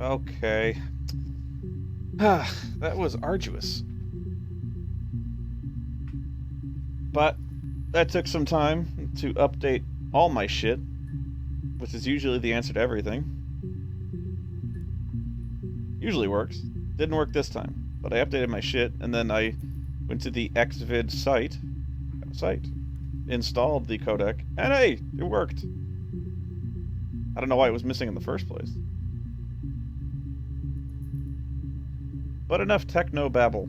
Okay. That was arduous. But that took some time to update all my shit, which is usually the answer to everything. Usually works. Didn't work this time. But I updated my shit, and then I went to the Xvid site, installed the codec, and hey, it worked. I don't know why it was missing in the first place. But enough techno babble.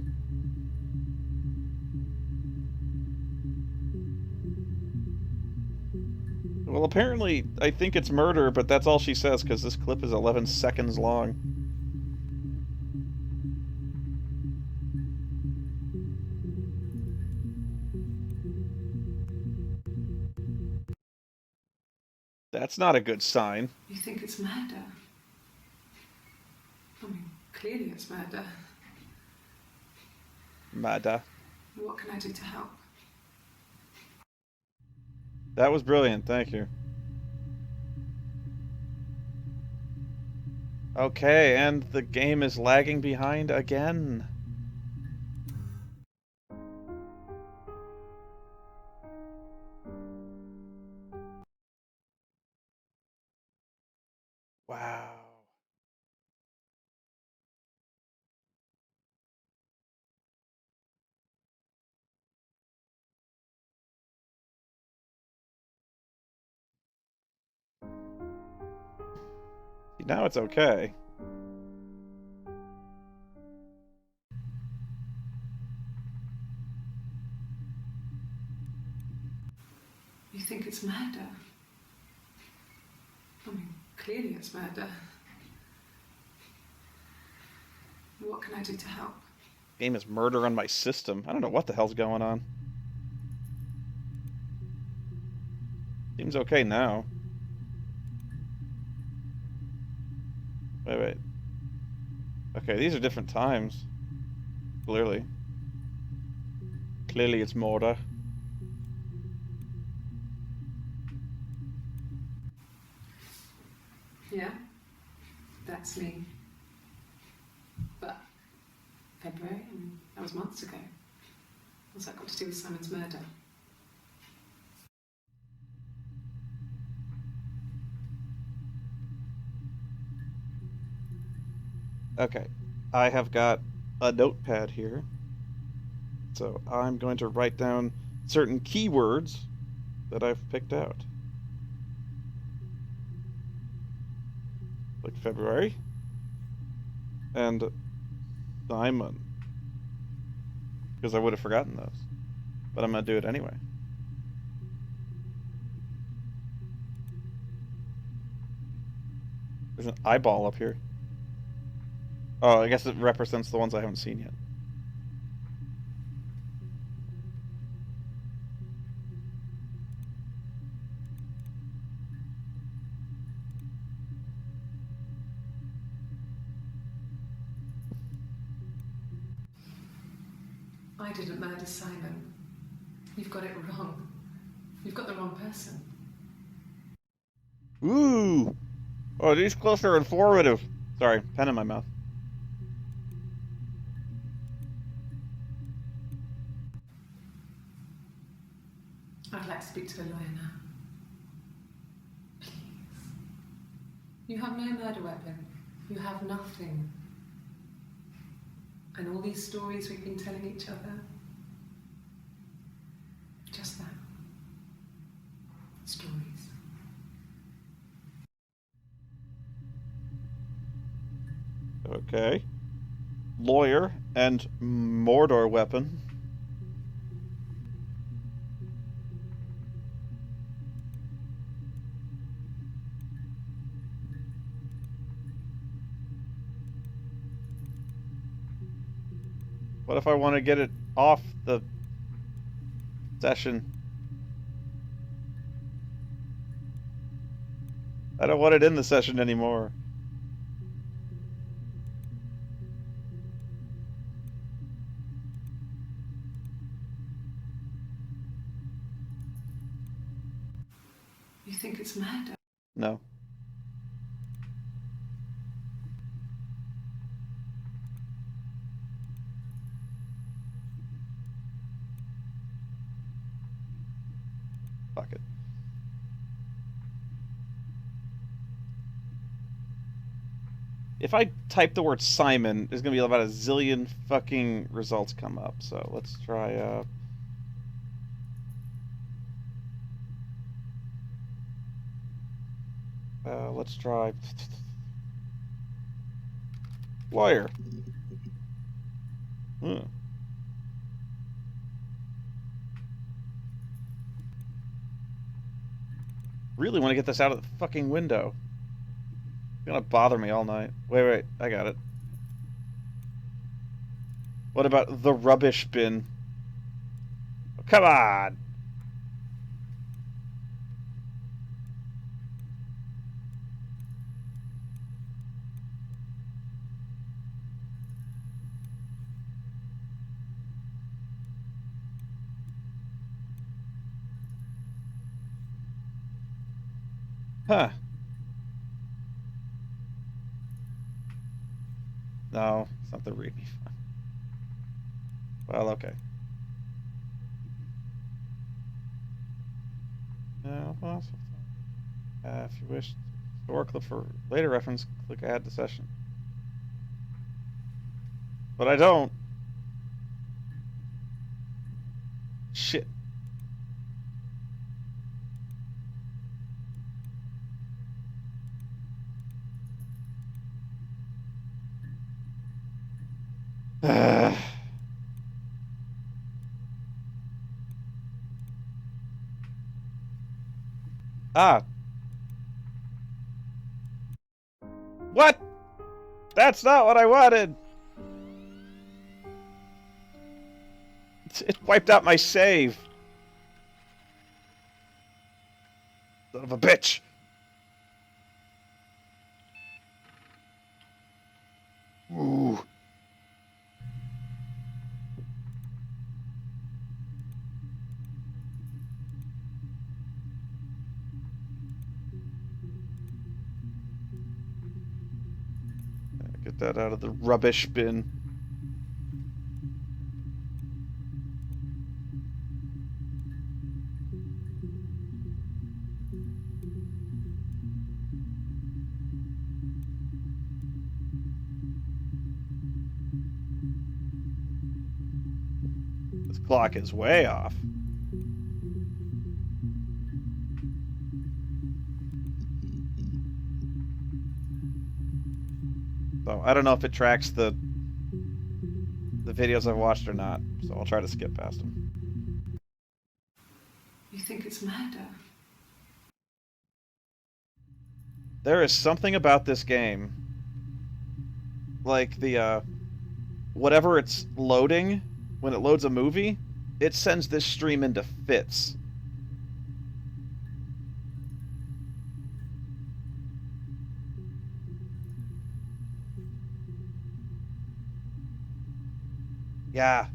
Well, apparently, I think it's murder, but that's all she says because this clip is 11 seconds long. That's not a good sign. You think it's murder? I mean, clearly it's murder. Mada. What can I do to help? That was brilliant, thank you. Okay, and the game is lagging behind again. Wow. Now it's okay. You think it's murder? I mean, clearly it's murder. What can I do to help? Game is murder on my system. I don't know what the hell's going on. Seems okay now. Wait. Okay, these are different times. Clearly. Clearly it's murder. Yeah, that's me. But February, I mean, that was months ago. What's that got to do with Simon's murder? Okay. I have got a notepad here. So I'm going to write down certain keywords that I've picked out. Like February. And Simon. Because I would have forgotten those. But I'm going to do it anyway. There's an eyeball up here. Oh, I guess it represents the ones I haven't seen yet. I didn't murder Simon. You've got it wrong. You've got the wrong person. Ooh! Oh, these clips are informative. Sorry, pen in my mouth. I'd like to speak to a lawyer now. Please. You have no murder weapon. You have nothing. And all these stories we've been telling each other. Just that. Stories. Okay. Lawyer and Mordor weapon. What if I want to get it off the session? I don't want it in the session anymore. You think it's murder? No. Fuck it. If I type the word Simon, there's gonna be about a zillion fucking results come up. So let's try. Let's try lawyer. Really want to get this out of the fucking window. It's gonna bother me all night. Wait, I got it. What about the rubbish bin? Oh, come on! Huh. No, it's not the readme. Well, okay. Well, if you wish to store a clip for later reference, click Add to Session. But I don't. Shit. Ah. What? That's not what I wanted. It wiped out my save. Son of a bitch. Ooh. Get that out of the rubbish bin. This clock is way off. So I don't know if it tracks the videos I've watched or not, so I'll try to skip past them. You think it's murder? There is something about this game, like the whatever it's loading, when it loads a movie, it sends this stream into fits. Yeah.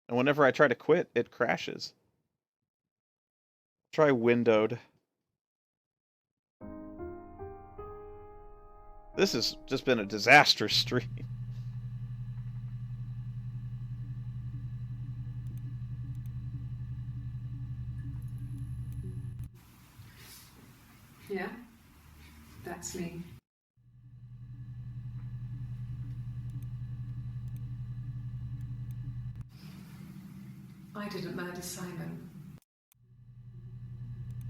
And whenever I try to quit, it crashes. Try windowed. This has just been a disastrous stream. Yeah, that's me. I didn't murder Simon.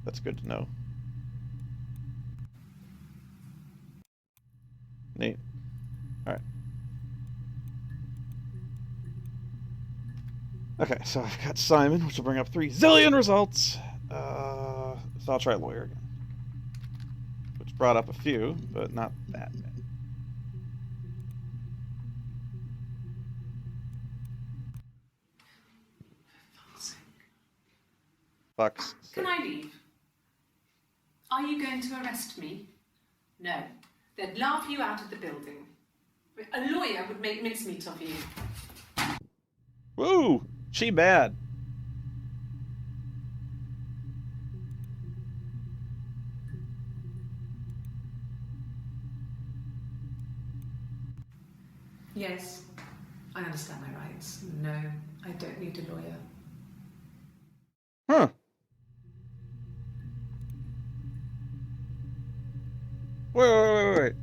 That's good to know. Neat. Alright. Okay, so I've got Simon, which will bring up 3 zillion results. So I'll try lawyer again. Which brought up a few, but not that many. Fuck's sake. Can I leave? Are you going to arrest me? No. They'd laugh you out of the building. A lawyer would make mincemeat of you. Woo! She bad. Yes, I understand my rights. No, I don't need a lawyer. Huh. Wait.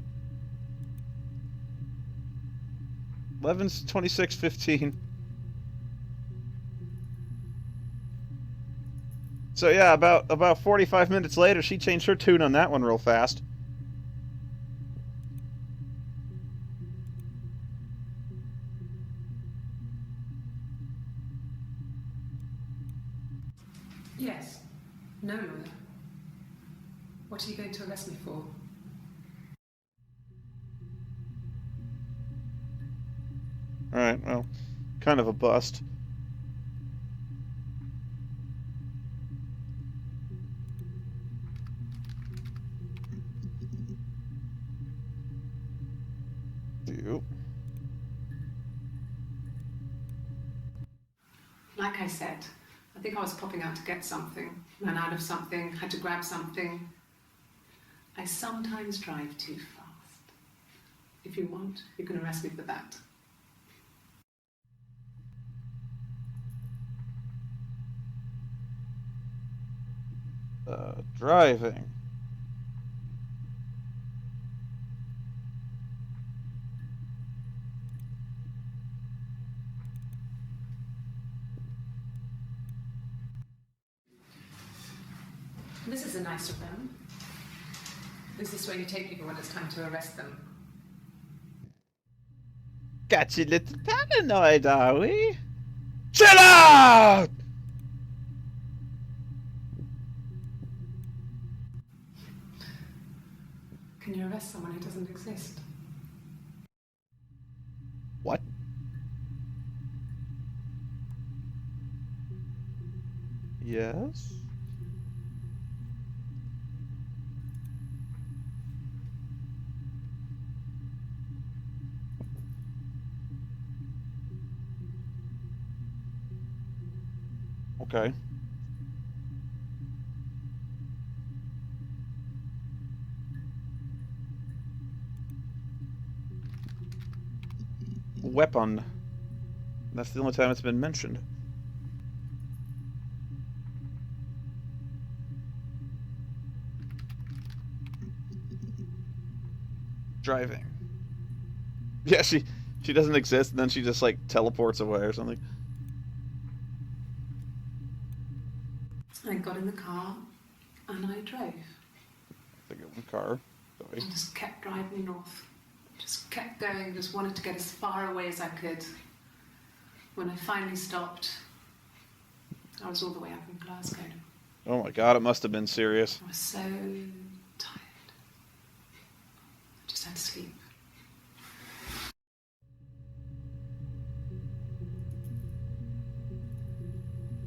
11:26:15. So yeah, about 45 minutes later, she changed her tune on that one real fast. Yes, no lawyer. What are you going to arrest me for? Alright, well, kind of a bust. Like I said, I think I was popping out to get something, ran out of something, had to grab something. I sometimes drive too fast. If you want, you can arrest me for that. Driving. This is a nice of them. Is this where you take people when it's time to arrest them? Got you a little paranoid, are we? Chill out! Can you arrest someone who doesn't exist? What? Yes? Okay. Weapon. That's the only time it's been mentioned. Driving. Yeah, she doesn't exist, and then she just, like, teleports away or something. I got in the car and I drove. The good car. I just kept driving north. Just kept going, just wanted to get as far away as I could. When I finally stopped, I was all the way up in Glasgow. Oh my god, it must have been serious. I was so tired. I just had to sleep.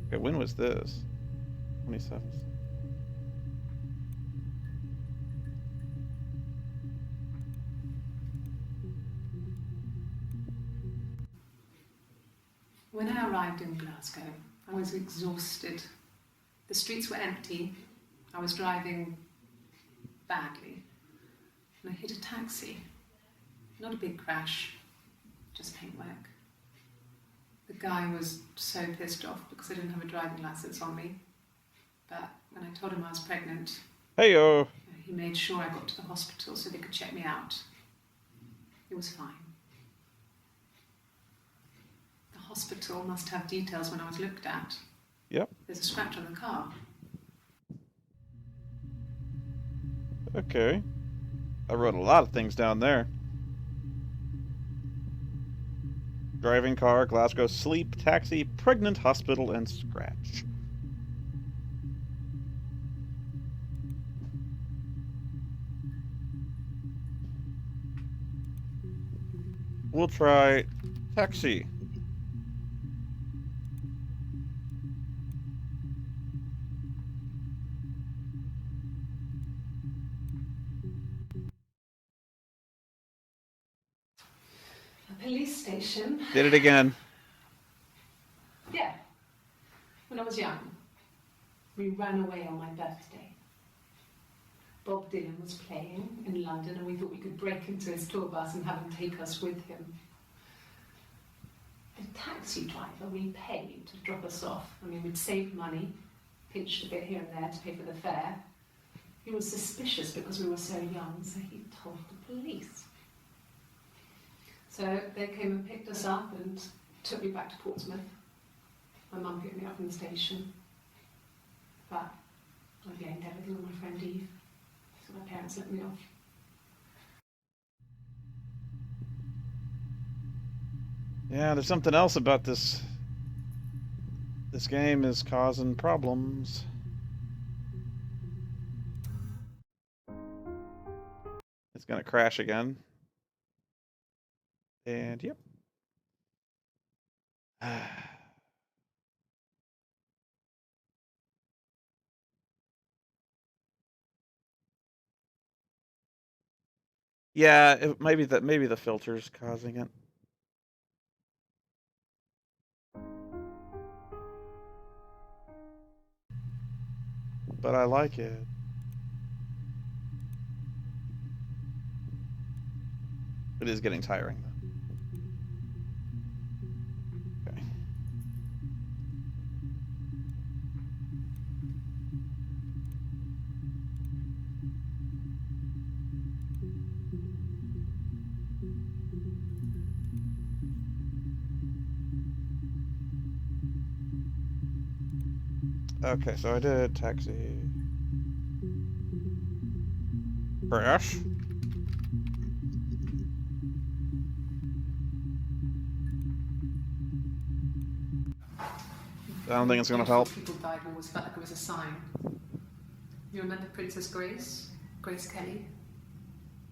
Okay, when was this? 27th. When I arrived in Glasgow, I was exhausted. The streets were empty. I was driving badly. And I hit a taxi. Not a big crash, just paintwork. The guy was so pissed off because I didn't have a driving license on me. But when I told him I was pregnant, Hey-yo! he made sure I got to the hospital so they could check me out. It was fine. The hospital must have details when I was looked at. Yep. There's a scratch on the car. Okay. I wrote a lot of things down there. Driving car, Glasgow, sleep, taxi, pregnant, hospital, and scratch. We'll try taxi. A police station. Did it again. Yeah. When I was young, we ran away on my birthday. Bob Dylan was playing in London and we thought we could break into his tour bus and have him take us with him. a taxi driver we paid to drop us off. I mean, we'd saved money, pinched a bit here and there to pay for the fare. He was suspicious because we were so young, so he told the police. So they came and picked us up and took me back to Portsmouth. My mum picked me up from the station. But I blamed everything on my friend Eve, so my parents let me off. Yeah, there's something else about this. This game is causing problems. It's gonna crash again. And yep. Yeah, maybe the filter's causing it. But I like it. It is getting tiring though. Okay. Okay, so I did taxi. Crash. I don't think it's gonna help. People died and always felt like it was a sign. You remember Princess Grace? Grace Kelly?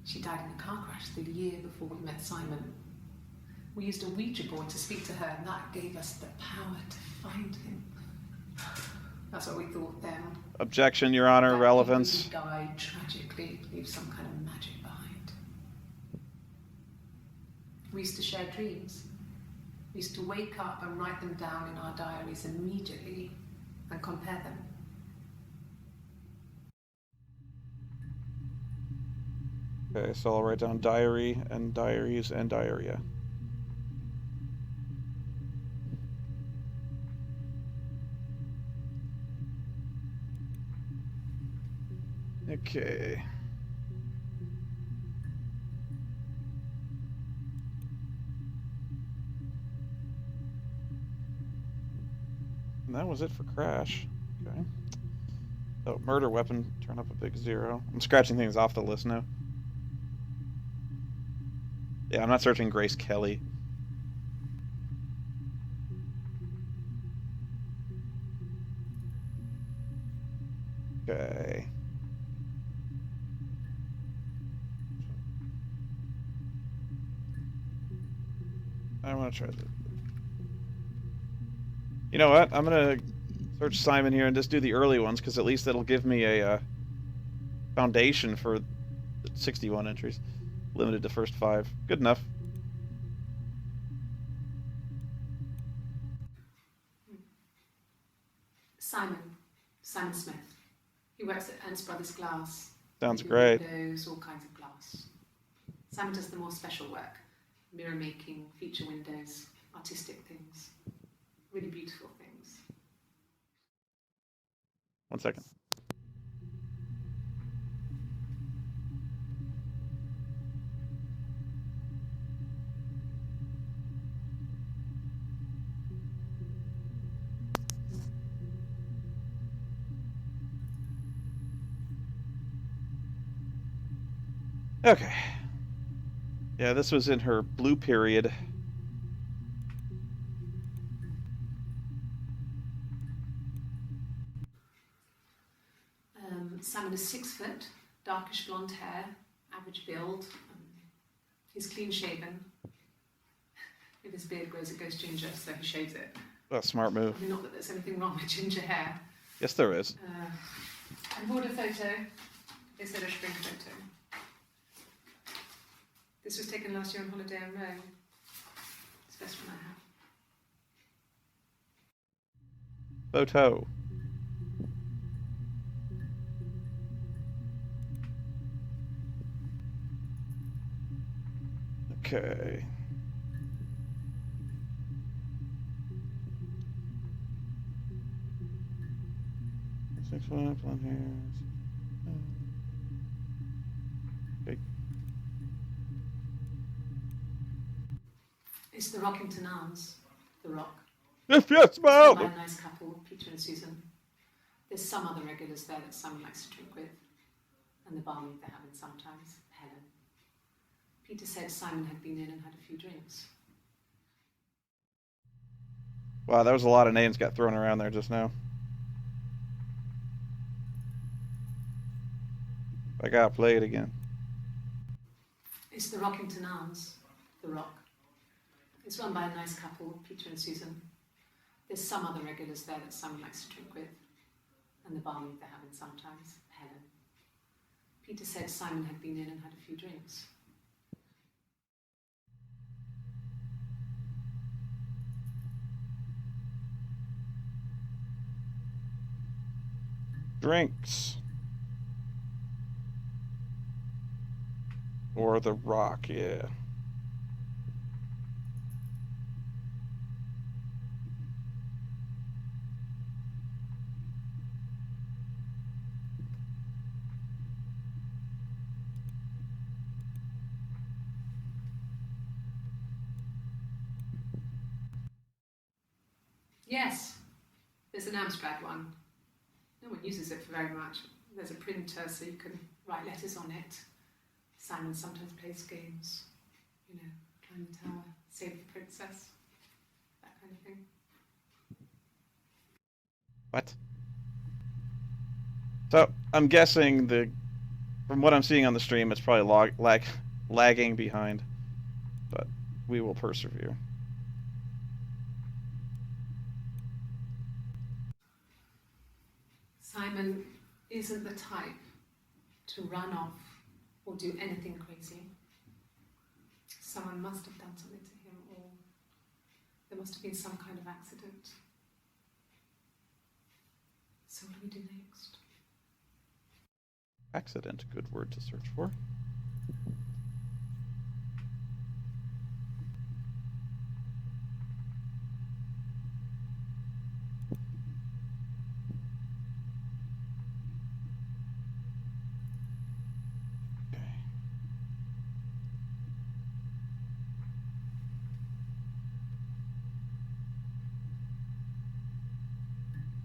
She died in a car crash the year before we met Simon. We used a Ouija board to speak to her, and that gave us the power to find him. That's what we thought then. Objection, Your Honor. That Relevance. People who died tragically leave some kind of magic behind. We used to share dreams. We used to wake up and write them down in our diaries immediately and compare them. Okay, so I'll write down diary and diaries and diarrhea. Okay. And that was it for crash. Okay. So murder weapon, turn up a big 0. I'm scratching things off the list now. Yeah, I'm not searching Grace Kelly. Okay. I want to try this. You know what? I'm going to search Simon here and just do the early ones, because at least that'll give me a foundation for the 61 entries. Limited to first 5. Good enough. Simon Smith. He works at Ernst Brothers Glass. Sounds great. Windows, all kinds of glass. Simon does the more special work. Mirror making, feature windows, artistic things. Really beautiful things. 1 second. Okay. Yeah, this was in her blue period. Simon is 6 foot, darkish blonde hair, average build. He's clean shaven. If his beard grows, it goes ginger, so he shaves it. Oh, smart move. I mean, not that there's anything wrong with ginger hair. Yes, there is. I bought a photo. They said I should bring a photo. This was taken last year on holiday in Rome. It's the best one I have. Photo. Okay. 6 1 here. Okay. It's the Rockington Arms, the Rock. Yes, It's run by ma'am. a nice couple, Peter and Susan. There's some other regulars there that Simon likes to drink with, and the barmy they have in sometimes, Helen. Peter said Simon had been in and had a few drinks. Wow, there was a lot of names got thrown around there just now. I gotta play it again. It's the Rockington Arms, the Rock. It's run by a nice couple, Peter and Susan. There's some other regulars there that Simon likes to drink with, and the barmy they have in sometimes, Helen. Peter said Simon had been in and had a few drinks. Drinks. Or the Rock, yeah. Yes, there's an abstract one. No one uses it for very much. There's a printer so you can write letters on it. Simon sometimes plays games, you know, climb the tower, save the princess, that kind of thing. What? So, I'm guessing from what I'm seeing on the stream, it's probably lagging behind. But we will persevere. Simon isn't the type to run off or do anything crazy. Someone must have done something to him, or there must have been some kind of accident. So what do we do next? Accident, good word to search for.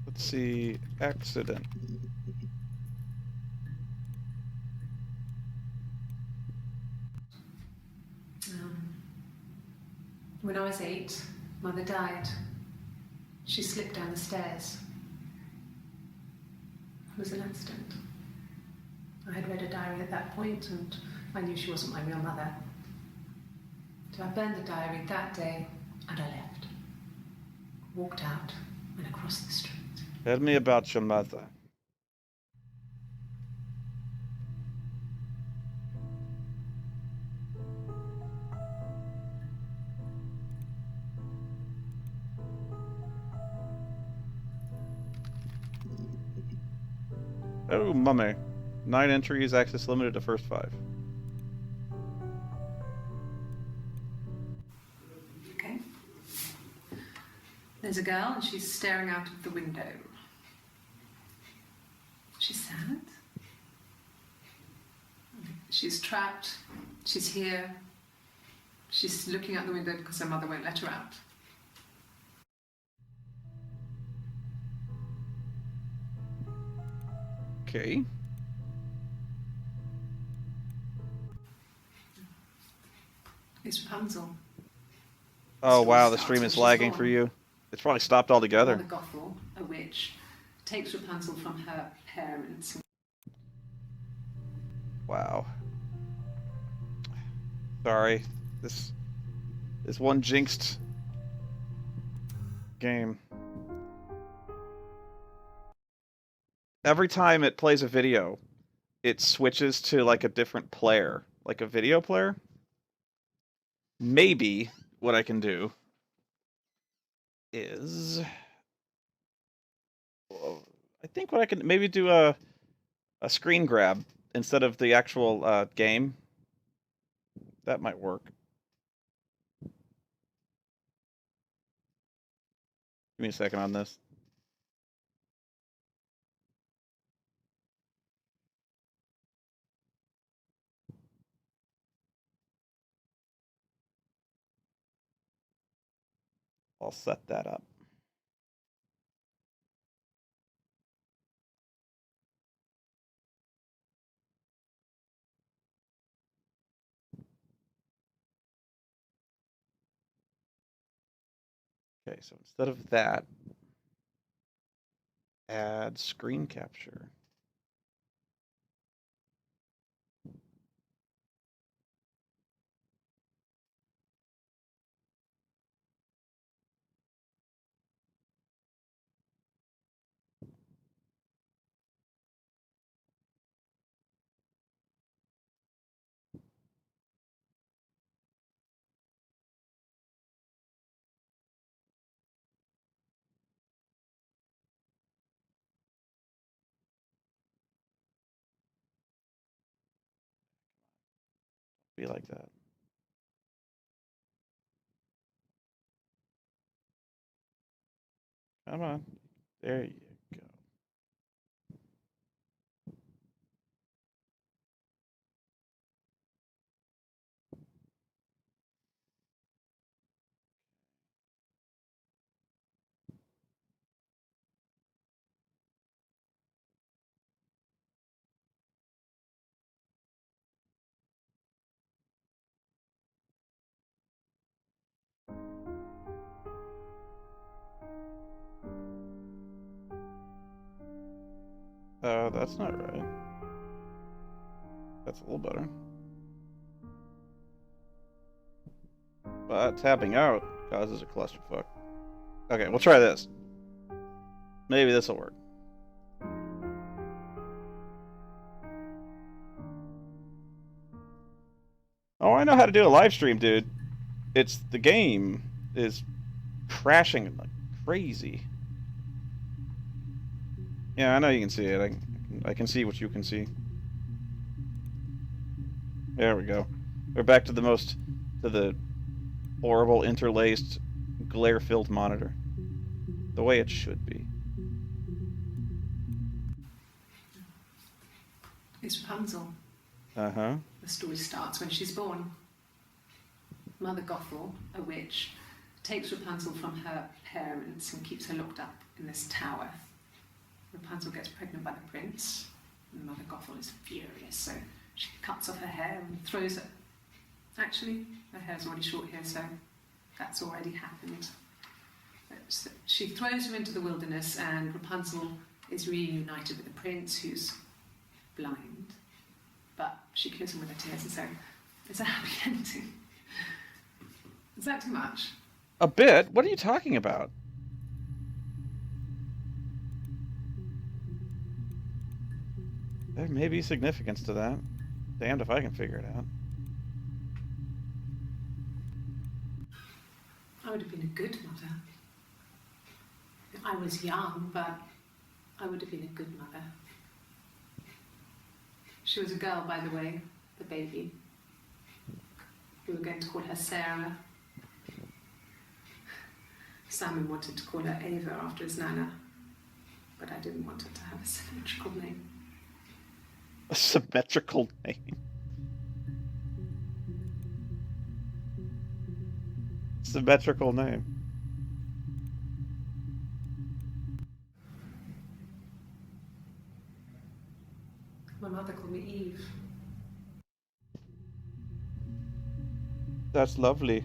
Let's see, accident. When I was 8, Mother died. She slipped down the stairs. It was an accident. I had read a diary at that point and I knew she wasn't my real mother. So I burned the diary that day and I left. Walked out and across the street. Tell me about your mother. Oh, mummy. 9 entries, access limited to first 5. Okay. There's a girl and she's staring out of the window. She's sad. She's trapped. She's here. She's looking out the window because her mother won't let her out. Okay. It's Rapunzel. Oh, wow, the stream is lagging for you. It's probably stopped altogether. Mother Gothel, a witch, takes Rapunzel from her parents. Wow. Sorry. This one jinxed game. Every time it plays a video, it switches to like a different player, like a video player. Maybe what I can do is I think what I can maybe do a screen grab instead of the actual game. That might work. Give me a second on this. I'll set that up. Okay, so instead of that, add screen capture. Be like that. Come on. There you go. That's not right. That's a little better. But tapping out causes a clusterfuck. Okay, we'll try this. Maybe this will work. Oh, I know how to do a live stream, dude. It's the game is crashing like crazy. Yeah, I know you can see it. I can see what you can see. There we go. We're back to the horrible interlaced glare-filled monitor. The way it should be. It's Rapunzel. Uh-huh. The story starts when she's born. Mother Gothel, a witch, takes Rapunzel from her parents and keeps her locked up in this tower. Rapunzel gets pregnant by the prince, and Mother Gothel is furious, so she cuts off her hair and throws it. Actually, her hair's already short here, so that's already happened. So she throws her into the wilderness, and Rapunzel is reunited with the prince, who's blind. But she kills him with her tears, and so it's a happy ending. Is that too much? A bit? What are you talking about? There may be significance to that. Damned if I can figure it out. I would have been a good mother. I was young, but I would have been a good mother. She was a girl, by the way, the baby. We were going to call her Sarah. Simon wanted to call her Ava after his nana, but I didn't want her to have a symmetrical name. A symmetrical name? Symmetrical name. My mother called me Eve. That's lovely.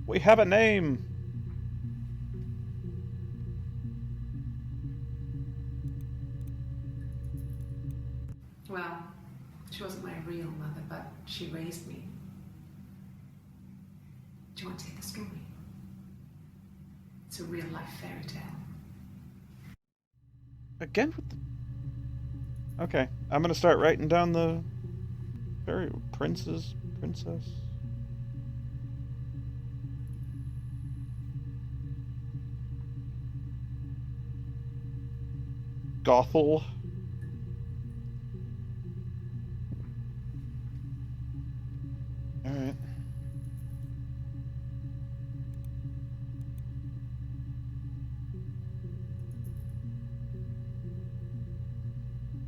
We have a name. Well, she wasn't my real mother, but she raised me. Do you want to hear the story? It's a real-life fairy tale. Again with the... Okay, I'm gonna start writing down the... Princess? Gothel. Alright.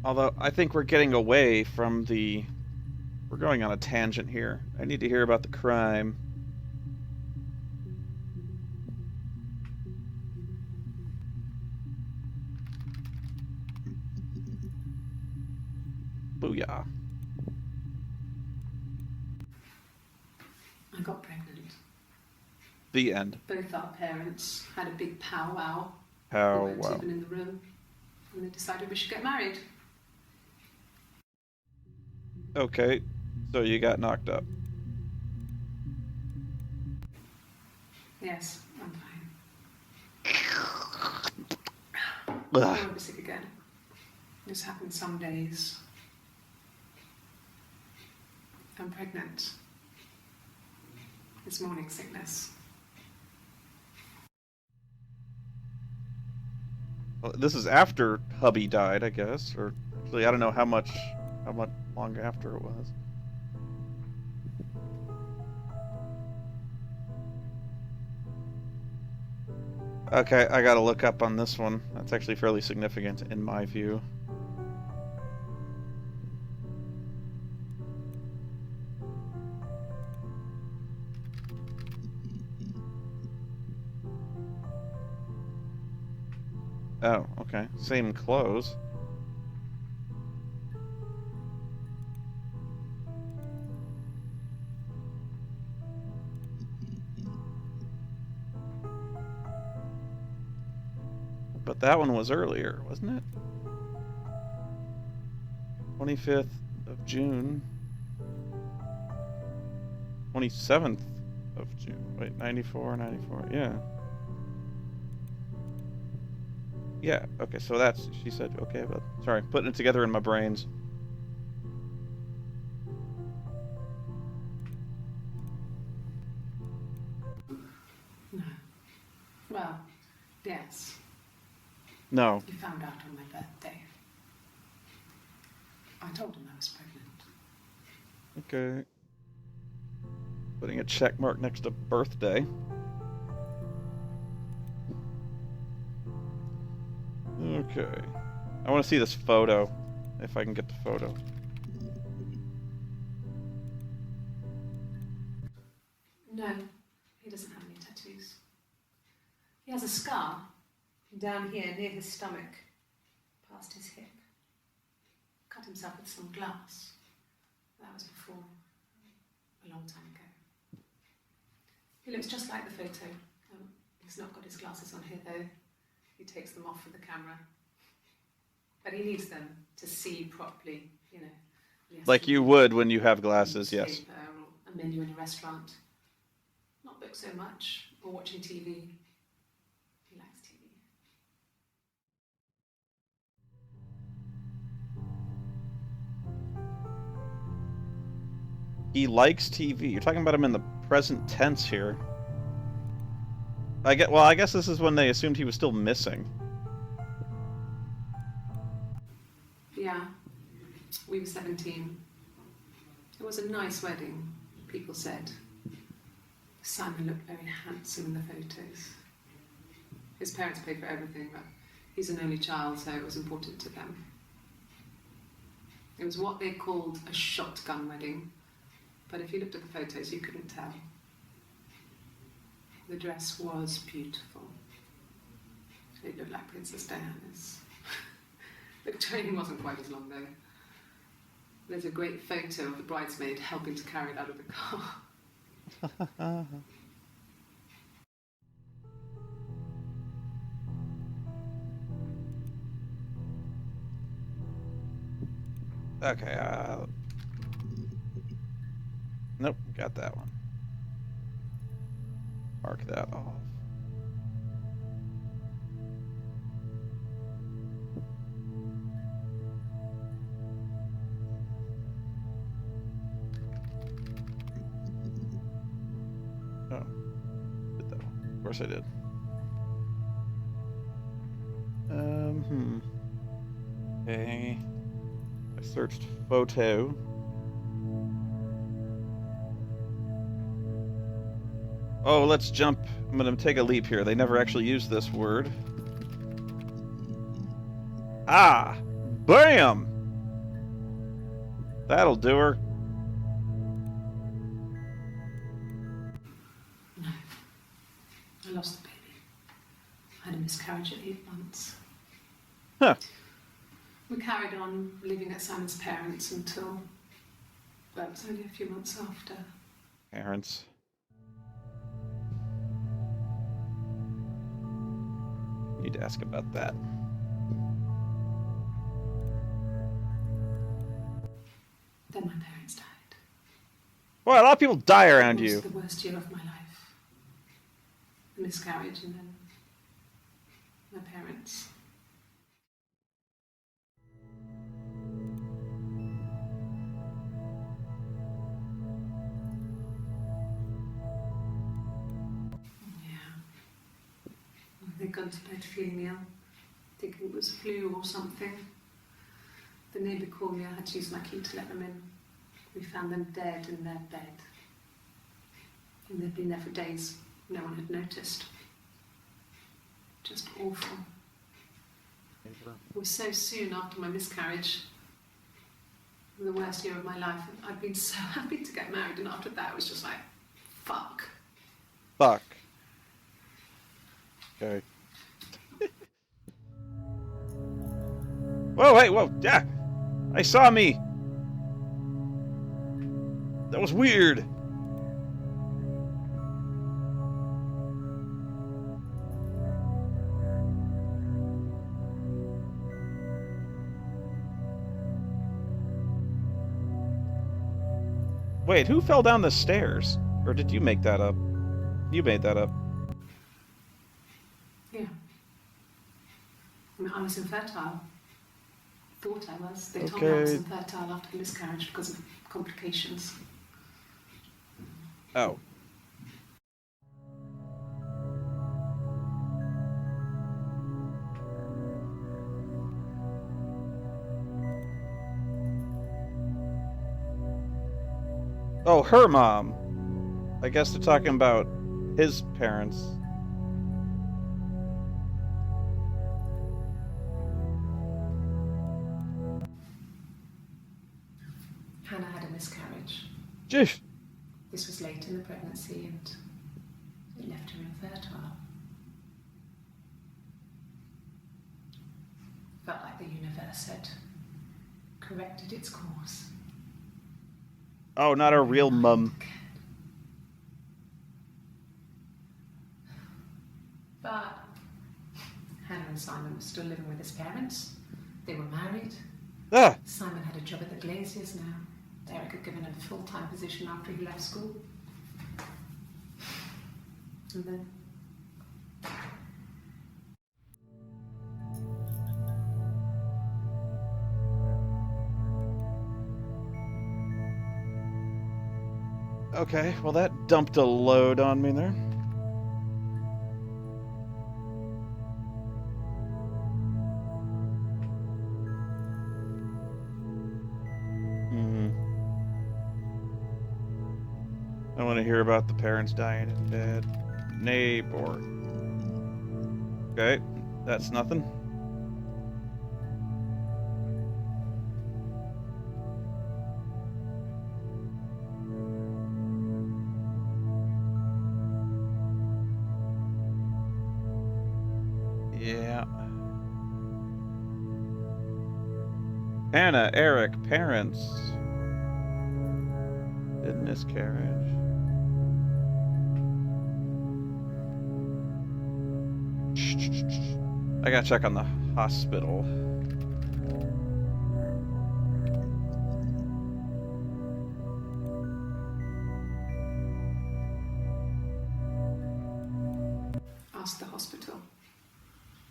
Although, I think we're getting away from the We're going on a tangent here. I need to hear about the crime. Booyah. I got pregnant. The end. Both our parents had a big powwow. How We weren't wow. even in the room. And they decided we should get married. Okay, so you got knocked up. Yes, I'm fine. I Ugh. won't be sick again. This happens some days. I'm pregnant. It's morning sickness. Well, this is after hubby died, I guess, or actually, I don't know how much long after it was. Okay, I gotta look up on this one. That's actually fairly significant in my view. Oh, okay. Same clothes. But that one was earlier, wasn't it? 25th of June. 27th of June. Wait, 94, yeah. Yeah, okay, so that's, she said, okay, but, sorry, putting it together in my brains. No. Well, yes. No. He found out on my birthday. I told him I was pregnant. Okay. Putting a check mark next to birthday. Okay. I want to see this photo, if I can get the photo. No, he doesn't have any tattoos. He has a scar down here near his stomach, past his hip. Cut himself with some glass. That was before, a long time ago. He looks just like the photo. He's not got his glasses on here though. He takes them off with the camera. But he needs them to see properly, you know. Like you would when you have glasses, yes. Paper or a menu in a restaurant. Not books so much, or watching TV. He likes TV. He likes TV. You're talking about him in the present tense here. I guess this is when they assumed he was still missing. Yeah, we were 17. It was a nice wedding, people said. Simon looked very handsome in the photos. His parents paid for everything, but he's an only child, so it was important to them. It was what they called a shotgun wedding, but if you looked at the photos, you couldn't tell. The dress was beautiful. It looked like Princess Diana's. The training wasn't quite as long though. There's a great photo of the bridesmaid helping to carry it out of the car. Okay, nope, got that one. Mark that off. Oh, did that one. Of course I did. Okay. I searched photo. Oh, let's jump. I'm gonna take a leap here. They never actually used this word. Ah! Bam! That'll do her. lost the baby. I had a miscarriage at 8 months. Huh. We carried on living at Simon's parents until, well, it was only a few months after. Parents. Need to ask about that. Then my parents died. Boy, a lot of people die around It was you. the worst year of my life. The miscarriage and then my parents. Yeah. They'd gone to bed feeling ill, thinking it was flu or something. The neighbour called me, I had to use my key to let them in. We found them dead in their bed. And they'd been there for days. No one had noticed. Just awful. It was so soon after my miscarriage. The worst year of my life. I'd been so happy to get married, and after that it was just like, fuck. Fuck. Okay. Whoa, hey, whoa, yeah! I saw me! That was weird! Wait, who fell down the stairs? Or did you make that up? You made that up. Yeah. I mean, I was infertile. Thought I was. They told me I was infertile after the miscarriage because of complications. Oh. Oh, her mom. I guess they're talking about his parents. Hannah had a miscarriage. Jish. This was late in the pregnancy and it left her infertile. Felt like the universe had corrected its course. Oh, not her real mum. But Hannah and Simon were still living with his parents. They were married. Ah! Simon had a job at the Glaziers now. Eric had given him a full-time position after he left school. And then... Okay, well that dumped a load on me there. I want to hear about the parents dying in bed. Neighbor. Okay, that's nothing. Yeah. Hannah, Eric, parents. Did miscarriage. I gotta check on the hospital. Ask the hospital.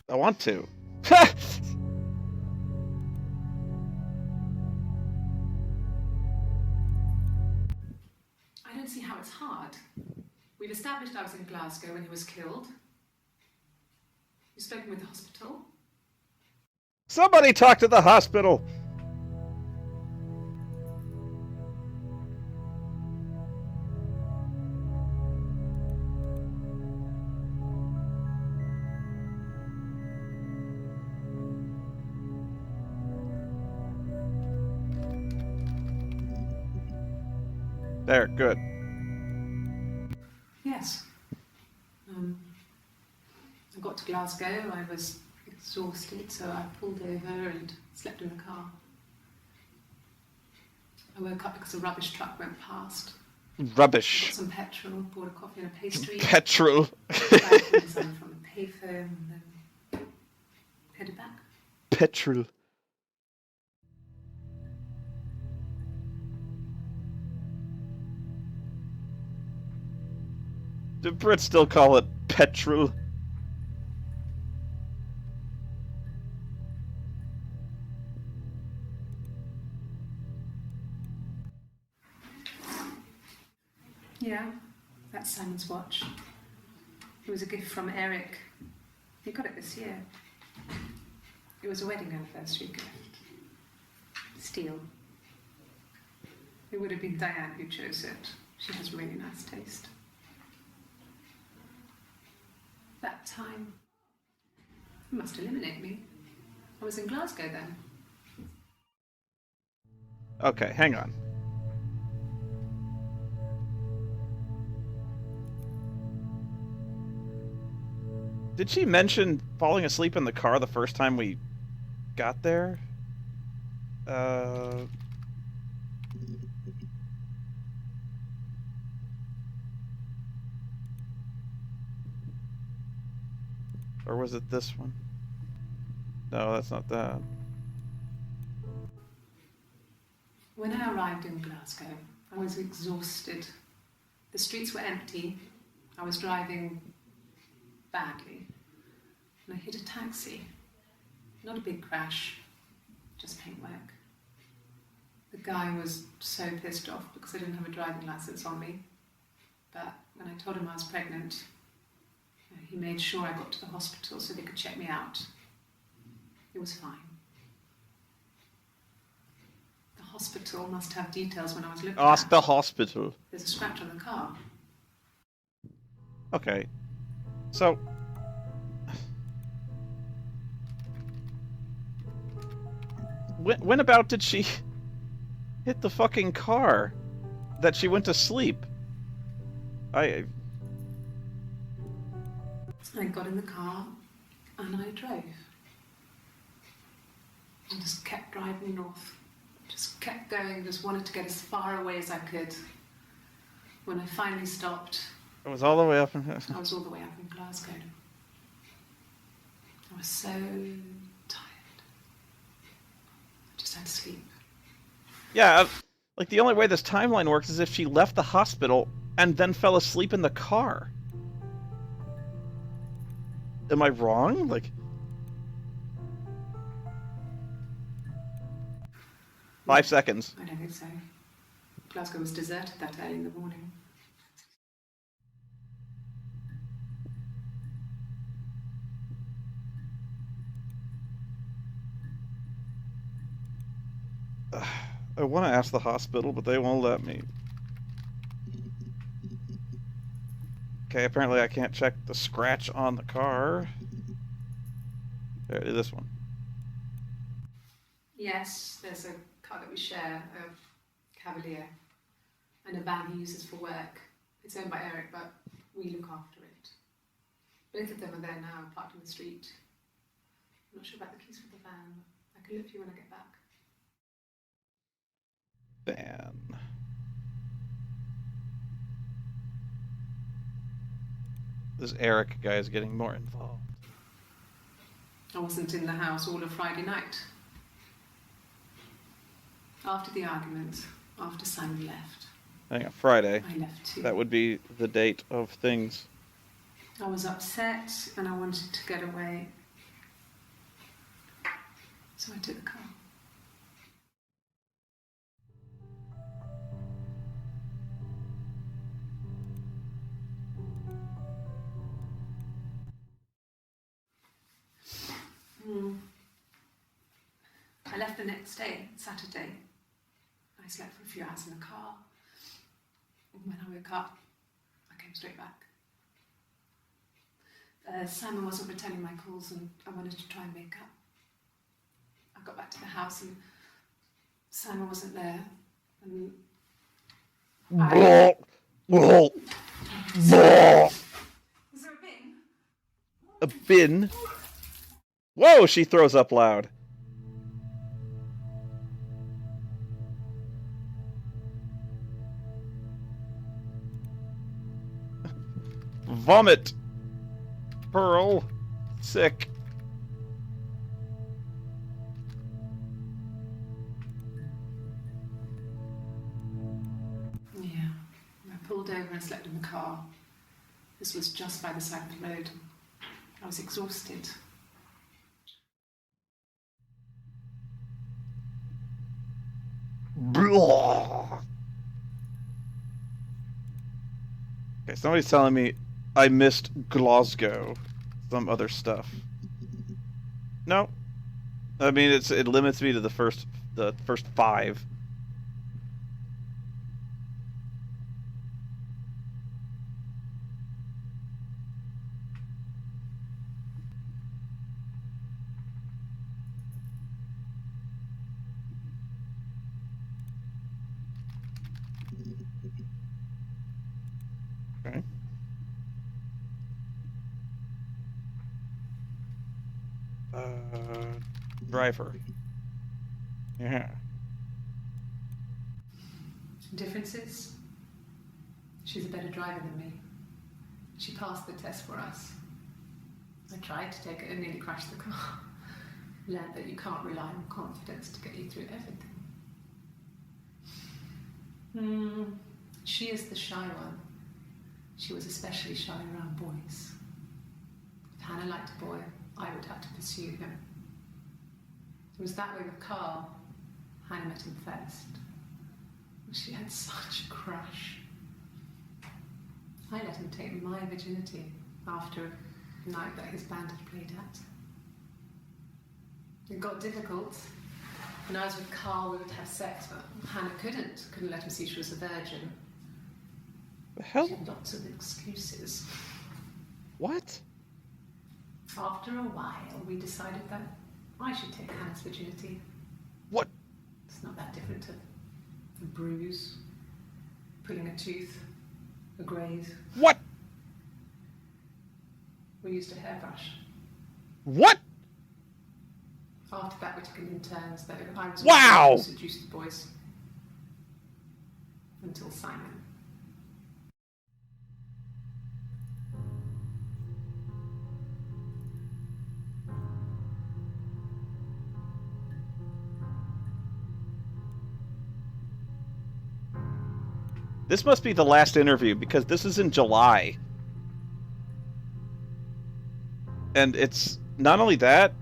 I want to. I don't see how it's hard. We've established I was in Glasgow when he was killed. You've spoken with the hospital? Somebody talk to the hospital! There, good. Yes. I got to Glasgow, I was exhausted, so I pulled over and slept in the car. I woke up because a rubbish truck went past. Rubbish. Got some petrol, bought a coffee and a pastry. Petrol. Back from the payphone and then headed back. Petrol. Do Brits still call it petrol? Yeah, that's Simon's watch. It was a gift from Eric. He got it this year. It was a wedding anniversary gift. Steel. It would have been Diane who chose it. She has really nice taste. That time, it must eliminate me. I was in Glasgow then. Okay, hang on. Did she mention falling asleep in the car the first time we got there? Or was it this one? No, that's not that. When I arrived in Glasgow, I was exhausted. The streets were empty. I was driving badly. And I hit a taxi. Not a big crash, just paintwork. The guy was so pissed off because I didn't have a driving license on me. But when I told him I was pregnant, he made sure I got to the hospital so they could check me out. It was fine. The hospital must have details when I was looked at. Ask the hospital. There's a scratch on the car. Okay. So... When about did she hit the fucking car that she went to sleep? I got in the car and I drove. I just kept driving north. Just kept going, just wanted to get as far away as I could. When I finally stopped... It was all the way up in here. I was all the way up in Glasgow. I was so tired. I just had to sleep. Yeah, like the only way this timeline works is if she left the hospital and then fell asleep in the car. Am I wrong? Like... 5 seconds. I don't think so. Glasgow was deserted that early in the morning. I want to ask the hospital, but they won't let me. Okay, apparently I can't check the scratch on the car. There, this one. Yes, there's a car that we share, a Cavalier, and a van he uses for work. It's owned by Eric, but we look after it. Both of them are there now, parked in the street. I'm not sure about the keys for the van. I can look for you when I get back. Van. This Eric guy is getting more involved. I wasn't in the house all of Friday night. After the argument, after Simon left. Hang on, Friday. I left too. That would be the date of things. I was upset and I wanted to get away. So I took the car. I left the next day, Saturday. I slept for a few hours in the car. And when I woke up, I came straight back. Simon wasn't returning my calls and I wanted to try and make up. I got back to the house and Simon wasn't there. And Blah, blah, blah. Is there a bin? a bin. Whoa, she throws up loud. Vomit. Pearl. Sick. Yeah. I pulled over and slept in the car. This was just by the side of the road. I was exhausted. Blah. Okay, somebody's telling me I missed Glasgow. Some other stuff. No. I mean, it limits me to the first 5. Okay. Driver. Yeah. Differences? She's a better driver than me. She passed the test for us. I tried to take it and nearly crashed the car. Learned that you can't rely on confidence to get you through everything. She is the shy one. She was especially shy around boys. If Hannah liked a boy, I would have to pursue him. It was that way with Carl. Hannah met him first. She had such a crush. I let him take my virginity after a night that his band had played at. It got difficult. When I was with Carl, we would have sex, but Hannah couldn't let him see she was a virgin. The hell? She had lots of excuses. What? After a while, we decided that I should take Hannah's virginity. What? It's not that different to a bruise, pulling a tooth, a graze. What? We used a hairbrush. What? After that, we took it in turns, though. I was Wow! who seduced the boys. Until Simon. This must be the last interview because this is in July. And it's not only that,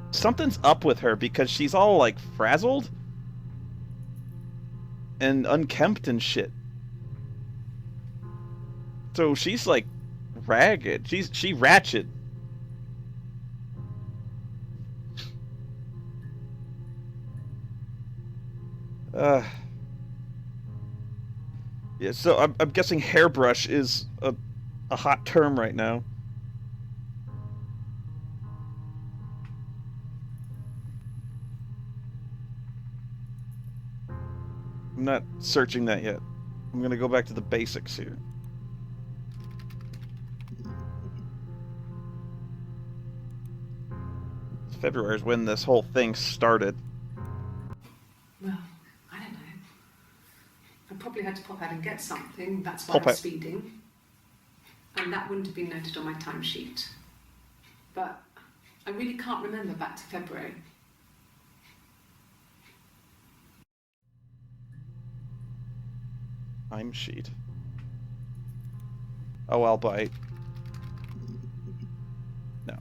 something's up with her because she's all like frazzled and unkempt and shit. So she's like ragged. She ratchet. Yeah, so I'm guessing hairbrush is a hot term right now. I'm not searching that yet. I'm gonna go back to the basics here. February is when this whole thing started. Well, I don't know. I probably had to pop out and get something. That's why Pop I was out. speeding. And that wouldn't have been noted on my timesheet. But I really can't remember back to February. Timesheet. Oh, I'll bite. No.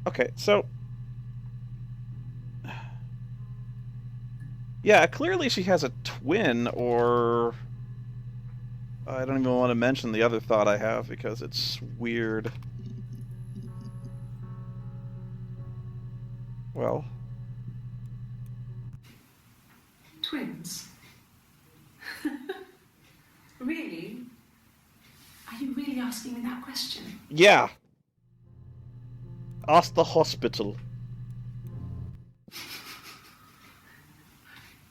Okay, so... Yeah, clearly she has a twin, or... I don't even want to mention the other thought I have, because it's weird. Well... Twins? Really? Are you really asking me that question? Yeah. Ask the hospital.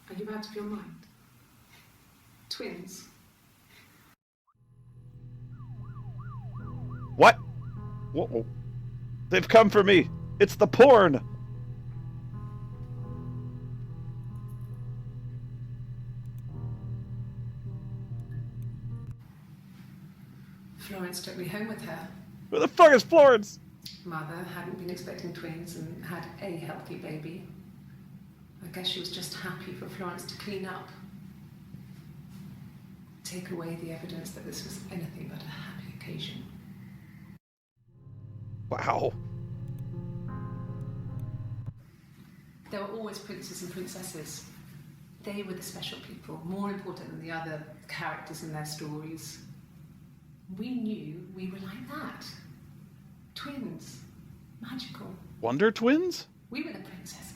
Are you out of your mind? Twins? What? Whoa. They've come for me. It's the porn. Florence took me home with her. Who the fuck is Florence? Mother hadn't been expecting twins and had a healthy baby. I guess she was just happy for Florence to clean up. Take away the evidence that this was anything but a happy occasion. Wow. There were always princes and princesses. They were the special people, more important than the other characters in their stories. We knew we were like that. Twins. Magical. Wonder Twins? We were the princesses.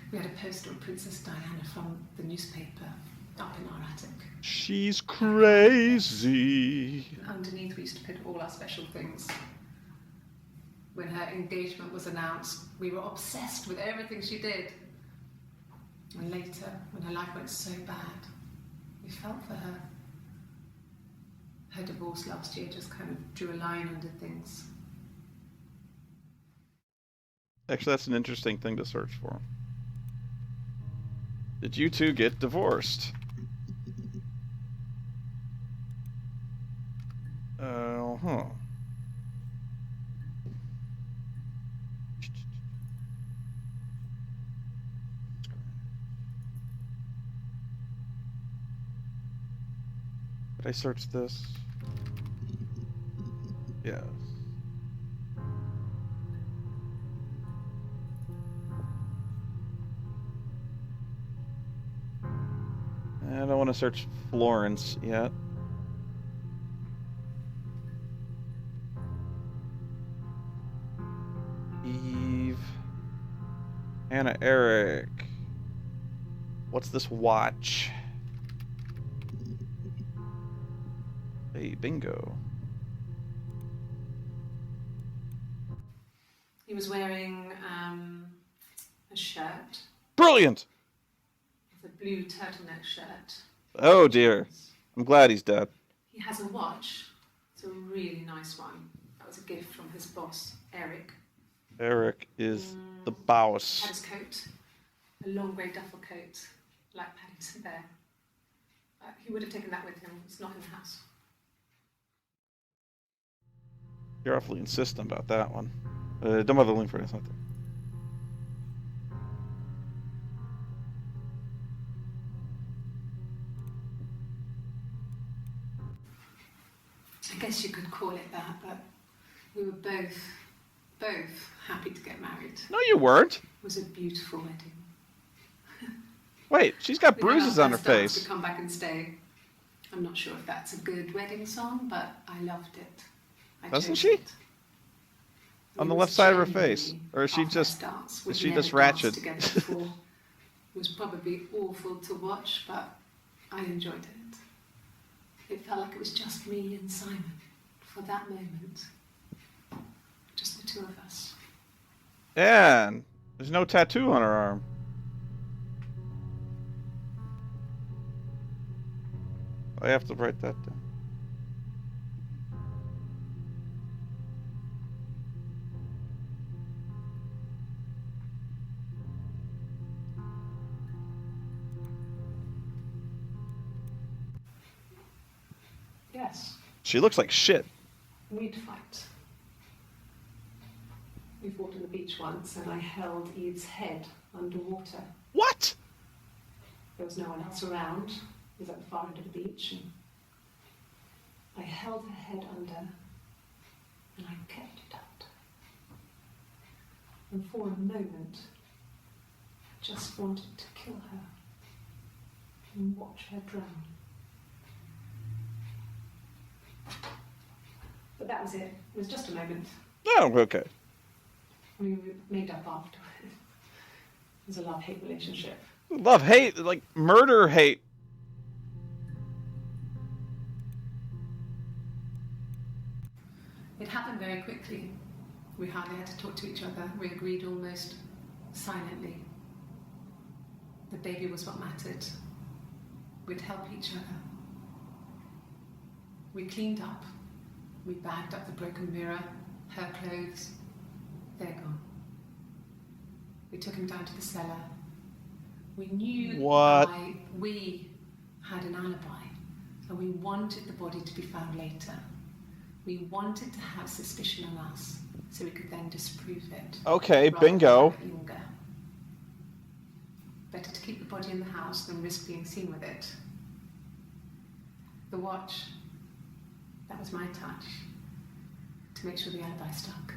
We had a poster of Princess Diana from the newspaper up in our attic. She's crazy. And underneath we used to put all our special things. When her engagement was announced, we were obsessed with everything she did. And later, when her life went so bad, we felt for her. Her divorce last year just kind of drew a line under things. Actually, that's an interesting thing to search for. Did you two get divorced? Huh. Did I search this? Yes. I don't want to search Florence yet. Eve. Anna Eric. What's this watch? Hey, bingo. He was wearing a shirt. Brilliant! It's a blue turtleneck shirt. Oh dear. I'm glad he's dead. He has a watch. It's a really nice one. That was a gift from his boss, Eric. Eric is the boss. Had his coat, a long grey duffel coat, like Paddington Bear. He would have taken that with him. It's not in the house. You're awfully insistent about that one. Don't bother looking for it. It's not there. I guess you could call it that, but we were both happy to get married. No, you weren't. It was a beautiful wedding. Wait, she's got We had bruises our on her first dance face. to come back and stay. I'm not sure if that's a good wedding song, but I loved it. Doesn't chose she? it. On It the was left side of her face, genuinely or is she our just? first dance. Is We'd she never just danced ratchet? together before. It was probably awful to watch, but I enjoyed it. It felt like it was just me and Simon for that moment. Just the two of us. And there's no tattoo on her arm. I have to write that down. Yes, She looks like shit. we'd fight. We fought on the beach once, and I held Eve's head underwater. What? There was no one else around. It was at the far end of the beach, and I held her head under, and I kept it out. And for a moment, I just wanted to kill her and watch her drown. But that was it. It was just a moment. Oh, okay. We made up afterwards. It was a love-hate relationship. Love, hate, like murder, hate. It happened very quickly. We hardly had to talk to each other. We agreed almost silently. The baby was what mattered. We'd help each other. We cleaned up. We bagged up the broken mirror, her clothes. They're gone. We took him down to the cellar. We knew we had an alibi, and we wanted the body to be found later. We wanted to have suspicion on us, so we could then disprove it. Okay, bingo. Better to keep the body in the house than risk being seen with it. The watch, that was my touch, to make sure the alibi stuck.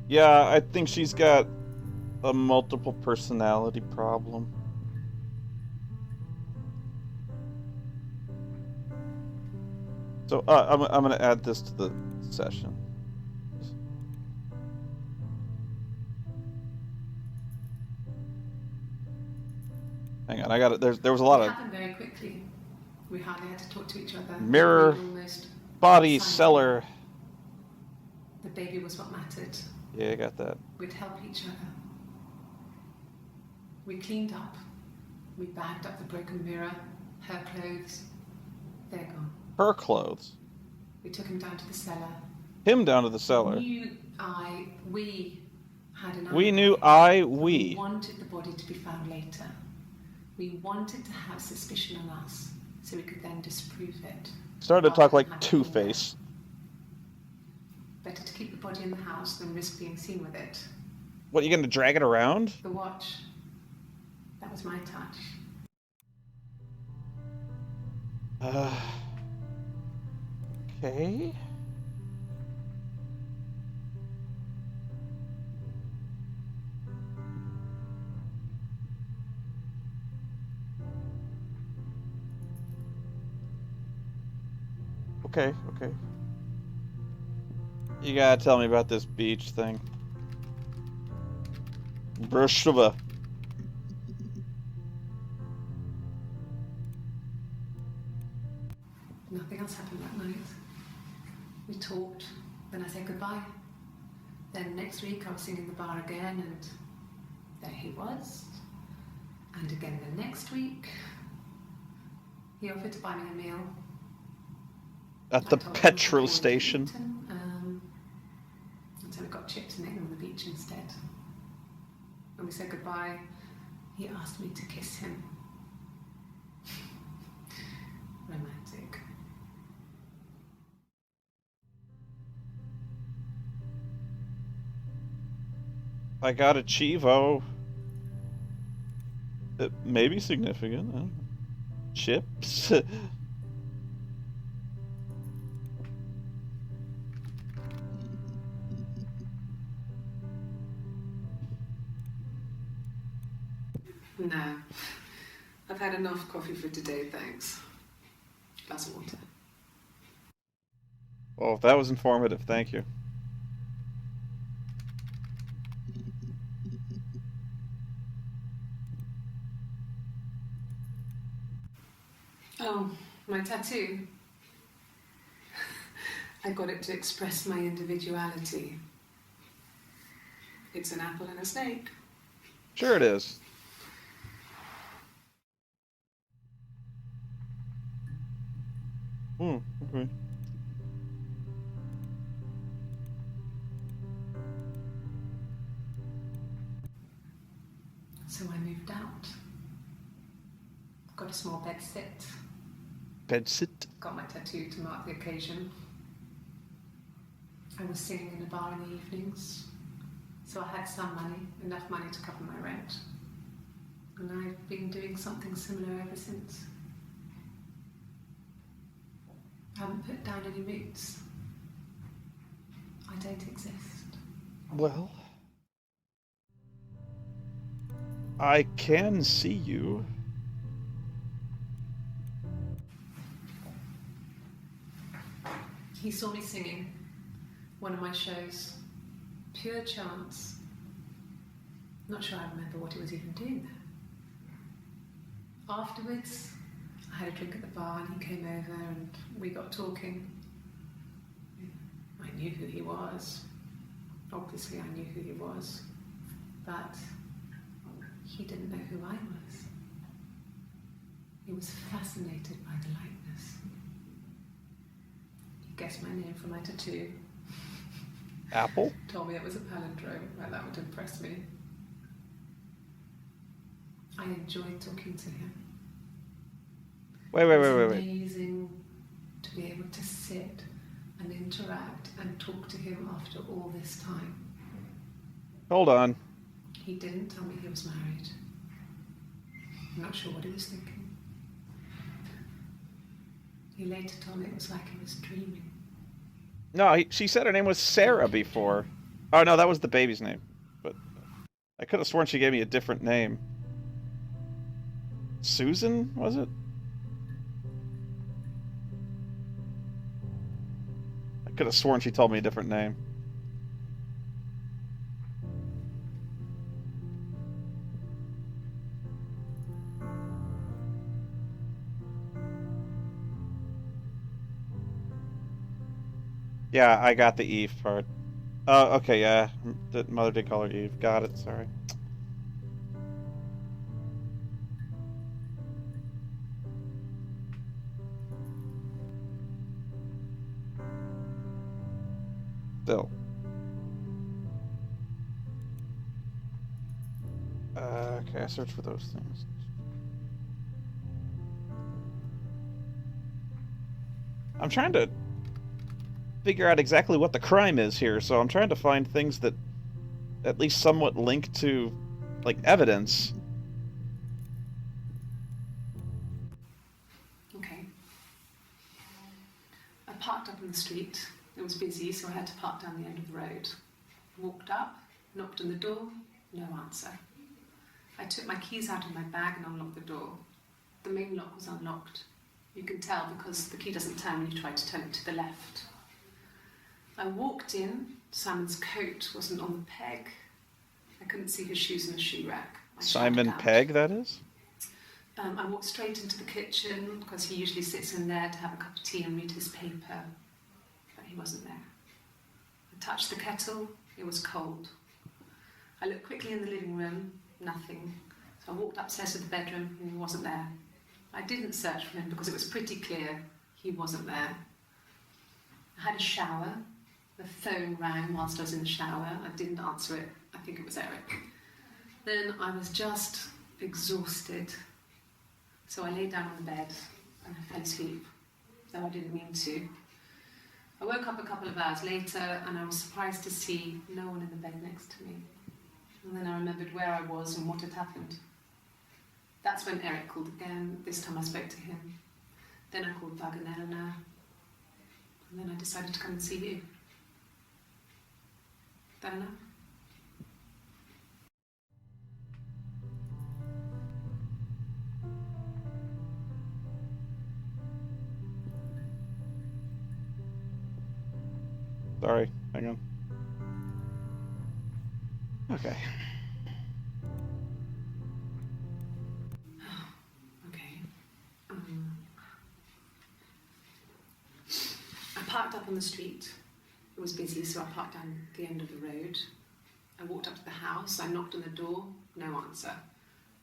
Yeah, I think she's got a multiple personality problem. So, I'm gonna add this to the session. Hang on, I got it. There was a lot It of happened very quickly. We hardly had to talk to each other. mirror, body, cellar. The baby was what mattered. Yeah, I got that. We'd help each other. We cleaned up. We bagged up the broken mirror, her clothes. They're gone. Her clothes. We took him down to the cellar. Him down to the cellar. We had an alibi. We We wanted the body to be found later. We wanted to have suspicion on us, so we could then disprove it. Started to talk like Two-Face. Better to keep the body in the house than risk being seen with it. What, you gonna drag it around? The watch, that was my touch. Okay. Okay. You gotta tell me about this beach thing. Brushova. Nothing else happened that night. We talked, then I said goodbye. Then next week I was singing the bar again, and there he was. And again the next week, he offered to buy me a meal. At the petrol station. And so we got chips and ate them on the beach instead. When we said goodbye, he asked me to kiss him. Romantic. I got a Chivo. It may be significant. I don't know. Chips. No. I've had enough coffee for today, thanks. Glass of water. Well, that was informative. Thank you. Oh, my tattoo. I got it to express my individuality. It's an apple and a snake. Sure it is. Okay. So I moved out. Got a small bed sit. Bed sit. Got my tattoo to mark the occasion. I was singing in a bar in the evenings, so I had some money, enough money to cover my rent. And I've been doing something similar ever since. I haven't put down any roots. I don't exist. Well, I can see you. He saw me singing one of my shows. Pure chance. Not sure I remember what he was even doing there. Afterwards, I had a drink at the bar and he came over and we got talking. I knew who he was. Obviously I knew who he was. But He didn't know who I was. He was fascinated by the likeness. He guessed my name from my tattoo. Apple? Told me it was a palindrome, like that would impress me. I enjoyed talking to him. Wait. It's amazing to be able to sit and interact and talk to him after all this time. Hold on. He didn't tell me he was married. I'm not sure what he was thinking. He later told me it was like he was dreaming. No, she said her name was Sarah before. Oh, no, that was the baby's name. But I could have sworn she gave me a different name. Susan, was it? I could have sworn she told me a different name. Yeah, I got the Eve part. Oh, okay, yeah. The mother did call her Eve. Got it, sorry. Still. Okay, I search for those things. I'm trying to figure out exactly what the crime is here, so I'm trying to find things that at least somewhat link to, like, evidence. Okay. I parked up in the street. It was busy, so I had to park down the end of the road. Walked up, knocked on the door, no answer. I took my keys out of my bag and unlocked the door. The main lock was unlocked. You can tell because the key doesn't turn when you try to turn it to the left. I walked in. Simon's coat wasn't on the peg. I couldn't see his shoes in the shoe rack. Simon Pegg, that is? I walked straight into the kitchen because he usually sits in there to have a cup of tea and read his paper, but he wasn't there. I touched the kettle. It was cold. I looked quickly in the living room. Nothing. So I walked upstairs to the bedroom and he wasn't there. I didn't search for him because it was pretty clear he wasn't there. I had a shower. The phone rang whilst I was in the shower. I didn't answer it. I think it was Eric. Then I was just exhausted. So I lay down on the bed and I fell asleep, though I didn't mean to. I woke up a couple of hours later and I was surprised to see no one in the bed next to me. And then I remembered where I was and what had happened. That's when Eric called again. This time I spoke to him. Then I called Doug and Eleanor. And then I decided to come and see you. That enough? Sorry, hang on. Okay. Okay. I parked up on the street. It was busy, so I parked down the end of the road. I walked up to the house. I knocked on the door. No answer.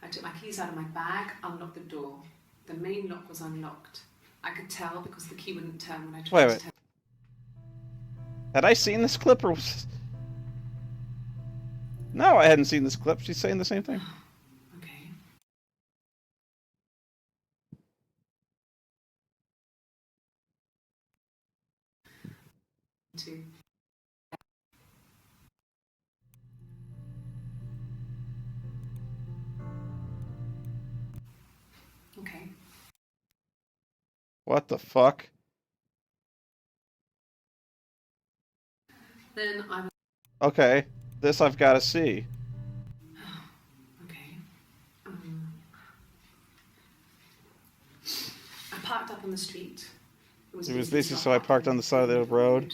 I took my keys out of my bag, unlocked the door. The main lock was unlocked. I could tell because the key wouldn't turn when I tried to turn. Had I seen this clip or was... No, I hadn't seen this clip. She's saying the same thing. Okay. Two. Okay. What the fuck? Then I. Okay, this I've got to see. Okay. I parked up on the street. It was busy, so I parked on the side of the road.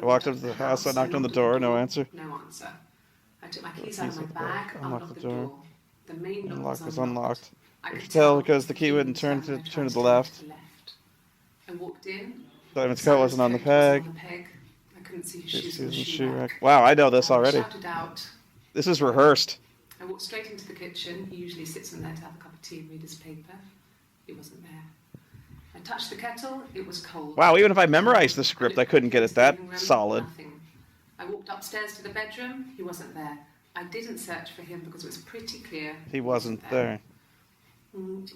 I walked up to the house. I knocked on the door. No answer. No answer. I took my keys out of my bag, unlocked the door. The main lock was unlocked. I could tell because the key wouldn't turn to the left. I walked in. Simon's coat wasn't on the peg. I couldn't see his shoes in the shoe rack. Wow, I know this already. Shouted out. This is rehearsed. I walked straight into the kitchen. He usually sits in there to have a cup of tea and read his paper. He wasn't there. I touched the kettle. It was cold. Wow, even if I memorized the script, I couldn't get it that solid. Nothing. I walked upstairs to the bedroom. He wasn't there. I didn't search for him because it was pretty clear he wasn't there.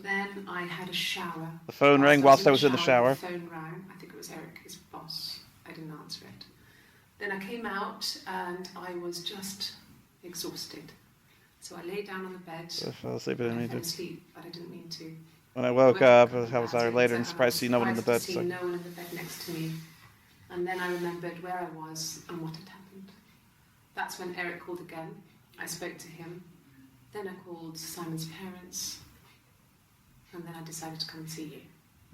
Then I had a shower. The phone rang whilst I was in the shower. The phone rang. I think it was Eric, his boss. I didn't answer it. Then I came out and I was just exhausted. So I lay down on the bed. I fell asleep. I didn't mean to. Asleep, but I didn't mean to. When I woke up, I was hours later and surprised to see no one in the bed. No one in the bed next to me. And then I remembered where I was and what had happened. That's when Eric called again. I spoke to him. Then I called Simon's parents. And then I decided to come and see you.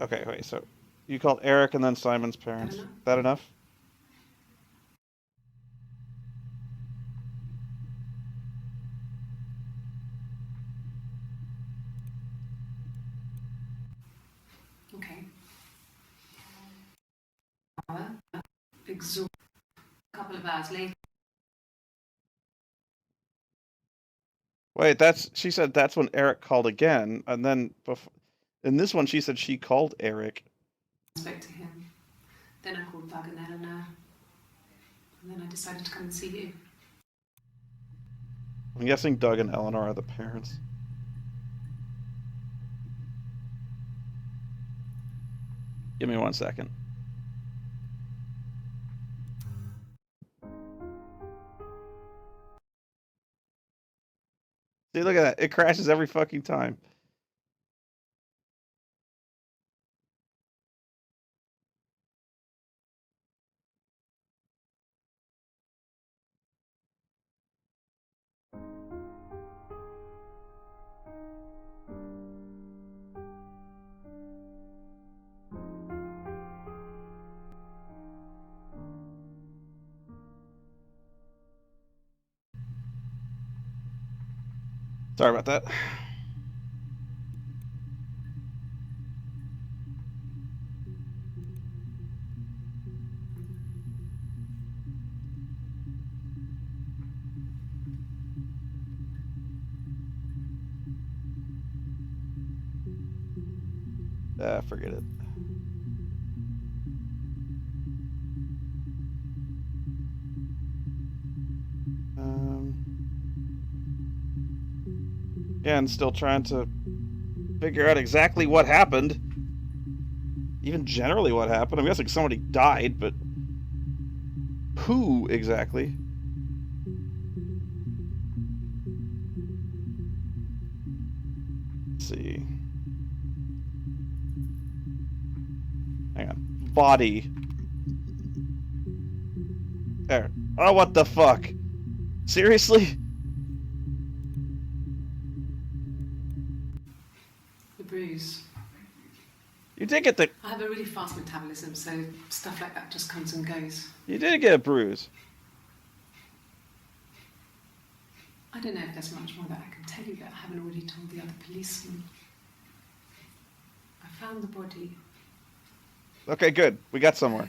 Okay, wait, so you called Eric and then Simon's parents. That enough? Okay. Exhausted. A couple of hours later. Wait, she said that's when Eric called again, and then in this one she said she called Eric. I spoke to him. Then I called Doug and Eleanor. And then I decided to come and see you. I'm guessing Doug and Eleanor are the parents. Give me 1 second. See, look at that. It crashes every fucking time. Sorry about that. Forget it. Again, still trying to figure out exactly what happened. Even generally what happened. I'm guessing somebody died, but who exactly? Let's see. Hang on. Body. There. Oh, what the fuck? Seriously? The bruise. You did get the... I have a really fast metabolism, so stuff like that just comes and goes. You did get a bruise. I don't know if there's much more that I can tell you that I haven't already told the other policemen. I found the body. Okay, good. We got somewhere.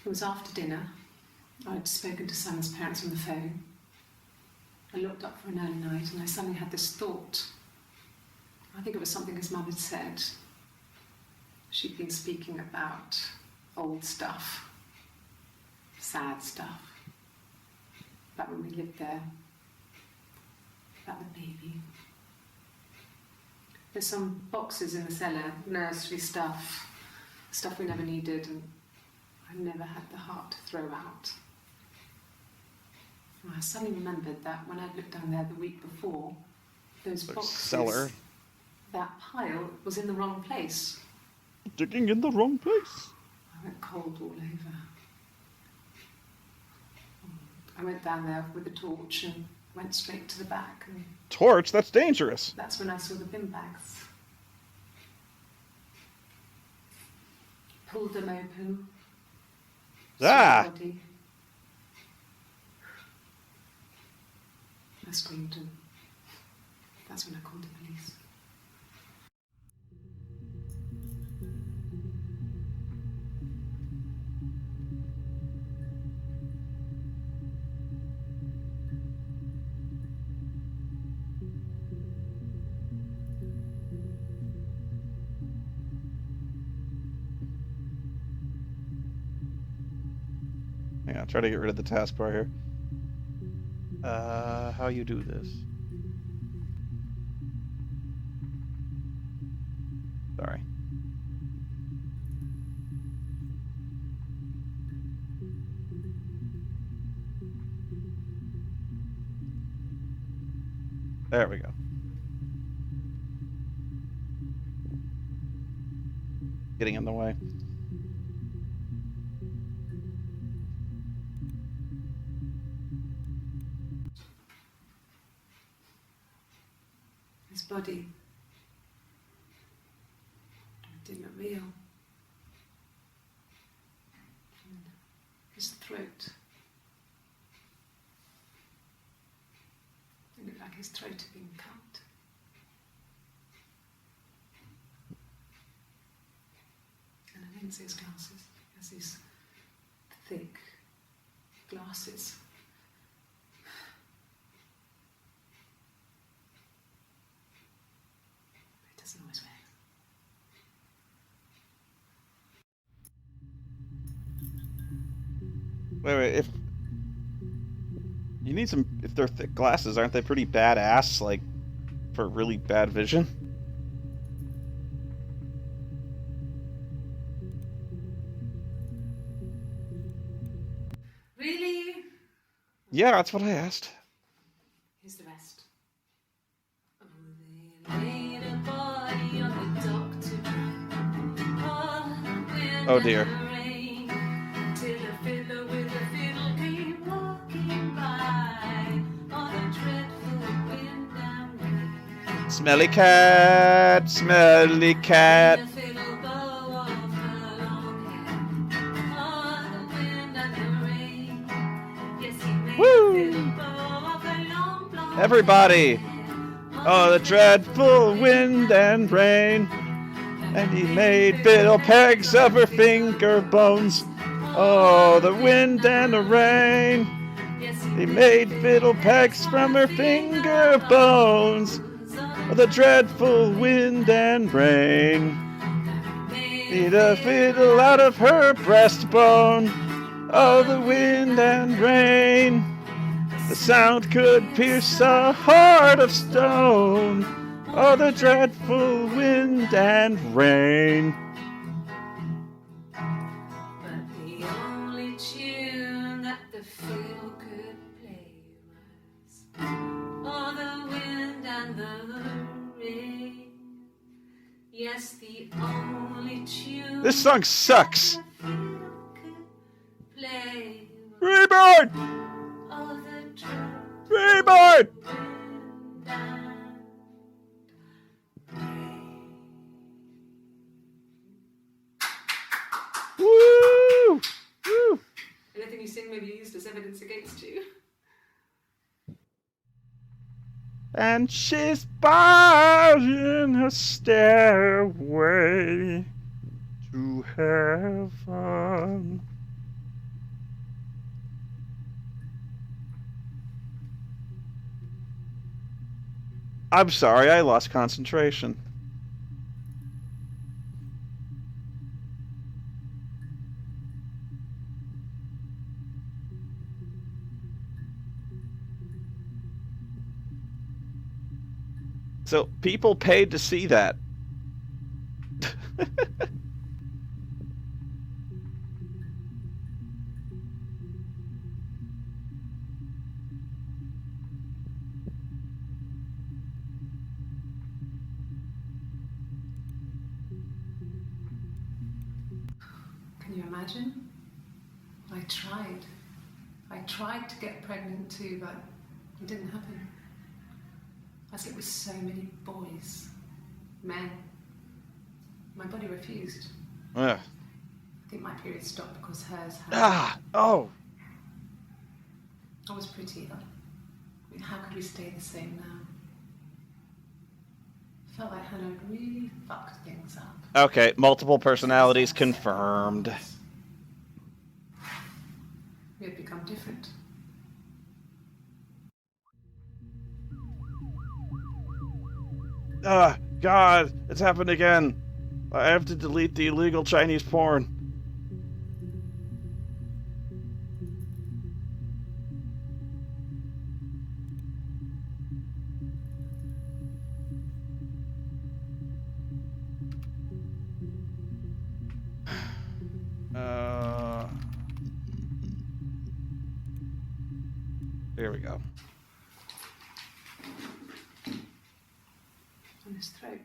It was after dinner. I'd spoken to Simon's parents on the phone. I looked up for an early night and I suddenly had this thought. I think it was something his mum had said. She'd been speaking about old stuff, sad stuff, about when we lived there, about the baby. There's some boxes in the cellar, nursery stuff we never needed, and I never had the heart to throw out. And I suddenly remembered that when I'd looked down there the week before, those boxes, cellar. That pile was in the wrong place. Digging in the wrong place. I went cold all over. I went down there with a torch and went straight to the back. And torch? That's dangerous. that's when I saw the bin bags. Pulled them open. Ah! Saw the body. I screamed and that's when I called the police. on, try to get rid of the taskbar here. How you do this? Sorry. There we go. Getting in the way. His body didn't look real. And his throat. It looked like his throat had been cut. And I didn't see his glasses. He has these thick glasses. He doesn't always wear them. Wait, if you need some, if they're thick glasses, aren't they pretty badass, like, for really bad vision? Really? Yeah, that's what I asked. Here's the rest. Oh, they laid a body on the dock tonight. Oh dear. Till a fiddler with a fiddle came walking by on a dreadful wind and rain. Smelly cat, smelly cat. And the fiddle bow of her long hair on the wind and the rain. Yes, he made Woo! the fiddle bow of her long blonde Everybody! hair. Oh, the dreadful wind and rain. And he made fiddle pegs of her finger bones. Oh, the wind and the rain. He made fiddle pegs from her finger bones. Oh, the dreadful wind and rain. Made a fiddle out of her breastbone. Oh, the wind and rain. The sound could pierce a heart of stone. Oh, the dreadful wind and rain. But the only tune that the fiddle could play was oh, the wind and the rain. Yes, the only tune This song sucks. that the fiddle could play was Reboot! oh, the dreadful Reboot! wind and rain. Woo! Woo! Anything you sing may be used as evidence against you. And she's buying her stairway to heaven. I'm sorry, I lost concentration. So people paid to see that. Can you imagine? I tried. I tried to get pregnant too, but it didn't happen. I slept with so many boys, men. My body refused. Ugh. I think my period stopped because hers had. Ah! Oh! I was pretty though. I mean, how could we stay the same now? Felt like Hannah had really fucked things up. Okay, multiple personalities confirmed. We had become different. Ah, God, it's happened again. I have to delete the illegal Chinese porn. Here we go. On his throat.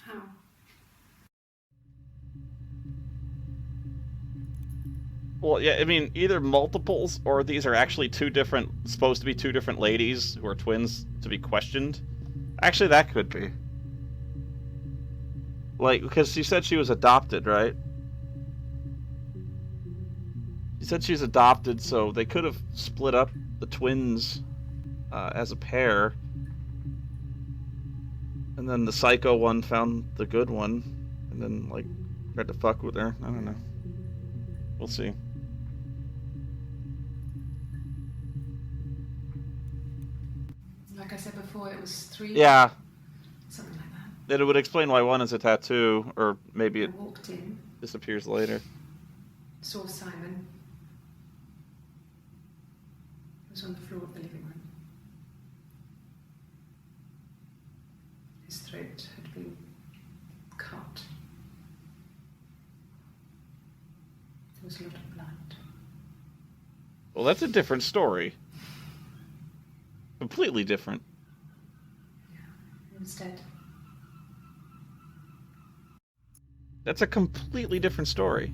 How? Well, yeah, I mean, either multiples or these are actually supposed to be two different ladies who are twins to be questioned. Actually, that could be. Like, because she said she was adopted, right? She said she's adopted, so they could have split up the twins as a pair. And then the psycho one found the good one, and then, like, tried to fuck with her. I don't know. We'll see. Like I said before, it was 3. Yeah. Something like that. Then it would explain why one is a tattoo, or maybe it I walked in, disappears later. saw Simon. He was on the floor of the living room. His throat had been cut. There was a lot of blood. Well, that's a different story. Completely different. Yeah, he was dead. That's a completely different story.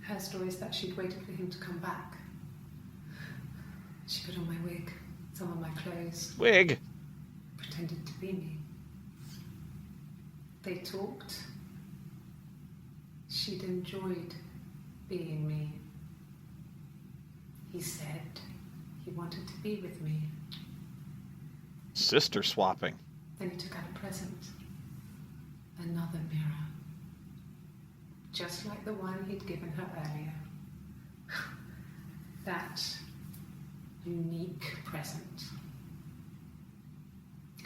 Her story is that she'd waited for him to come back. She put on my wig, some of my clothes, Wig. pretended to be me. They talked. She'd enjoyed being me. He said he wanted to be with me. Sister swapping. Then he took out a present. Another mirror. Just like the one he'd given her earlier. That unique present.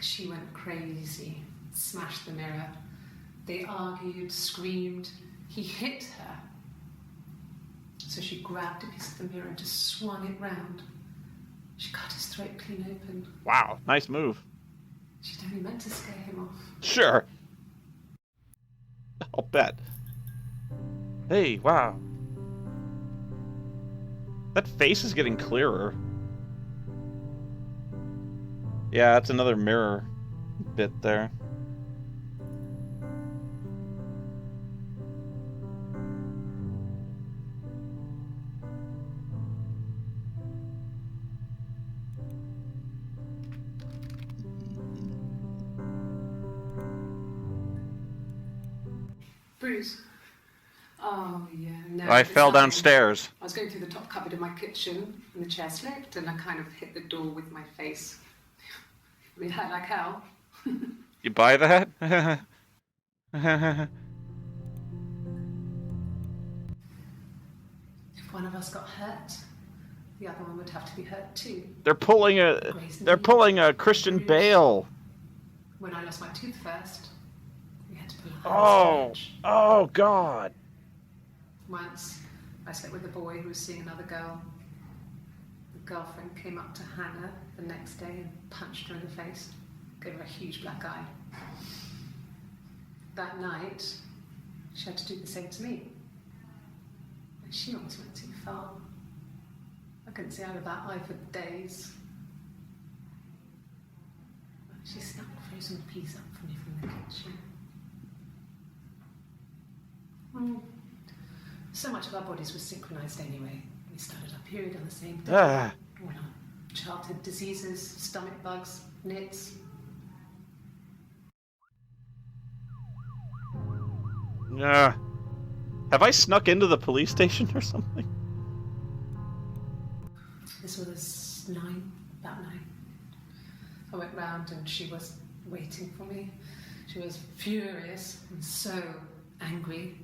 She went crazy, smashed the mirror. They argued, screamed. He hit her. So she grabbed a piece of the mirror and just swung it round. She cut his throat clean open. Wow, nice move. She'd only meant to scare him off. Sure. I'll bet. Hey, wow. That face is getting clearer. Yeah, that's another mirror bit there. Bruce. Oh, yeah, no. I it's fell nothing. downstairs. I was going through the top cupboard in my kitchen, and the chair slipped, and I kind of hit the door with my face. I mean, it hurt like hell. You buy that? If one of us got hurt, the other one would have to be hurt too. They're pulling a Christian Bale. When I lost my tooth first, we had to pull a Oh, stitch. oh God. Once, I slept with a boy who was seeing another girl. The girlfriend came up to Hannah the next day and punched her in the face, gave her a huge black eye. That night, she had to do the same to me. And she almost went too far. I couldn't see out of that eye for days. She snuck a frozen piece up for me from the kitchen. So much of our bodies were synchronized anyway. We started our period on the same day. Ah. All our childhood diseases, stomach bugs, nits. Have I snuck into the police station or something? This was about 9. I went round and she was waiting for me. She was furious and so angry.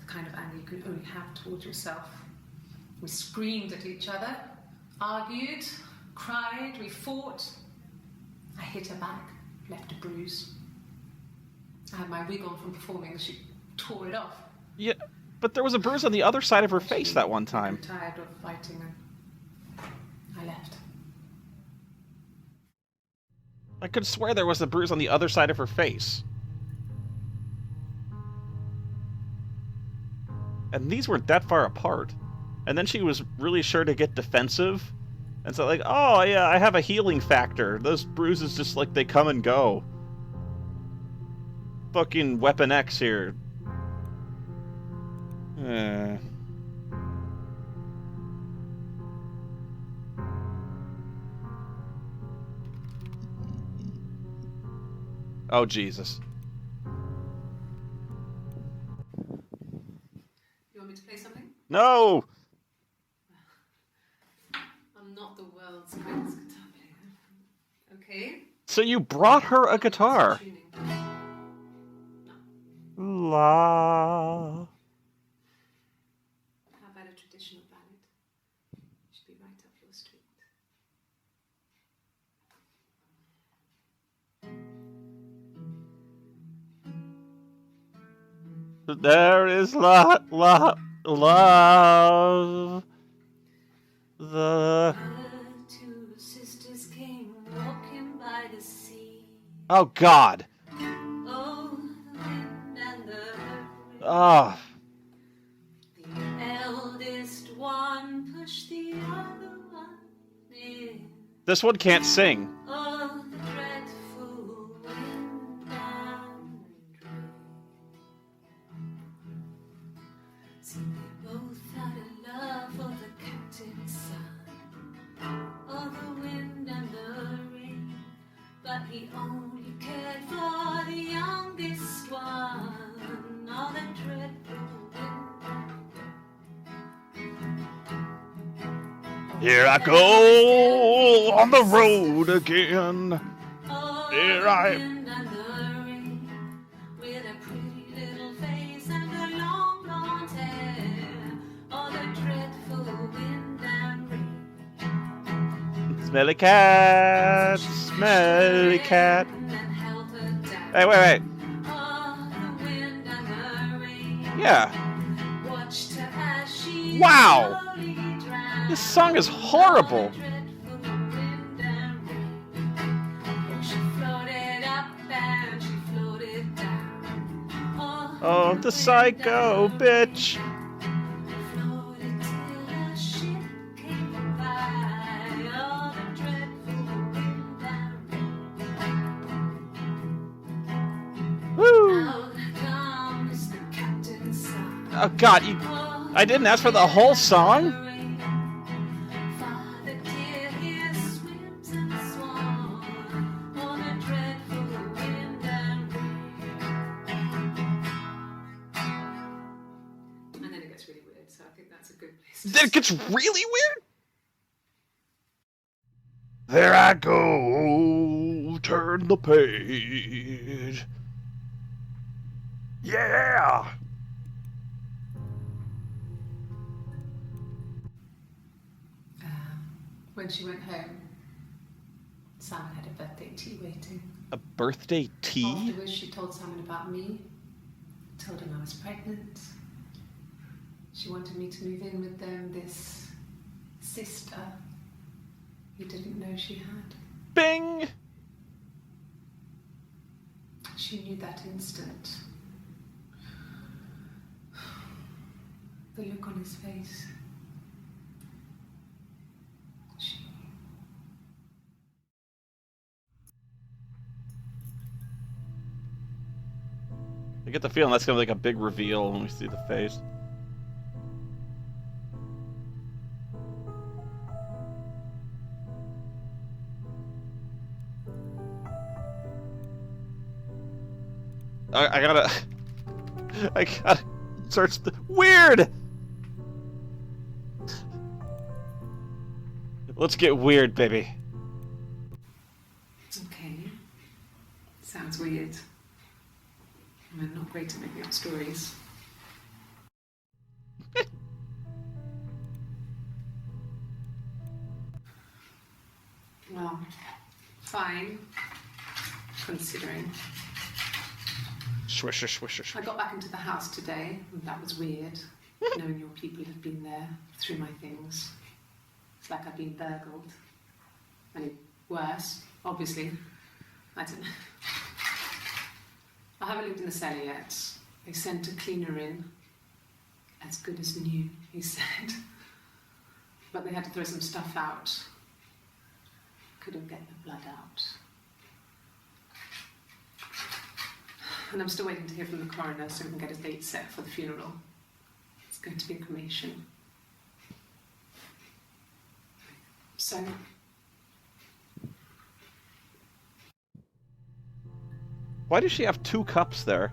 The kind of anger you can only have towards yourself. We screamed at each other, argued, cried, we fought. I hit her back, left a bruise. I had my wig on from performing, she tore it off. Yeah. But there was a bruise on the other side of her face that one time. I'm tired of fighting her. I left. I could swear there was a bruise on the other side of her face. And these weren't that far apart. And then she was really sure to get defensive. And so like, oh yeah, I have a healing factor. Those bruises just like they come and go. Fucking Weapon X here. Oh, Jesus. You want me to play something? No! I'm not the world's greatest guitar player. Okay? So you brought her a guitar. La. How about a traditional ballad? Should be right up your street. There is love. The... Two sisters came walking by the sea. Oh, God. Oh, the wind and the rain. Ah. The eldest one pushed the other one in. This one can't sing. Oh, the dreadful wind and rain. See, they both had a love for the captain's son. Oh, the wind and the rain. But he only cared for the youngest one. Oh, the dreadful wind. Here I go on the road again. Oh, Here the I... wind and the rain. With a pretty little face and a long blonde hair. Oh, the dreadful wind and rain. Smelly cat, smelly cat. Hey, wait. Oh, the wind and the rain. Yeah. Watched her as she Wow. slowly drowned. This song is horrible. Oh, the dreadful wind and rain. Oh, she floated up and she floated down. Oh, the psycho bitch. Floated till a ship came by. Oh, the dreadful wind and rain. Woo. Out comes the captain's son. Oh, God, I didn't ask for the whole song. Father dear, here swims and swan on a dreadful wind and rain. And then it gets really weird, so I think that's a good place to Then it gets really weird. There I go, turn the page. Yeah. When she went home, Sam had a birthday tea waiting. A birthday tea? Afterwards, she told Simon about me, told him I was pregnant. She wanted me to move in with them, this sister he didn't know she had. Bing! She knew that instant. The look on his face. She... I get the feeling that's gonna be like a big reveal when we see the face. I gotta search the weird. Let's get weird, baby. Okay. Sounds weird. I'm not great at making up stories. Well, fine. Considering. Swisher, swisher, I swisher. got back into the house today, and that was weird, knowing your people have been there through my things. It's like I've been burgled. I mean, worse, obviously. I don't know. I haven't lived in the cellar yet. They sent a cleaner in. As good as new, he said. But they had to throw some stuff out. Couldn't get the blood out. And I'm still waiting to hear from the coroner so we can get a date set for the funeral. It's going to be a cremation. So... Why does she have 2 cups there?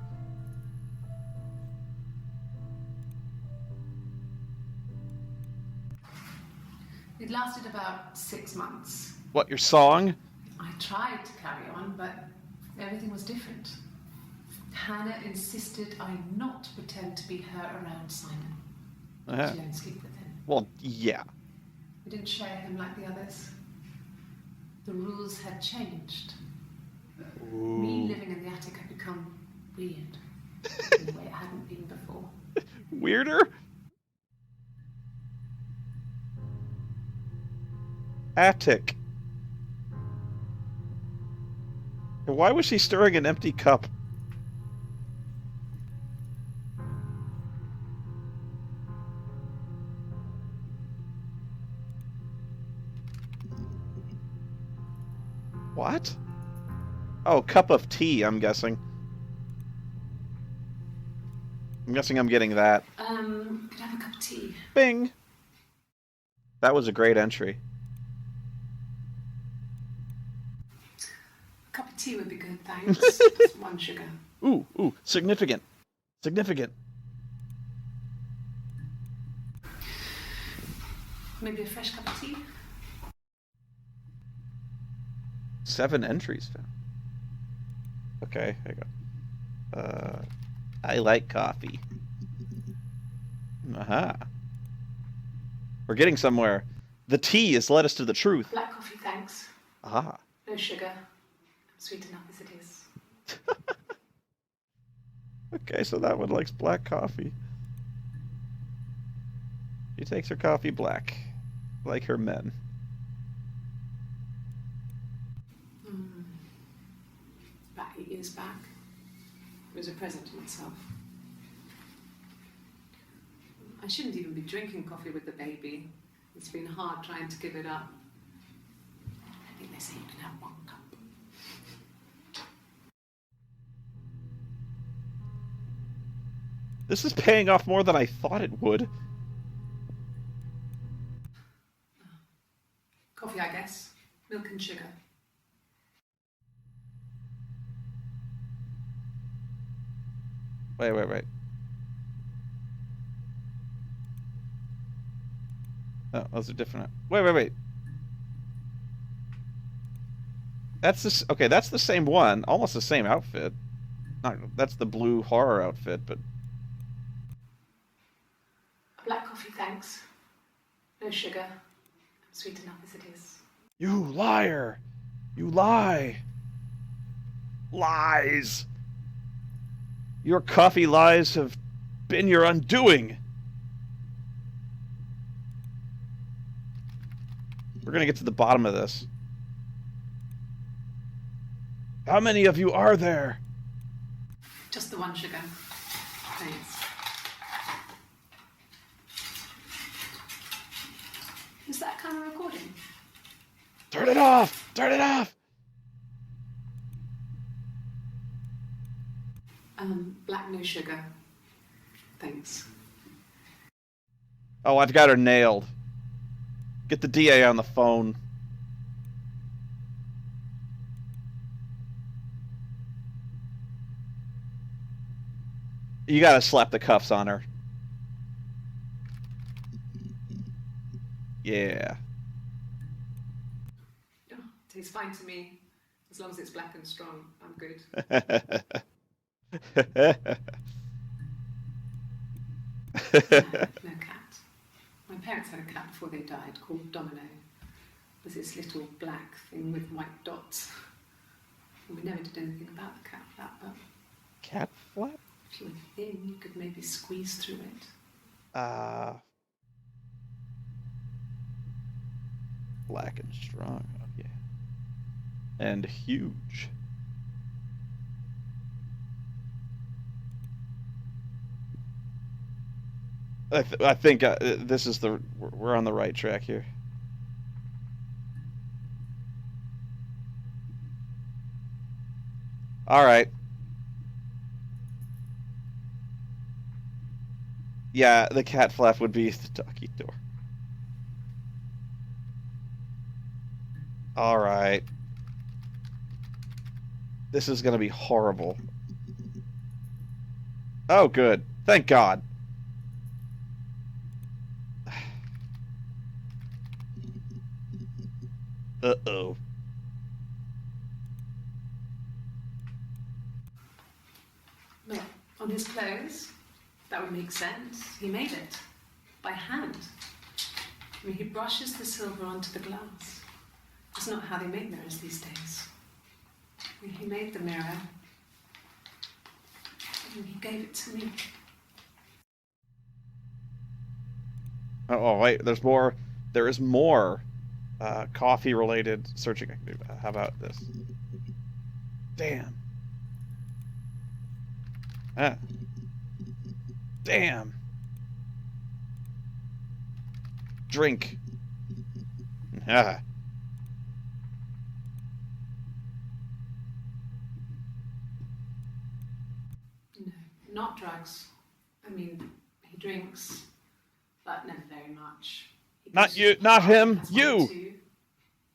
It lasted about 6 months. What, your song? I tried to carry on, but everything was different. Hannah insisted I not pretend to be her around Simon. Uh-huh. She let me sleep with him. Well, yeah. We didn't share him like the others. The rules had changed. Ooh. Me living in the attic had become weird in a way it hadn't been before. Weirder? Attic. And why was she stirring an empty cup? What? Oh, cup of tea, I'm guessing. I'm guessing I'm getting that. Could I have a cup of tea? Bing! That was a great entry. A cup of tea would be good, thanks. Just 1 sugar. Ooh, ooh, significant. Significant. Maybe a fresh cup of tea? 7 entries found. Okay, there you go. I like coffee. Aha. We're getting somewhere. The tea has led us to the truth. Black coffee, thanks. Aha. No sugar. Sweet enough as it is. Okay, so that one likes black coffee. She takes her coffee black, like her men. About 8 years back. It was a present to myself. I shouldn't even be drinking coffee with the baby. It's been hard trying to give it up. I think they say you can have 1 cup. This is paying off more than I thought it would. Coffee, I guess. Milk and sugar. Wait. Oh, those are different. Wait. That's this. Okay, that's the same one. Almost the same outfit. That's the blue horror outfit, but... A black coffee, thanks. No sugar. Sweet enough as it is. You liar! You lie! Lies! Your coffee lies have been your undoing! We're gonna get to the bottom of this. How many of you are there? Just the 1 sugar. Thanks. Is that camera recording? Turn it off! Turn it off! Black no sugar. Thanks. Oh, I've got her nailed. Get the DA on the phone. You gotta slap the cuffs on her. Yeah. Oh, tastes fine to me. As long as it's black and strong, I'm good. No cat. My parents had a cat before they died called Domino. It was this little black thing with white dots. And we never did anything about the cat for that, but cat flap? If you were thin, you could maybe squeeze through it. Black and strong. Oh, yeah. And huge. I think this is we're on the right track here. All right. Yeah, the cat flap would be the doggy door. All right. This is going to be horrible. Oh, good. Thank God. Uh-oh. Look, on his clothes, that would make sense. He made it. By hand. I mean, he brushes the silver onto the glass. That's not how they make mirrors these days. I mean, he made the mirror. And he gave it to me. Oh, wait. There's more. There is more coffee-related searching I can do. How about this? Damn. Ah. Damn. Drink. Ah. No, not drugs. I mean, he drinks, but never very much. Not you, not him, you!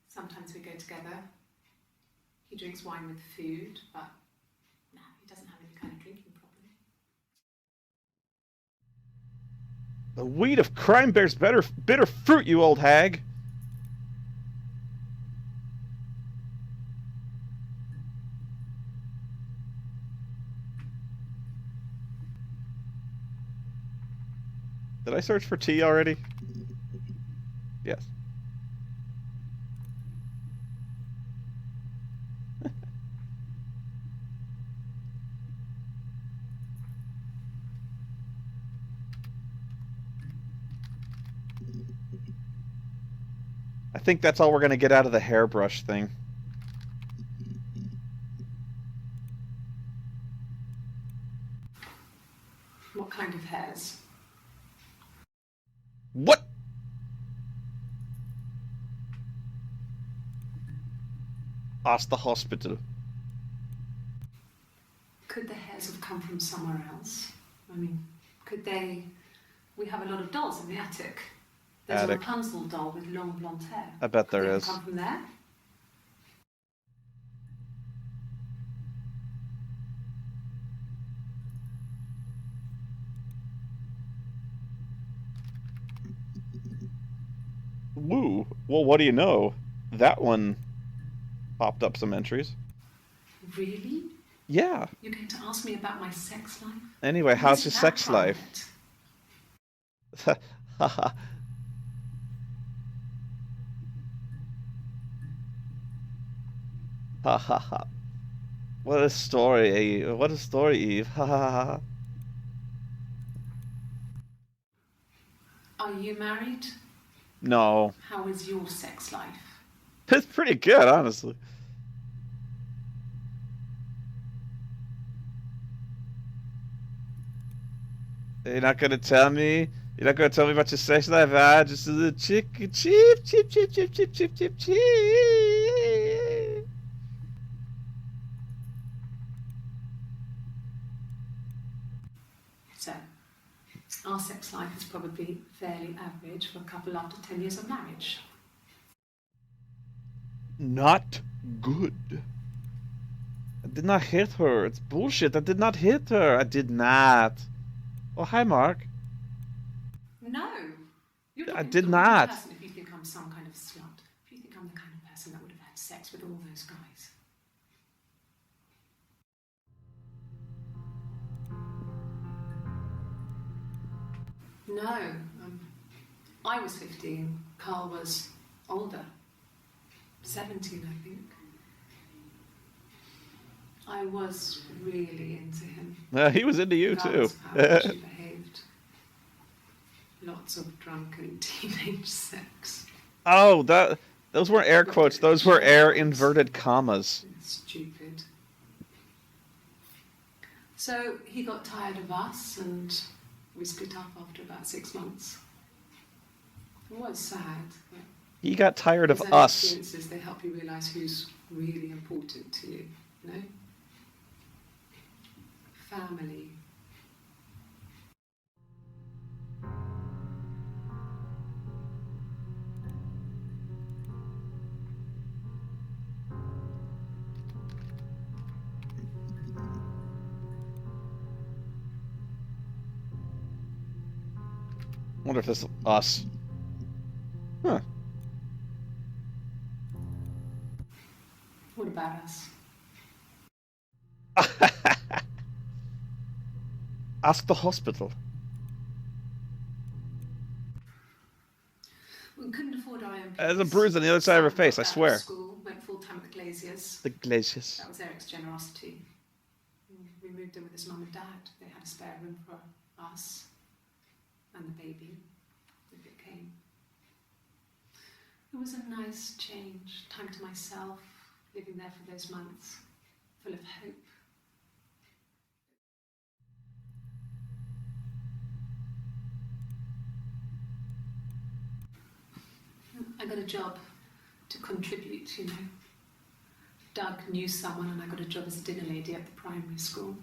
Sometimes we go together. He drinks wine with food, but no, he doesn't have any kind of drinking problem. The weed of crime bears bitter fruit, you old hag. Did I search for tea already? Yes. I think that's all we're going to get out of the hairbrush thing. What kind of hairs? What? Ask the hospital. Could the hairs have come from somewhere else? I mean, could they... We have a lot of dolls in the attic. There's a Rapunzel doll with long blonde hair. I bet there is. Could they have come from there? Woo. Well, what do you know? That one popped up some entries. Really? Yeah. You're going to ask me about my sex life? Anyway, how's your sex life? Haha. Ha ha ha. What a story, what a story, Eve. Ha ha ha. Are you married? No. How is your sex life? It's pretty good, honestly. You're not gonna tell me? You're not gonna tell me about your sex life? Ah, just a little cheap. So, our sex life is probably fairly average for a couple after 10 years of marriage. Not good. I did not hit her. It's bullshit. I did not hit her. I did not. Oh, hi, Mark. No. You're I did not. Person if you think I'm some kind of slut. If you think I'm the kind of person that would have had sex with all those guys. No. I was 15. Carl was older. 17, I think. I was really into him. He was into you, too. Regardless of how much he behaved. Lots of drunken teenage sex. Oh, those weren't air quotes. Those were air inverted commas. Stupid. So he got tired of us and we split up after about 6 months. It was sad. But He got tired of those us. experiences, they help you realise who's really important to you, you know? Family. Wonder if this is us. Huh. What about us? Ask the hospital. We couldn't afford our own place. There's a bruise on the other side of her face, I Dropped out swear. of school, went full time at the Glaziers. The glaciers. That was Eric's generosity. We moved in with his mum and dad. They had a spare room for us and the baby, if it came. It was a nice change, time to myself, living there for those months, full of hope. I got a job to contribute, you know. Doug knew someone and I got a job as a dinner lady at the primary school.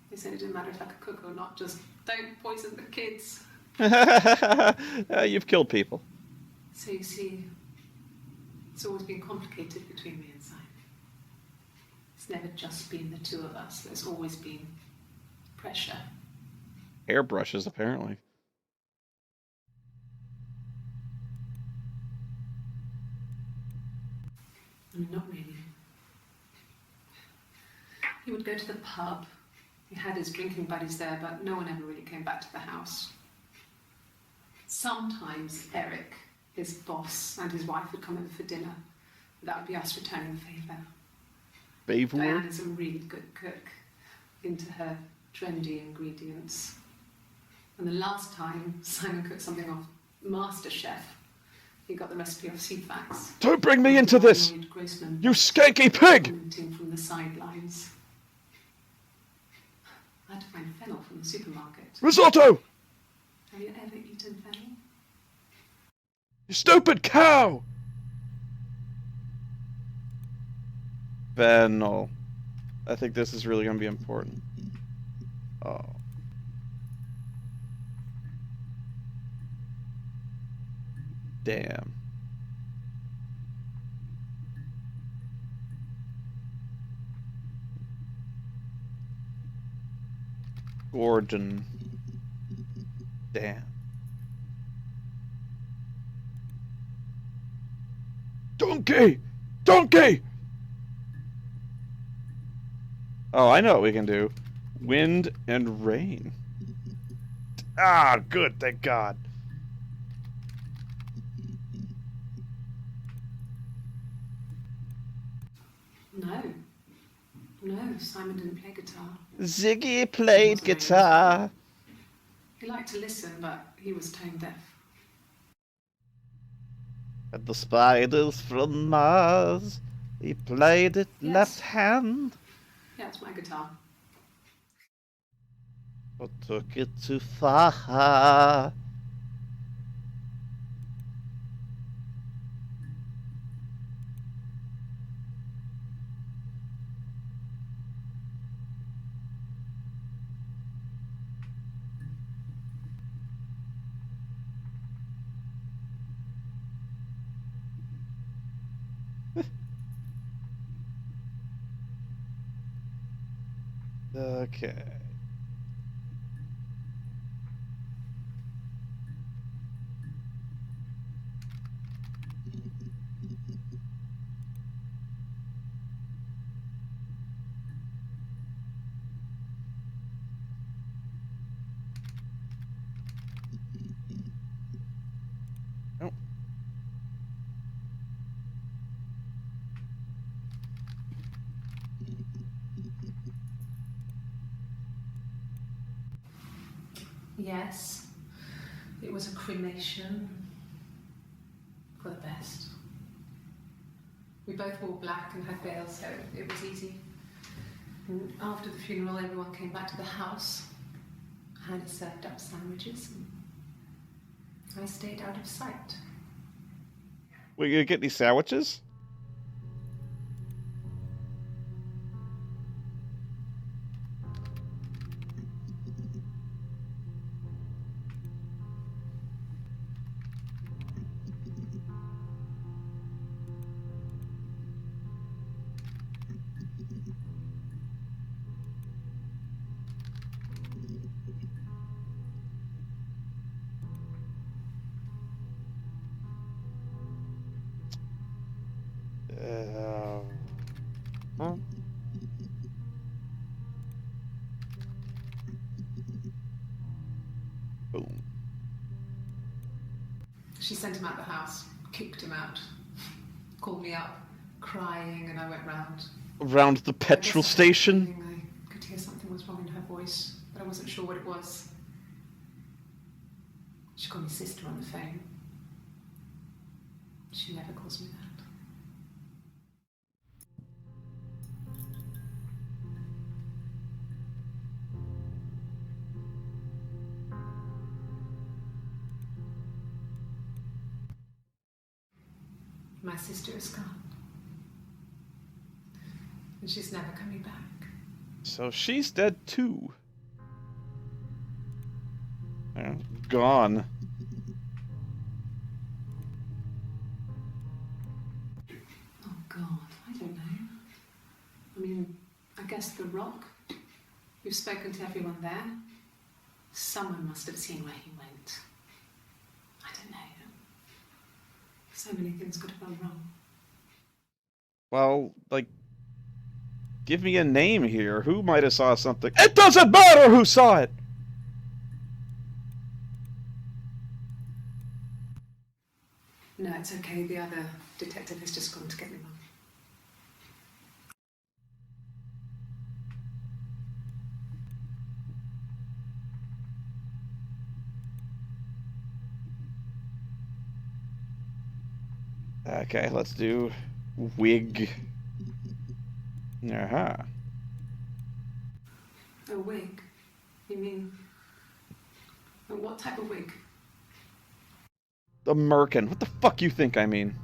They said it didn't matter if I could cook or not, just don't poison the kids. You've killed people. So you see, it's always been complicated between me and Simon. It's never just been the two of us. There's always been pressure. Hairbrushes, apparently. I mean, not really. He would go to the pub. He had his drinking buddies there, but no one ever really came back to the house. Sometimes Eric, his boss, and his wife would come over for dinner. That would be us returning the favour. Favor? Diane is a really good cook, into her trendy ingredients. And the last time Simon cooked something off MasterChef, he got the recipe off CFAX. Don't bring me into this! You skanky pig! Commenting from the sidelines. I had to find fennel from the supermarket. Risotto! Have you ever eaten fennel? You stupid cow! Fennel. I think this is really going to be important. Oh. Damn. Gordon. Damn. Donkey! Donkey! Oh, I know what we can do. Wind and rain. Ah, good, thank God. No. No, Simon didn't play guitar. Ziggy played guitar. He liked to listen, but he was tone deaf. And the spiders from Mars, he played it Yes. left hand, Yeah, it's my guitar. but took it too far. Okay. Nope. Yes, it was a cremation. For the best. We both wore black and had veils, so it was easy. And after the funeral, everyone came back to the house. Hannah served up sandwiches, and I stayed out of sight. Were you gonna get any sandwiches? Huh? Boom. She sent him out the house, kicked him out, called me up, crying, and I went round. Around the petrol station? I could hear something was wrong in her voice, but I wasn't sure what it was. She called me sister on the phone. She never calls me that. My sister is gone. And she's never coming back. So she's dead too. Yeah, gone. Oh God, I don't know. I mean, I guess the Rock. You've spoken to everyone there. Someone must have seen where he went. I don't know. So many things could have gone wrong. Well, like, give me a name here. Who might have saw something? It doesn't matter who saw it! No, it's okay. The other detective has just gone to get me one. Okay, let's do wig. Uh-huh. A wig? You mean... what type of wig? The merkin. What the fuck you think I mean?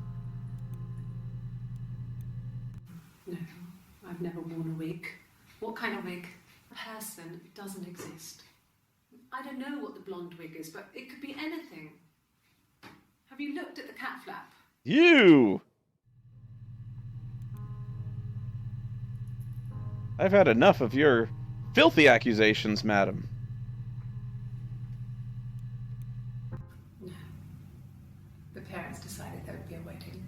No, I've never worn a wig. What kind of wig? A person doesn't exist. I don't know what the blonde wig is, but it could be anything. Have you looked at the cat flap? You! I've had enough of your filthy accusations, madam. No. The parents decided there would be a wedding.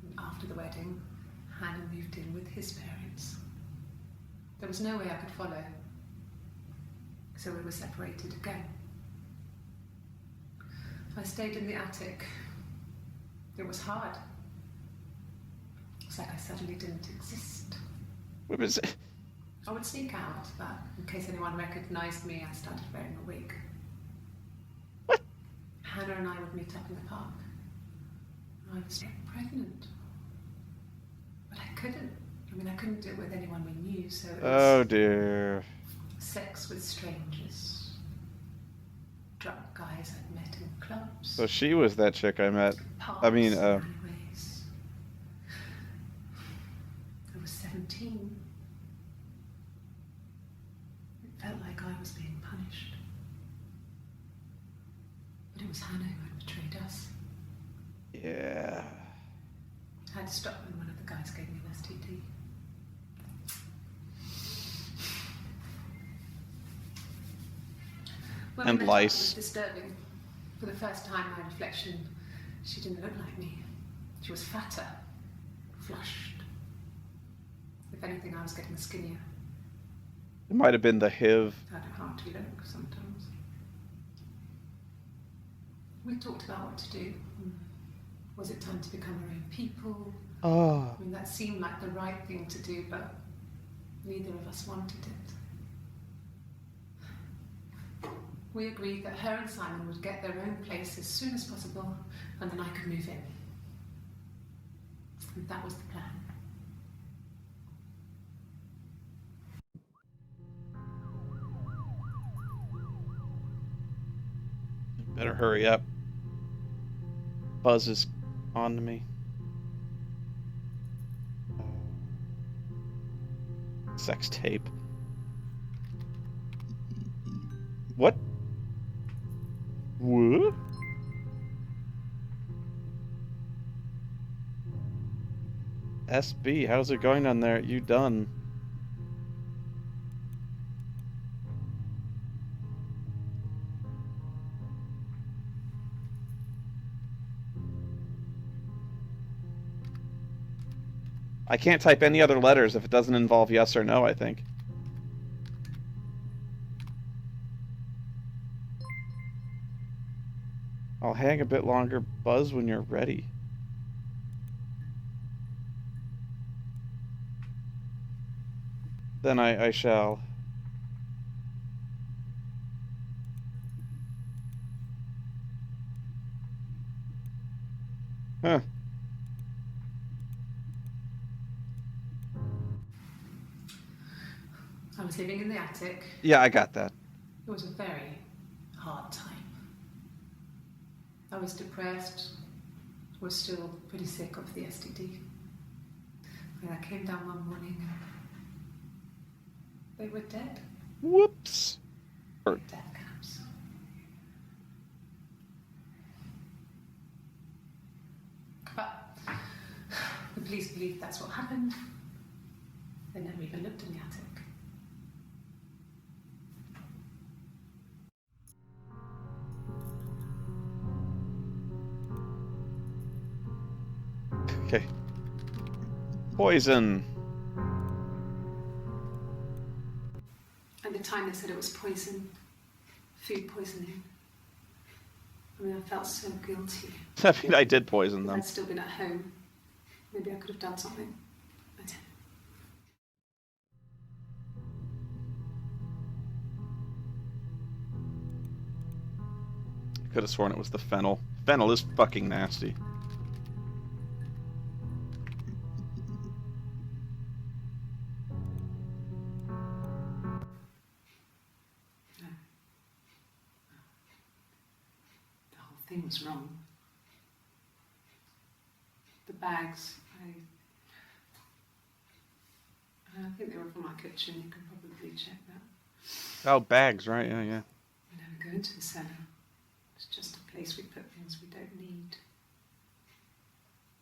And after the wedding, Hannah moved in with his parents. There was no way I could follow. So we were separated again. I stayed in the attic. It was hard. It's like I suddenly didn't exist. What was it? I would sneak out, but in case anyone recognized me, I started wearing a wig. What? Hannah and I would meet up in the park. I was pregnant. But I couldn't. I mean, I couldn't do it with anyone we knew, so it was... Oh, dear. Sex with strangers. Drunk guys I'd met in clubs. So she was that chick I met. Parks, I mean, alleyways. I was 17. It felt like I was being punished. But it was Hannah who had betrayed us. yeah. I had to stop when one of the guys gave me an STD. When And we met up, lice. It was disturbing. For the first time, my reflection, she didn't look like me. She was fatter, flushed. If anything, I was getting skinnier. It might have been the HIV. I had a heart to look sometimes. We talked about what to do. Was it time to become our own people? Oh. I mean, that seemed like the right thing to do, but neither of us wanted it. We agreed that her and Simon would get their own place as soon as possible, and then I could move in. And that was the plan. Better hurry up. Buzz is on to me. Sex tape. What? What? SB, how's it going down there? You done? I can't type any other letters if it doesn't involve yes or no, I think. I'll hang a bit longer. Buzz when you're ready. Then I shall. Huh. I was living in the attic. Yeah, I got that. It was a very hard time. I was depressed, was still pretty sick of the STD. When I came down one morning, they were dead. Whoops. Death camps. But the police believe that's what happened. They never even looked in the attic. Okay. Poison. At the time they said it was poison. Food poisoning. I mean, I felt so guilty. I mean, I did poison If them. I'd still been at home, maybe I could have done something. I didn't. Could have sworn it was the fennel. Fennel is fucking nasty. The whole thing was wrong. The bags, I think they were from our kitchen. You can probably check that. Oh, bags, right? Yeah, yeah. We never go into the cellar. It's just a place we put things we don't need.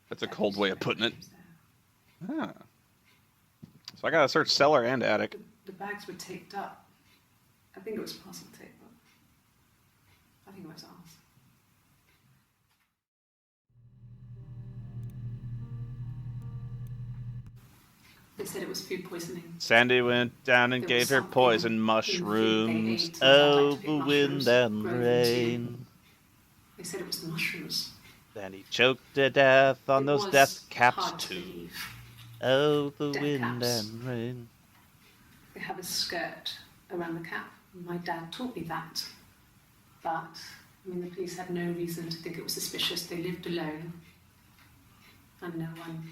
That's a cold way of putting it. There. Ah. So I gotta search cellar and attic. The bags were taped up. I think it was parcel tape, but I think it was ours. They said it was food poisoning. Sandy went down and There gave was her something poison in mushrooms food they ate, and I like to pick over wind mushrooms, and grow them rain. too. They said it was the mushrooms. Then he choked to death on It those was death caps hard to too. believe. Over Death wind caps. and rain. They have a skirt around the cap. My dad taught me that. But, I mean, the police had no reason to think it was suspicious. They lived alone. And no one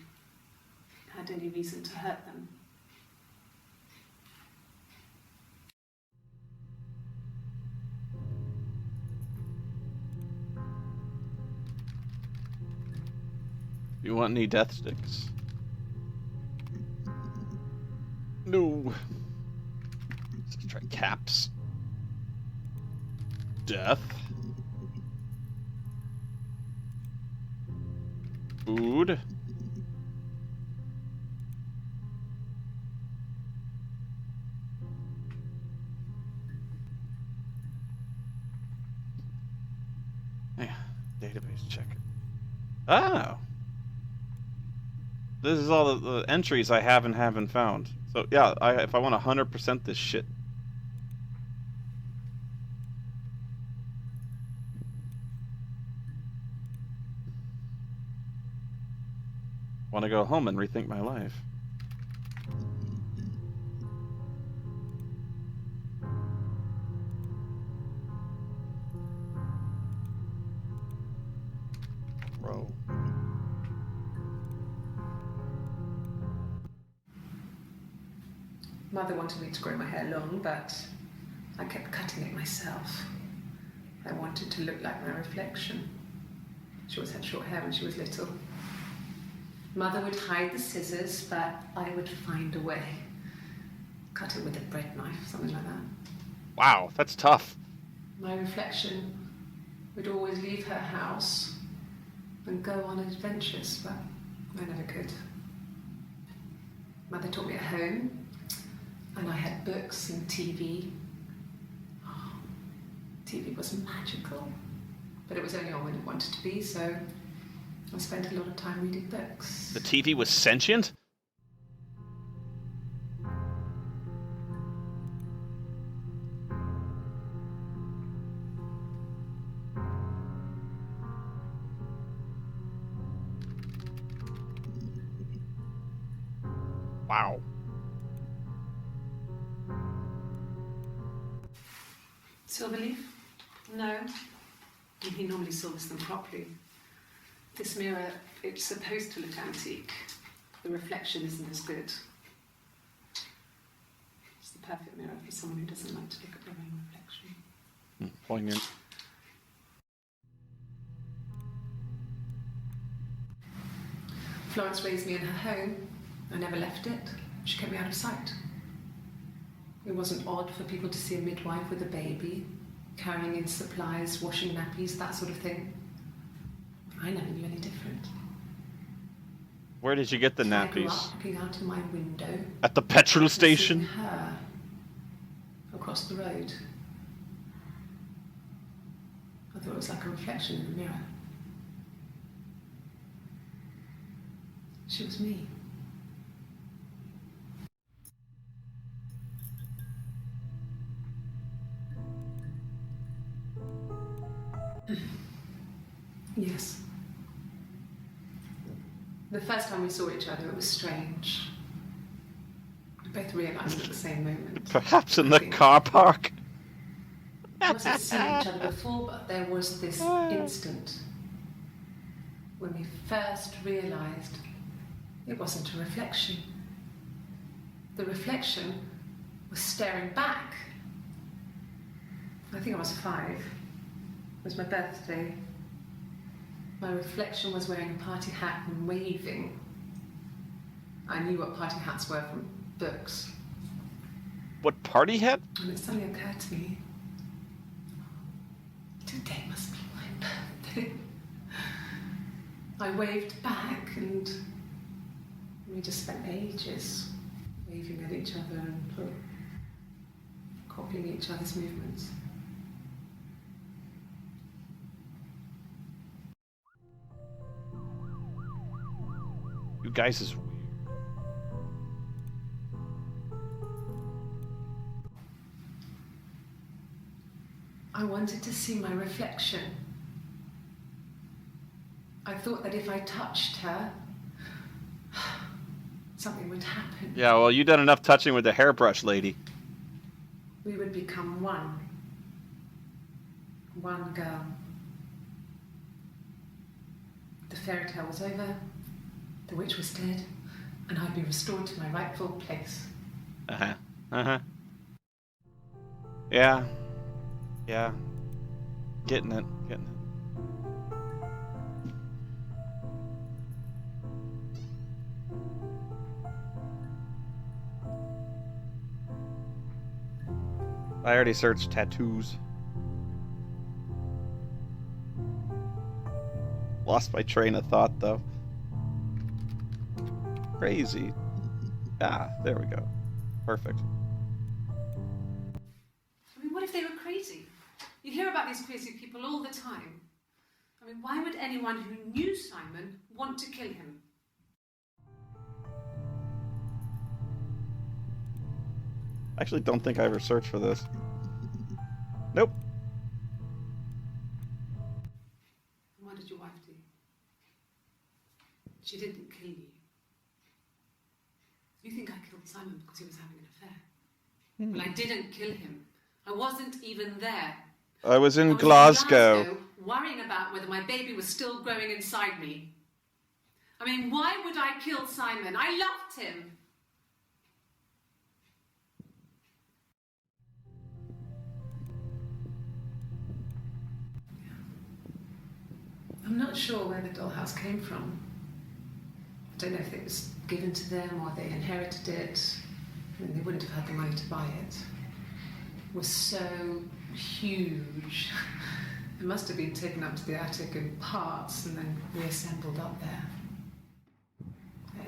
had any reason to hurt them. You want any death sticks? No. Let's try caps. Death. Food. Yeah, database checker. Oh. This is all the entries I haven't found. So yeah, if I want 100% this shit. Want to go home and rethink my life. Mother wanted me to grow my hair long, but I kept cutting it myself. I wanted to look like my reflection. She always had short hair when she was little. Mother would hide the scissors, but I would find a way. Cut it with a bread knife, something like that. Wow, that's tough. My reflection would always leave her house and go on adventures, but I never could. Mother taught me at home, and I had books and TV. Oh, TV was magical, but it was only on when it wanted to be, so I spent a lot of time reading books. The TV was sentient? Wow. Silverleaf? No. He normally silvers them properly. This mirror, it's supposed to look antique. The reflection isn't as good. It's the perfect mirror for someone who doesn't like to look at their own reflection. Poignant. Florence raised me in her home. I never left it. She kept me out of sight. It wasn't odd for people to see a midwife with a baby, carrying in supplies, washing nappies, that sort of thing. I never knew any different. Where did you get the I grew nappies? up looking out of my window. At the petrol and seeing station? her across the road. I thought it was like a reflection in the mirror. She was me. Yes. The first time we saw each other, it was strange. We both realised at the same moment. Perhaps in the car park? We wasn't seen each other before, but there was this instant when we first realised it wasn't a reflection. The reflection was staring back. I think I was 5. It was my birthday. My reflection was wearing a party hat and waving. I knew what party hats were from books. What party hat? And it suddenly occurred to me, today must be my birthday. I waved back and we just spent ages waving at each other and copying each other's movements. You guys is weird. I wanted to see my reflection. I thought that if I touched her, something would happen. Yeah, well, you done enough touching with the hairbrush, lady. We would become one. One girl. The fairy tale was over, the witch was dead, and I'd be restored to my rightful place. Uh-huh. Uh-huh. Yeah. Yeah. Getting it. Getting it. I already searched tattoos. Lost my train of thought, though. Crazy. Ah, there we go. Perfect. I mean, what if they were crazy? You hear about these crazy people all the time. I mean, why would anyone who knew Simon want to kill him? I actually don't think I ever searched for this. Nope. What did your wife do? She didn't kill you. You think I killed Simon because he was having an affair? Well, I didn't kill him. I wasn't even there. I was in I was Glasgow. in Glasgow, worrying about whether my baby was still growing inside me. I mean, why would I kill Simon? I loved him. not sure where the dollhouse came from. I don't know if it was given to them or they inherited it. I mean, they wouldn't have had the money to buy it. It was so huge. It must have been taken up to the attic in parts and then reassembled up there.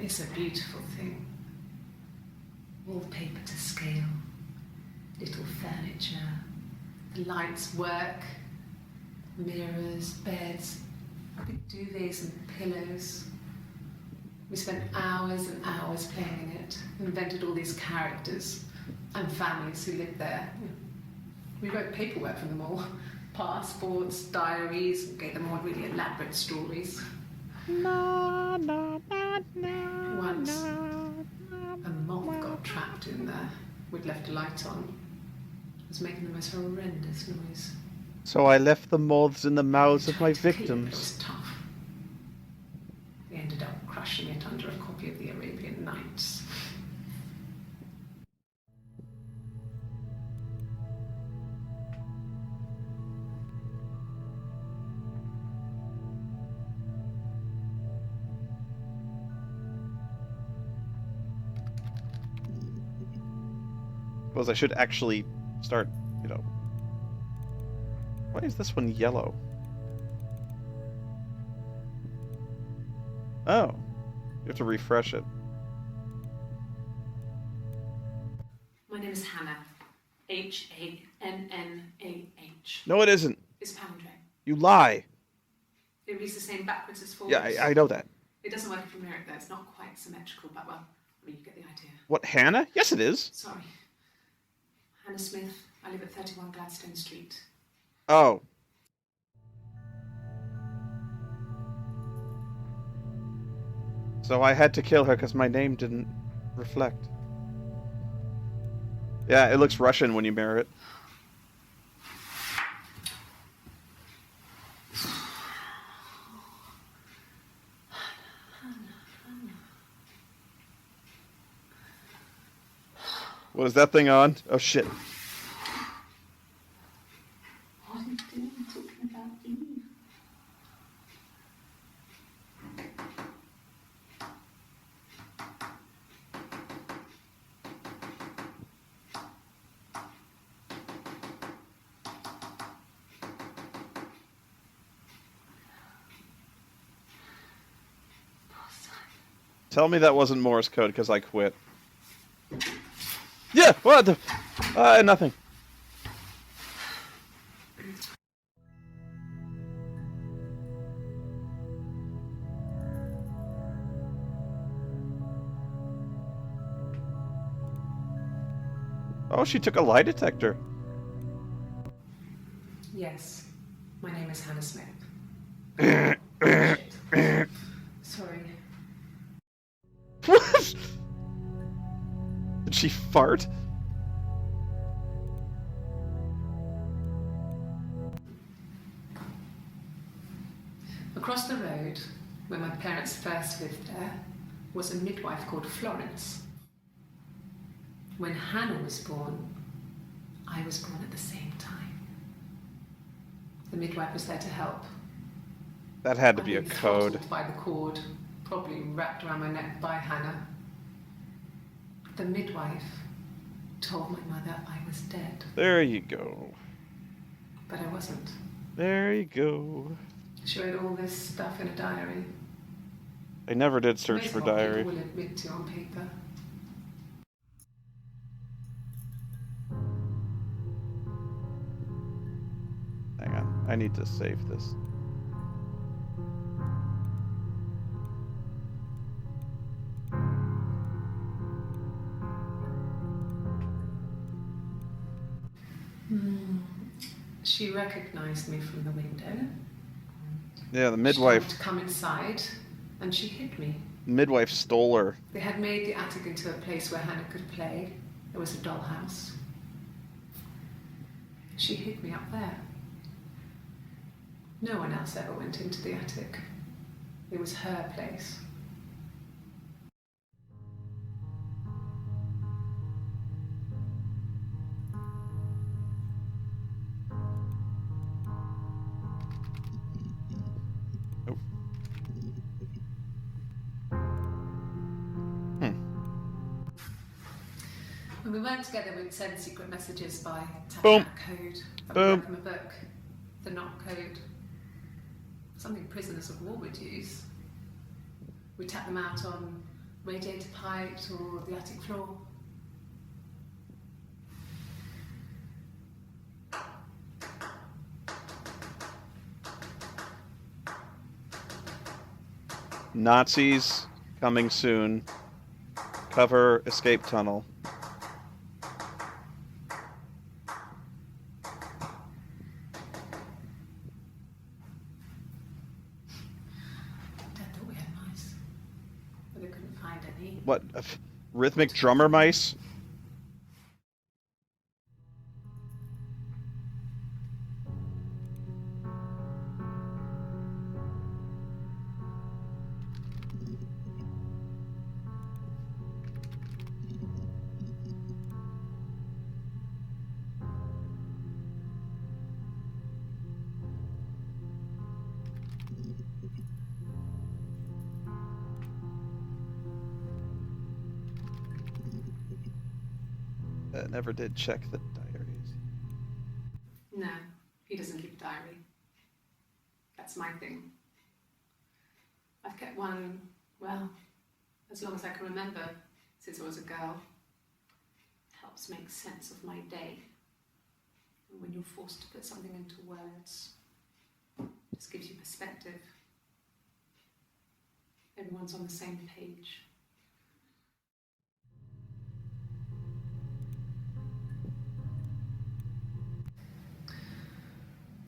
It's a beautiful thing. Wallpaper to scale, little furniture, the lights work, mirrors, beds, big duvets and pillows. We spent hours and hours playing in it, invented all these characters and families who lived there. We wrote paperwork for them all, passports, diaries, gave them all really elaborate stories. Once, a moth got trapped in there. We'd left a light on. It was making the most horrendous noise. So I left the moths in the mouths of my It was victims. tough. We ended up crushing it under a copy of the Arabian Nights. Suppose I should actually start, you know. Why is this one yellow? Oh. You have to refresh it. My name is Hannah. H-A-N-N-A-H. No, it isn't. It's a palindrome. You lie. It reads the same backwards as forwards. Yeah, I know that. It doesn't work if you mirror it though. It's not quite symmetrical, but well, I mean, you get the idea. What, Hannah? Yes, it is. Sorry. Hannah Smith. I live at 31 Gladstone Street. Oh. So I had to kill her because my name didn't reflect. Yeah, it looks Russian when you mirror it. What is that thing on? Oh shit. What are you doing talking about Eve? Tell me that wasn't Morse code because I quit. Yeah, what the? Nothing. Oh, she took a lie detector. Yes. My name is Hannah Smith. Shit. Sorry. What? Did she fart? Across the road, where my parents first lived there, was a midwife called Florence. When Hannah was born, I was born at the same time. The midwife was there to help. That had to be a I'd been code. throttled by the cord, probably wrapped around my neck by Hannah. The midwife told my mother I was dead. There you go. But I wasn't. There you go. She wrote all this stuff in a diary. I never did search Amazing for what diary. people will admit to on paper. Hang on, I need to save this. She recognized me from the window. Yeah, the She midwife. told me to come inside, and she hid me. Midwife stole her. They had made the attic into a place where Hannah could play. There was a dollhouse. She hid me up there. No one else ever went into the attic. It was her place. Oh. And we weren't together, we'd send secret messages by tapping Boom. out a code that Boom. we read from a book, the knock code. Something prisoners of war would use. We'd tap them out on radiator pipes or the attic floor. Nazis coming soon. Cover escape tunnel. Dad thought we had mice, but they couldn't find any. What? Rhythmic drummer mice? Never did check the diaries. No, he doesn't keep a diary. That's my thing. I've kept one, well, as long as I can remember, since I was a girl. It helps make sense of my day. And when you're forced to put something into words, it just gives you perspective. Everyone's on the same page.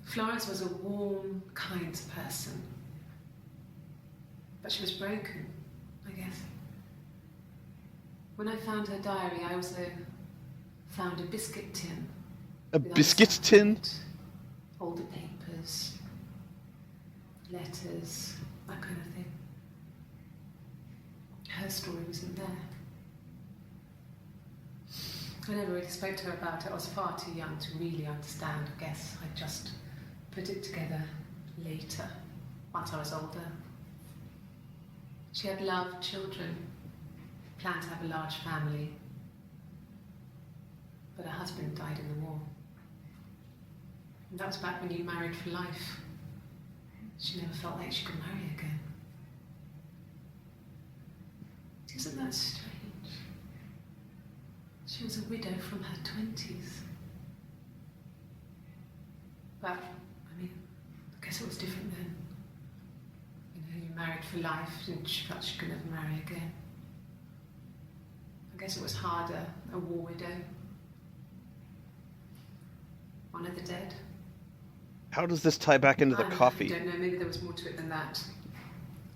Florence was a warm, kind person. But she was broken, I guess. When I found her diary, I also found a biscuit tin. A with biscuit other stuff in tin? it. Older papers, letters, that kind of thing. Her story wasn't there. I never really spoke to her about it. I was far too young to really understand, I guess. I just put it together later, once I was older. She had loved children, planned to have a large family, but her husband died in the war. And that was back when you married for life. She never felt like she could marry again. Isn't that strange? She was a widow from her 20s. But, I mean, I guess it was different then. You know, you married for life and she felt she could never marry again. I guess it was harder, a war widow. One of the dead. How does this tie back into the coffee? I don't know, maybe there was more to it than that.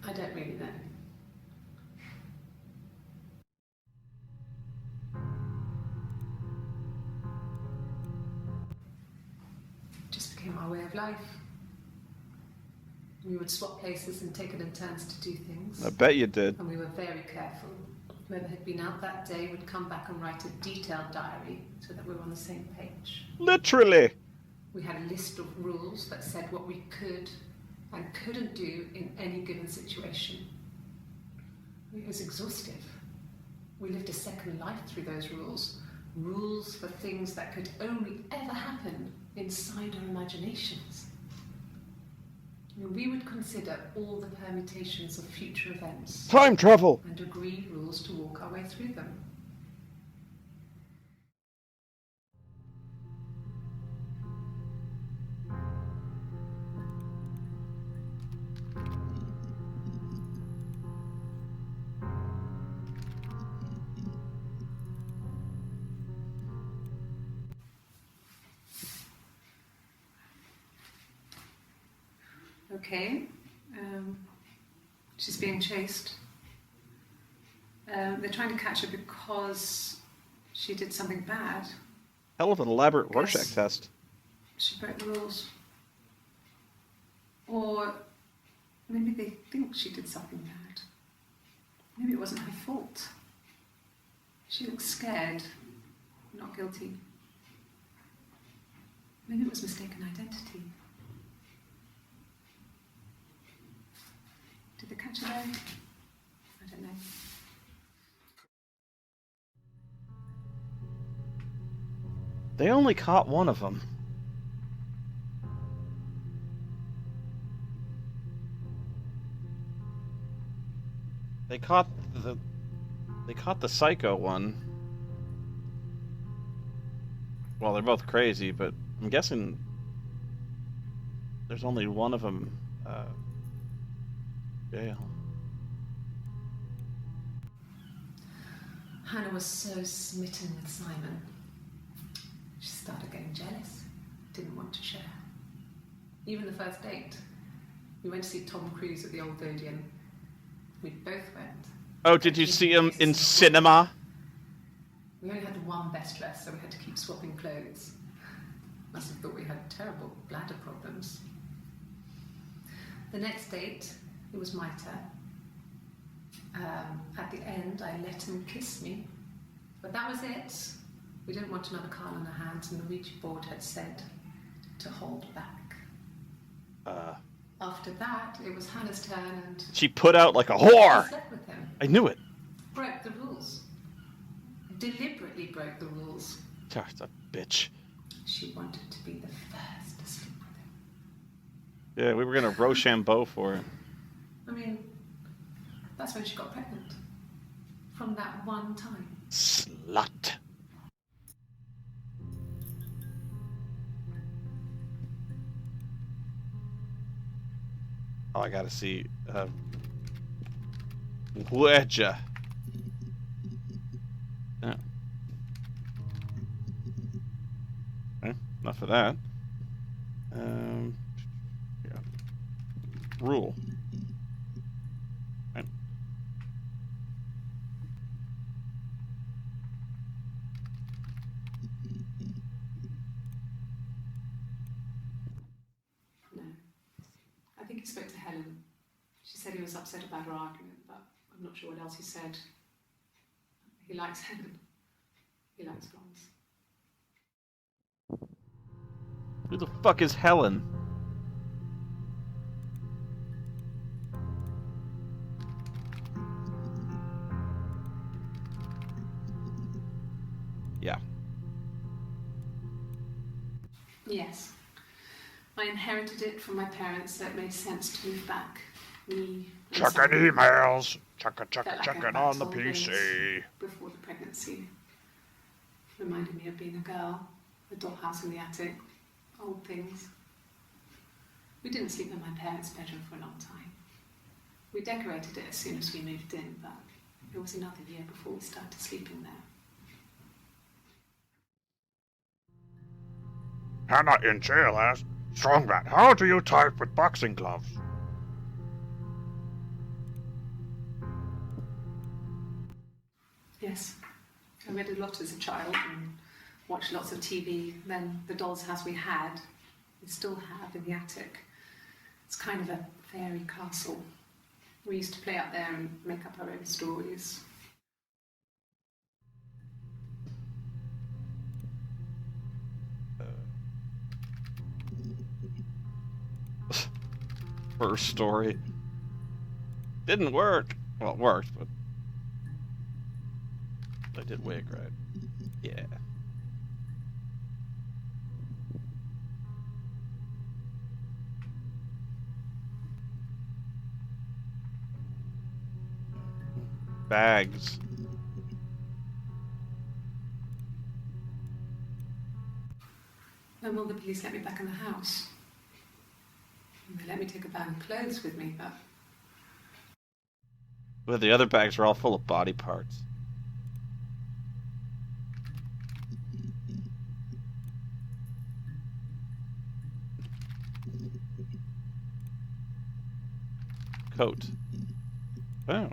I don't really know. Just became our way of life. We would swap places and take it in turns to do things. I bet you did. And we were very careful. Whoever had been out that day would come back and write a detailed diary so that we were on the same page. Literally. We had a list of rules that said what we could and couldn't do in any given situation. It was exhaustive. We lived a second life through those rules. Rules for things that could only ever happen inside our imaginations. We would consider all the permutations of future events. Time travel! And agree rules to walk our way through them. Okay, she's being chased. They're trying to catch her because she did something bad. Hell of an elaborate Guess. Rorschach test. She broke the rules. Or maybe they think she did something bad. Maybe it wasn't her fault. She looks scared, not guilty. Maybe it was mistaken identity. Did they catch her there? I don't know. They only caught one of them. They caught the psycho one. Well, they're both crazy, but I'm guessing there's only one of them. Jail. Hannah was so smitten with Simon. She started getting jealous, didn't want to share. Even the first date, we went to see Tom Cruise at the Old Odeon. We both went. Oh, did you see him in cinema? We only had one best dress, so we had to keep swapping clothes. Must have thought we had terrible bladder problems. The next date, it was Mite. At the end, I let him kiss me. But that was it. We didn't want another Carl on our hands, and the Ouija board had said to hold back. After that, it was Hannah's turn, and she put out like a whore. I slept with him. I knew it. Broke the rules. Deliberately broke the rules. That's a bitch. She wanted to be the first to sleep with him. Yeah, we were gonna Rochambeau for him. I mean, that's when she got pregnant. From that one time. Slut. Oh, I gotta see. Wedja. Yeah. Okay, enough of that. Yeah. Rule. Okay. No. I think he spoke to Helen. She said he was upset about our argument, but I'm not sure what else he said. He likes Helen. He likes blondes. Who the fuck is Helen? Yeah. Yes. I inherited it from my parents, so it made sense to move back. Checking emails. Checking Like on the PC. Before the pregnancy. Reminded me of being a girl, a dollhouse in the attic, old things. We didn't sleep in my parents' bedroom for a long time. We decorated it as soon as we moved in, but it was another year before we started sleeping there. Hannah in jail asks, Strongman, how do you type with boxing gloves? Yes. I read a lot as a child and watched lots of TV. Then the doll's house we had, we still have in the attic. It's kind of a fairy castle. We used to play up there and make up our own stories. First story. Didn't work. Well, it worked, but I did wig, right? Yeah. Bags. When will the police let me back in the house? They let me take a bag of clothes with me, but Well, the other bags are all full of body parts. Coat. Oh.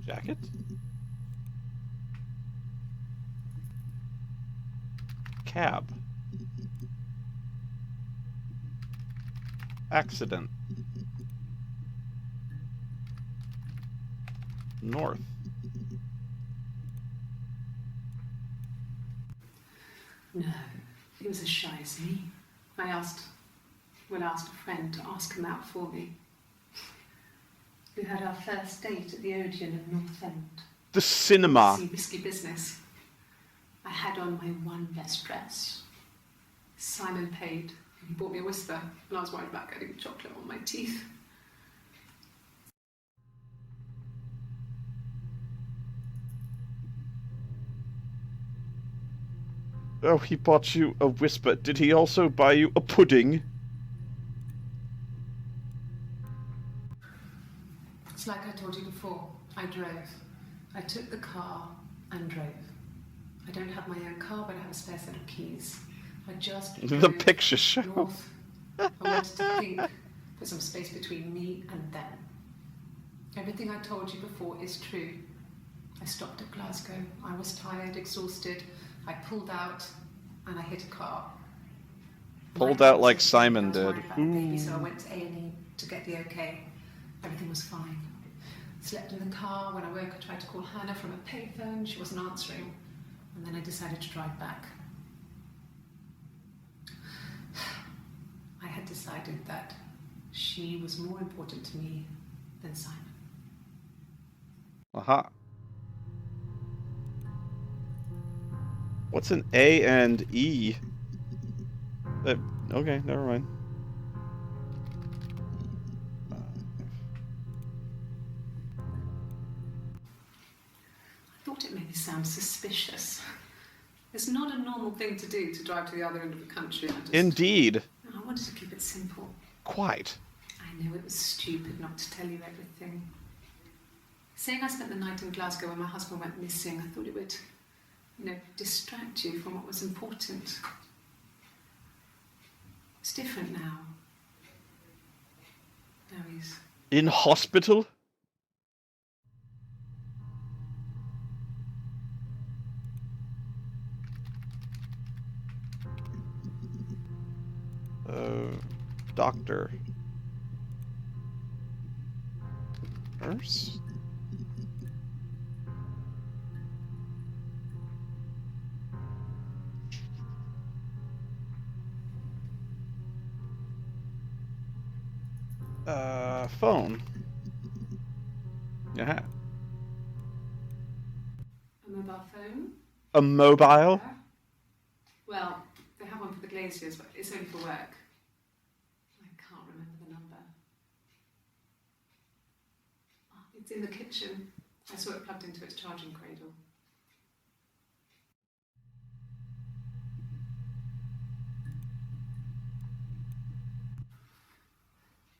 Jacket? Cab. Accident. North. no, he was as shy as me. I asked a friend to ask him out for me. We had our first date at the Odeon in North End. The cinema. See risky business. I had on my one best dress. Simon paid. He bought me a whisper, and I was worried about getting chocolate on my teeth. Oh, he bought you a whisper. Did he also buy you a pudding? It's like I told you before. I drove. I took the car and drove. I don't have my own car, but I have a spare set of keys. I just The drove picture show. north. I wanted to think, put some space between me and them. Everything I told you before is true. I stopped at Glasgow. I was tired, exhausted. I pulled out and I hit a car. Pulled My out car like was Simon I was did. worried about the baby, so I went to A&E to get the okay. Everything was fine. Slept in the car. When I woke, I tried to call Hannah from a payphone. She wasn't answering. And then I decided to drive back. I had decided that she was more important to me than Simon. Aha. What's an A and E? Okay, never mind. I thought it made me sound suspicious. It's not a normal thing to do to drive to the other end of the country. Indeed. I wanted to keep it simple. Quite. I knew it was stupid not to tell you everything. Saying I spent the night in Glasgow when my husband went missing, I thought it would, distract you from what was important. It's different now. Now he's... In hospital? Doctor. Nurse? Phone. Yeah. A mobile phone? A mobile? Yeah. Well, they have one for the glaziers, but it's only for work. I can't remember the number. Oh, it's in the kitchen. I saw it plugged into its charging cradle.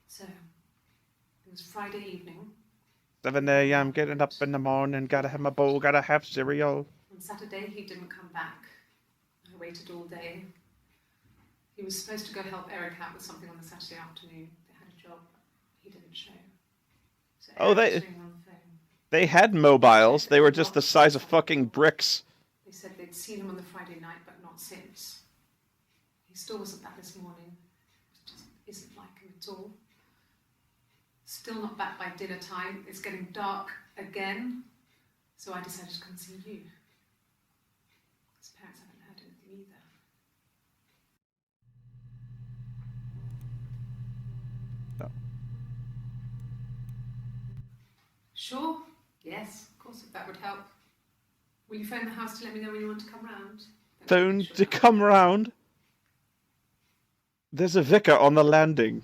So, it was Friday evening. 7 a.m. getting up in the morning, gotta have my bowl, gotta have cereal. On Saturday, he didn't come back. I waited all day. He was supposed to go help Eric out with something on the Saturday afternoon. They had a job. He didn't show. So Oh, Eric was ringing on the phone. They had mobiles. They were just the size of fucking bricks. They said they'd seen him on the Friday night, but not since. He still wasn't back this morning. It just isn't like him at all. Still not back by dinner time. It's getting dark again. So I decided to come and see you. His parents haven't heard anything either. No. Sure? Yes, of course, if that would help. Will you phone the house to let me know when you want to come round? Phone to come round. There's a vicar on the landing.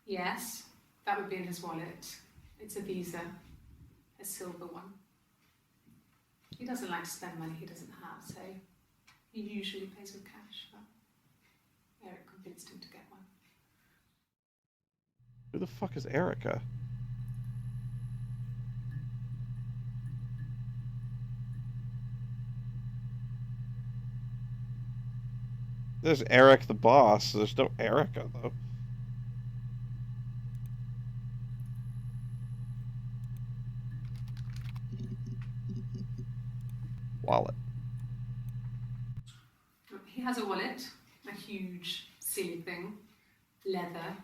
Yes, that would be in his wallet. It's a Visa, a silver one. He doesn't like to spend money he doesn't have, so he usually pays with cash, but Eric convinced him to get one. Who the fuck is Erica? There's Eric the boss. There's no Erica, though. Wallet. He has a wallet, a huge, silly thing, leather,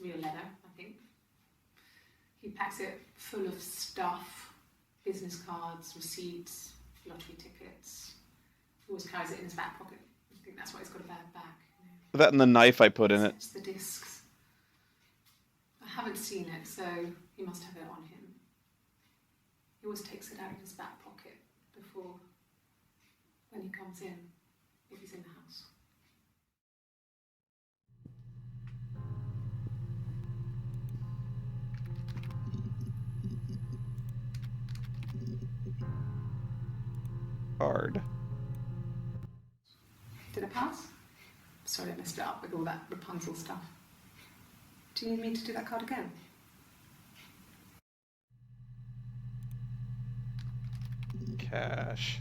real leather, I think. He packs it full of stuff, business cards, receipts, lottery tickets. He always carries it in his back pocket. I think that's why he's got a bad back. That and the knife I put in it. It's the discs. haven't seen it, so he must have it on him. He always takes it out of his back pocket before, when he comes in, if he's in the house. Hard. Did I pass? Sorry, I messed it up with all that Rapunzel stuff. Do you need me to do that card again? Cash.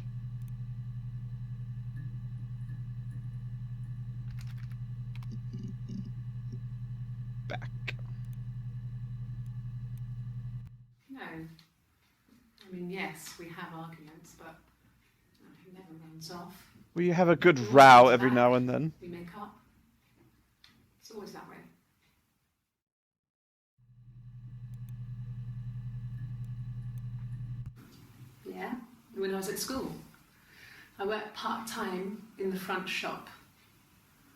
Back. No. I mean, yes, we have arguments, but he never runs off. We have a good He always row comes every back. now and then. We make up. It's always that way. Yeah, when I was at school. I worked part-time in the front shop.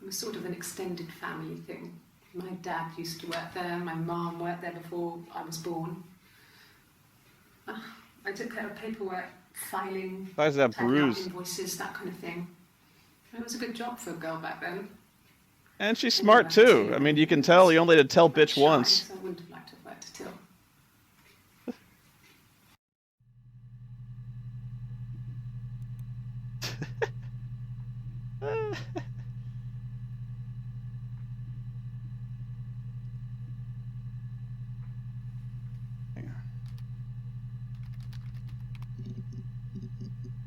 It was sort of an extended family thing. My dad used to work there, my mum worked there before I was born. I took care of paperwork, filing, Why is that typing out bruise? invoices, that kind of thing. It was a good job for a girl back then. And she's smart too. I mean, you can tell you only had to tell Quite bitch shy, once. So I wouldn't have liked to have worked a till. Hang on.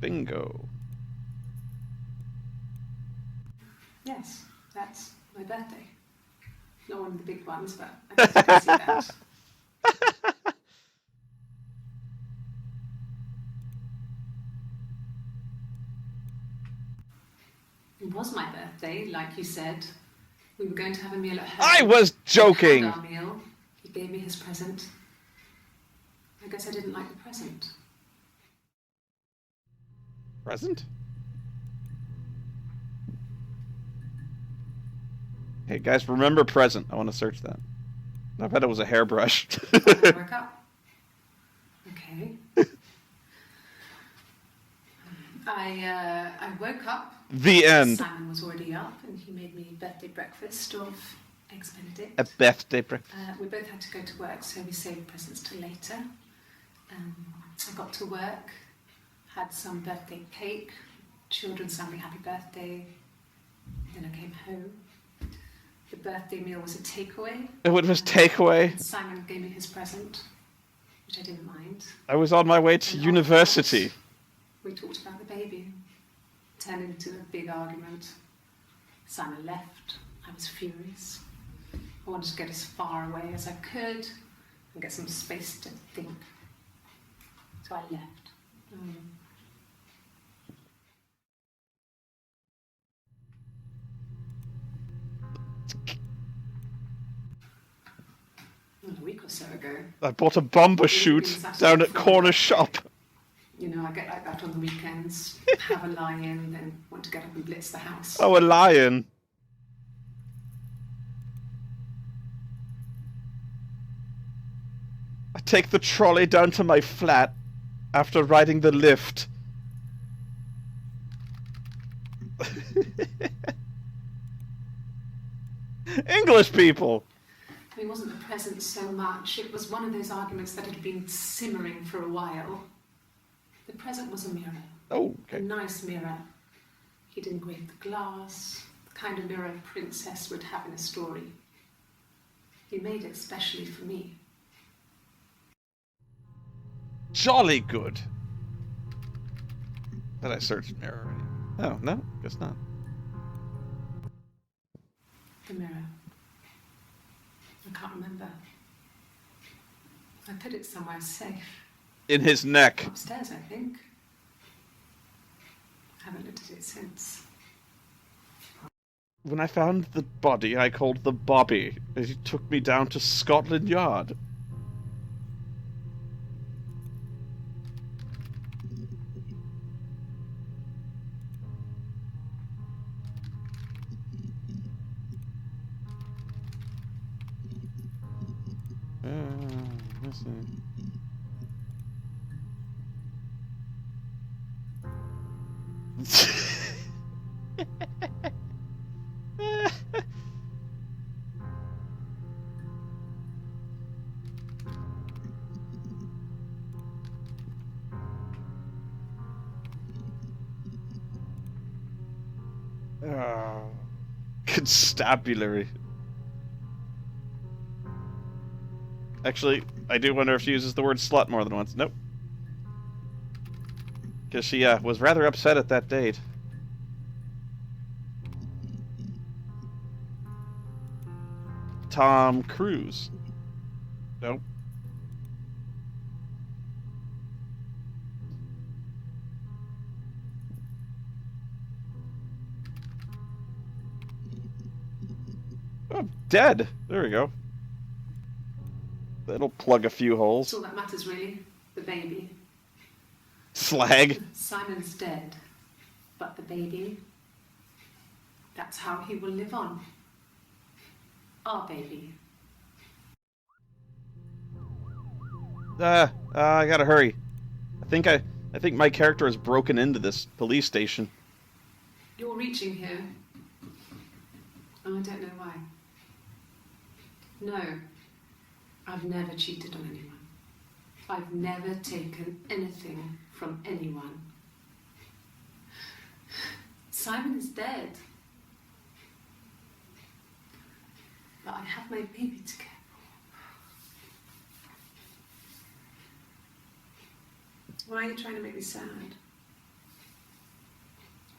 Bingo. Yes, that's my birthday. Not one of the big ones, but I guess you can see that. It was my birthday, like you said. We were going to have a meal at home. I was We joking. had our meal. He gave me his present. I guess I didn't like the present. Present? Hey guys, remember present. I want to search that. I bet it was a hairbrush. I woke up. Okay. I woke up. The end. Simon was already up, and he made me birthday breakfast of eggs Benedict. A birthday breakfast. We both had to go to work, so we saved presents till later. I got to work, had some birthday cake, children sang me happy birthday. Then I came home. The birthday meal was a takeaway. It was takeaway. Simon gave me his present, which I didn't mind. I was on my way to And university. afterwards, we talked about the baby. Turned into a big argument. Simon left. I was furious. I wanted to get as far away as I could and get some space to think. So I left. A week or so ago, I bought a bomber shoot down at corner shop. you know, I get like that on the weekends, have a lie-in, then want to get up and blitz the house. Oh, a lion. I take the trolley down to my flat after riding the lift. English people. It wasn't the present so much. It was one of those arguments that had been simmering for a while. The present was a mirror. Oh, A okay. nice mirror. He'd engraved the glass, the kind of mirror a princess would have in a story. He made it specially for me. Jolly good. But I searched mirror already. Oh, no, guess not. The mirror. I can't remember. I put it somewhere safe. In his neck. Upstairs, I think. I haven't looked at it since. When I found the body, I called the Bobby, as he took me down to Scotland Yard. Let's see. Constabulary. Actually, I do wonder if she uses the word slut more than once. Nope. Because she was rather upset at that date. Tom Cruise. Nope. Oh, dead. There we go. That'll plug a few holes. That's all that matters, really. The baby. Slag. Simon's dead, but the baby, that's how he will live on. Our baby. I gotta hurry. I think my character has broken into this police station. You're reaching here. And I don't know why. No, I've never cheated on anyone. I've never taken anything from anyone. Simon is dead. But I have my baby to care for. Why are you trying to make me sad?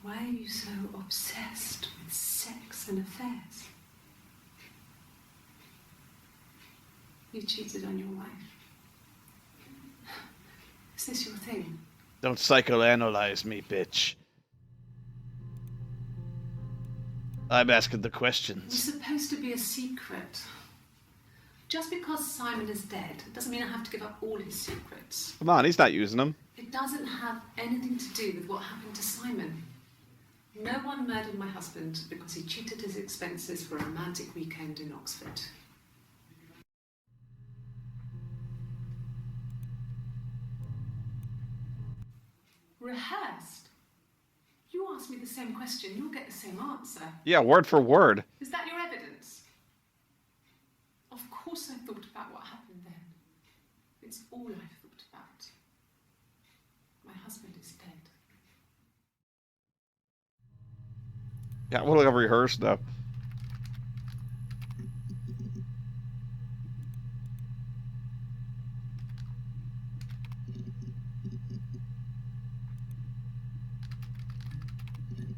Why are you so obsessed with sex and affairs? You cheated on your wife. Is this your thing? Don't psychoanalyze me, bitch. I'm asking the It's questions. supposed to be a secret. Just because Simon is dead doesn't mean I have to give up all his secrets. Come on, he's not using them. It doesn't have anything to do with what happened to Simon. No one murdered my husband because he cheated his expenses for a romantic weekend in Oxford. Rehearsed? You ask me the same question, you'll get the same answer. Yeah, word for word. Is that your evidence? Of course I thought about what happened then. It's all I've thought about. My husband is dead. Yeah, we'll have rehearsed though.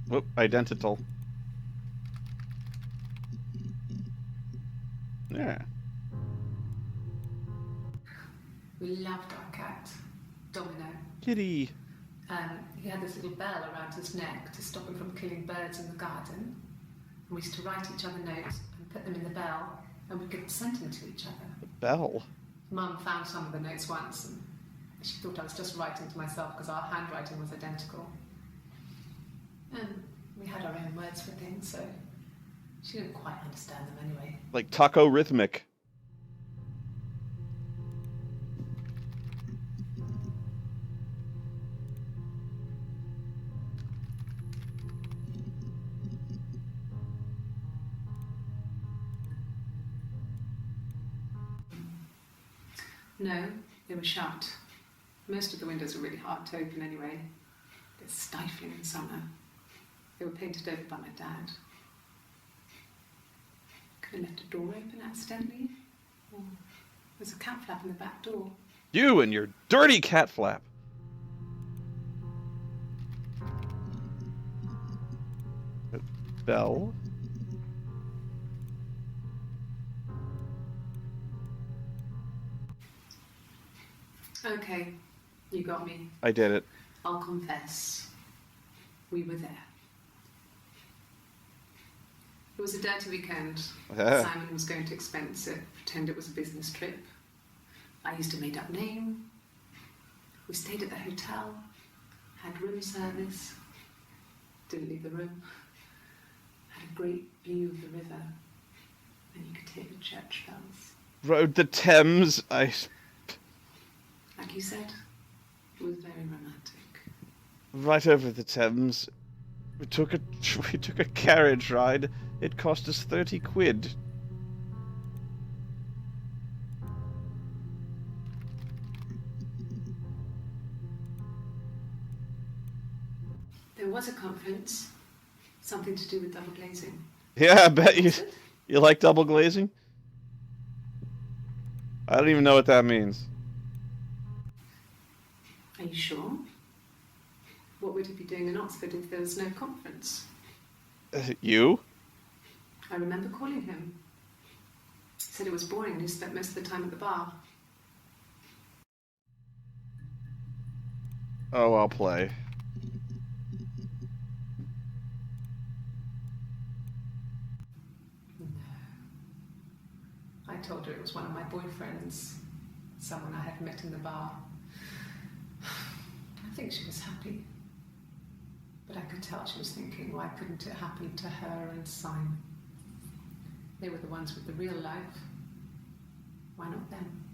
Whoop, identical. Yeah. We loved our cat, Domino. Kitty. He had this little bell around his neck to stop him from killing birds in the garden. And we used to write each other notes and put them in the bell, and we could send them to each other. The bell. Mum found some of the notes once, and she thought I was just writing to myself because our handwriting was identical. And we had our own words for things, so she didn't quite understand them anyway. Like taco rhythmic. No, they were shut. Most of the windows were really hard to open anyway. They're stifling in summer. They were painted over by my dad. Could have left a door open accidentally. Or there's a cat flap in the back door. You and your dirty cat flap. Bell. Okay, you got me. I did it. I'll confess. We were there. It was a dirty weekend. Simon was going to expense it, pretend it was a business trip. I used a made-up name. We stayed at the hotel, had room service, didn't leave the room, had a great view of the river, and you could hear the church bells. rode the Thames. Like you said, it was very romantic. Right over the Thames. We took a carriage ride. It cost us 30 quid. There was a conference, something to do with double glazing. Yeah, I bet you Was it? you like double glazing. I don't even know what that means. Are you sure? What would he be doing in Oxford if there was no conference? You? I remember calling him. He said it was boring and he spent most of the time at the bar. Oh, I'll play. No. I told her it was one of my boyfriends, someone I had met in the bar. I think she was happy. But I could tell she was thinking, why couldn't it happen to her and Simon? They were the ones with the real life. Why not them?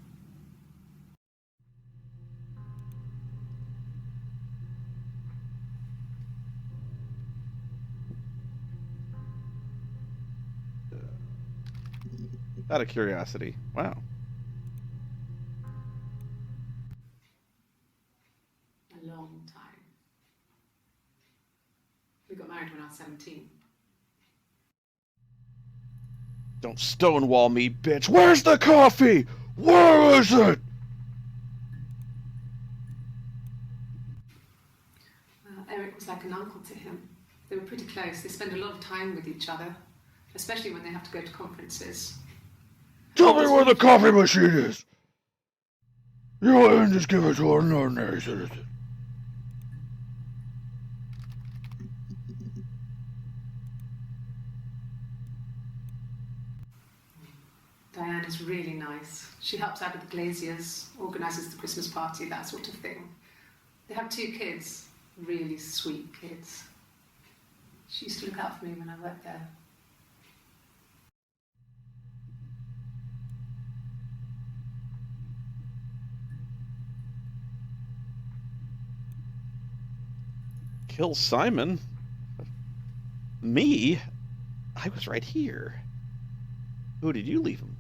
Out of curiosity. Wow. A long time. We got married when I was 17. Don't stonewall me, bitch. Where's the coffee? Where is it? Eric was like an uncle to him. They were pretty close. They spend a lot of time with each other, especially when they have to go to conferences. Tell me where the coffee machine is. You wouldn't just give it to an ordinary citizen. Diana's really nice. She helps out with the glaziers, organises the Christmas party, that sort of thing. They have 2 kids, really sweet kids. She used to look out for me when I worked there. Kill Simon? Me? I was right here. Who did you leave him with?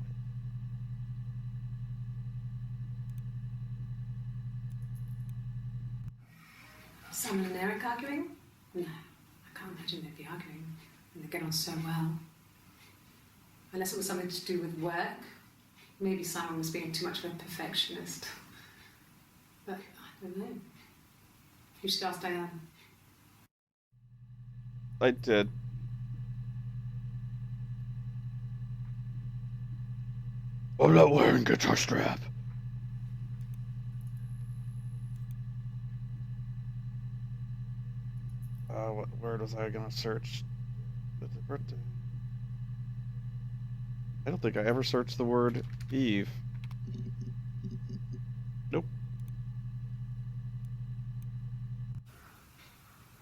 Simon and Eric arguing? No, I can't imagine they'd be arguing. And they get on so well. Unless it was something to do with work. Maybe Simon was being too much of a perfectionist. But I don't know. You should ask Diane. I did. I'm not wearing guitar strap. What word was I gonna search? I don't think I ever searched the word Eve. Nope.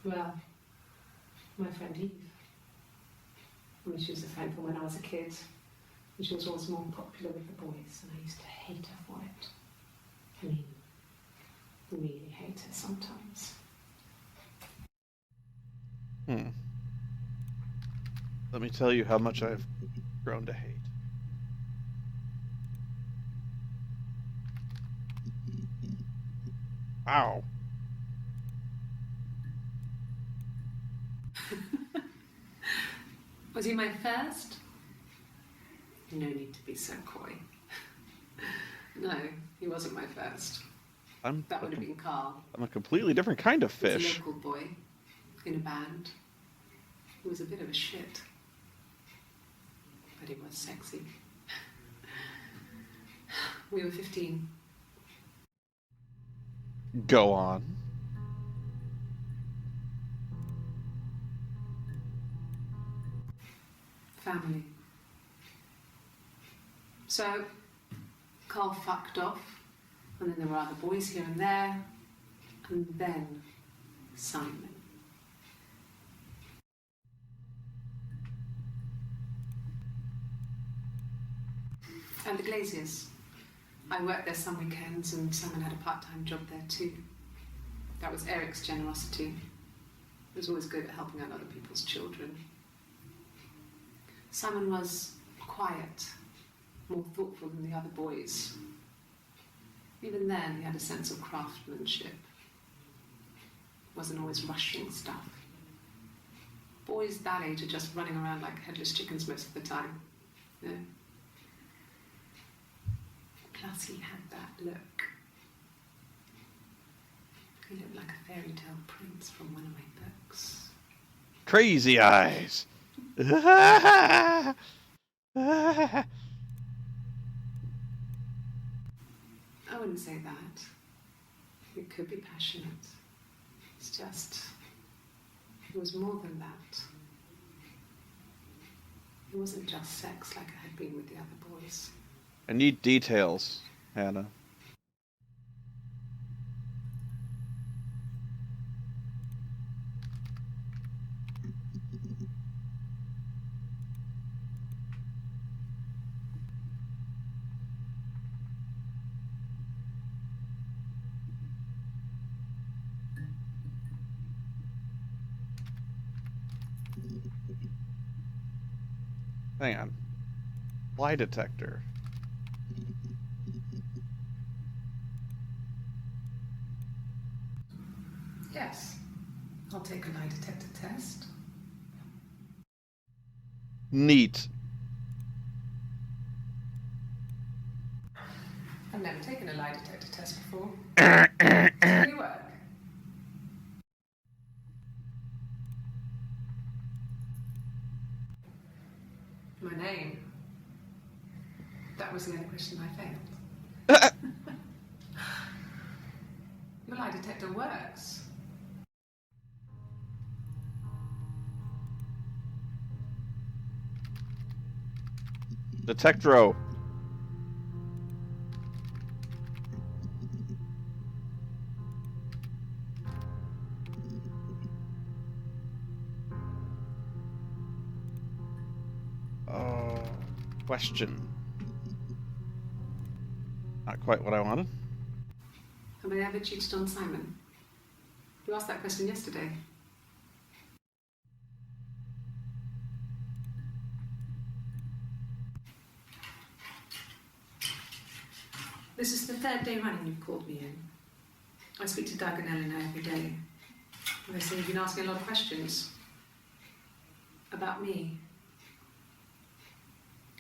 Well, my friend Eve. I mean, she was a friend from when I was a kid. And she was always more popular with the boys, and I used to hate her for it. I mean, really hate her sometimes. Let me tell you how much I've grown to hate. Ow. Was he my first? No need to be so coy. No, he wasn't my first. That would have been Carl. I'm a completely different kind of He was fish. a local boy in a band. He was a bit of a shit. But he was sexy. We were 15. Go on. Family. So, Carl fucked off, and then there were other boys here and there, and then Simon. And the Glaziers. I worked there some weekends and Simon had a part-time job there too. That was Eric's generosity. He was always good at helping out other people's children. Simon was quiet, more thoughtful than the other boys. Even then, he had a sense of craftsmanship. Wasn't always rushing stuff. Boys that age are just running around like headless chickens most of the time. You know? Plus, he had that look. He looked like a fairy tale prince from one of my books. Crazy eyes. I wouldn't say that. It could be passionate. It's just, it was more than that. It wasn't just sex like I had been with the other boys. I need details, Hannah. Hang on. Lie detector. Yes. I'll take a lie detector test. Neat. I've never taken a lie detector test before. Does it really work? My name. That was the only question I failed. Your lie detector works. Detectro. Question. Not quite what I wanted. Have I ever cheated on Simon? You asked that question yesterday. This is the third day running you've called me in. I speak to Doug and Eleanor every day. They say you've been asking a lot of questions. About me.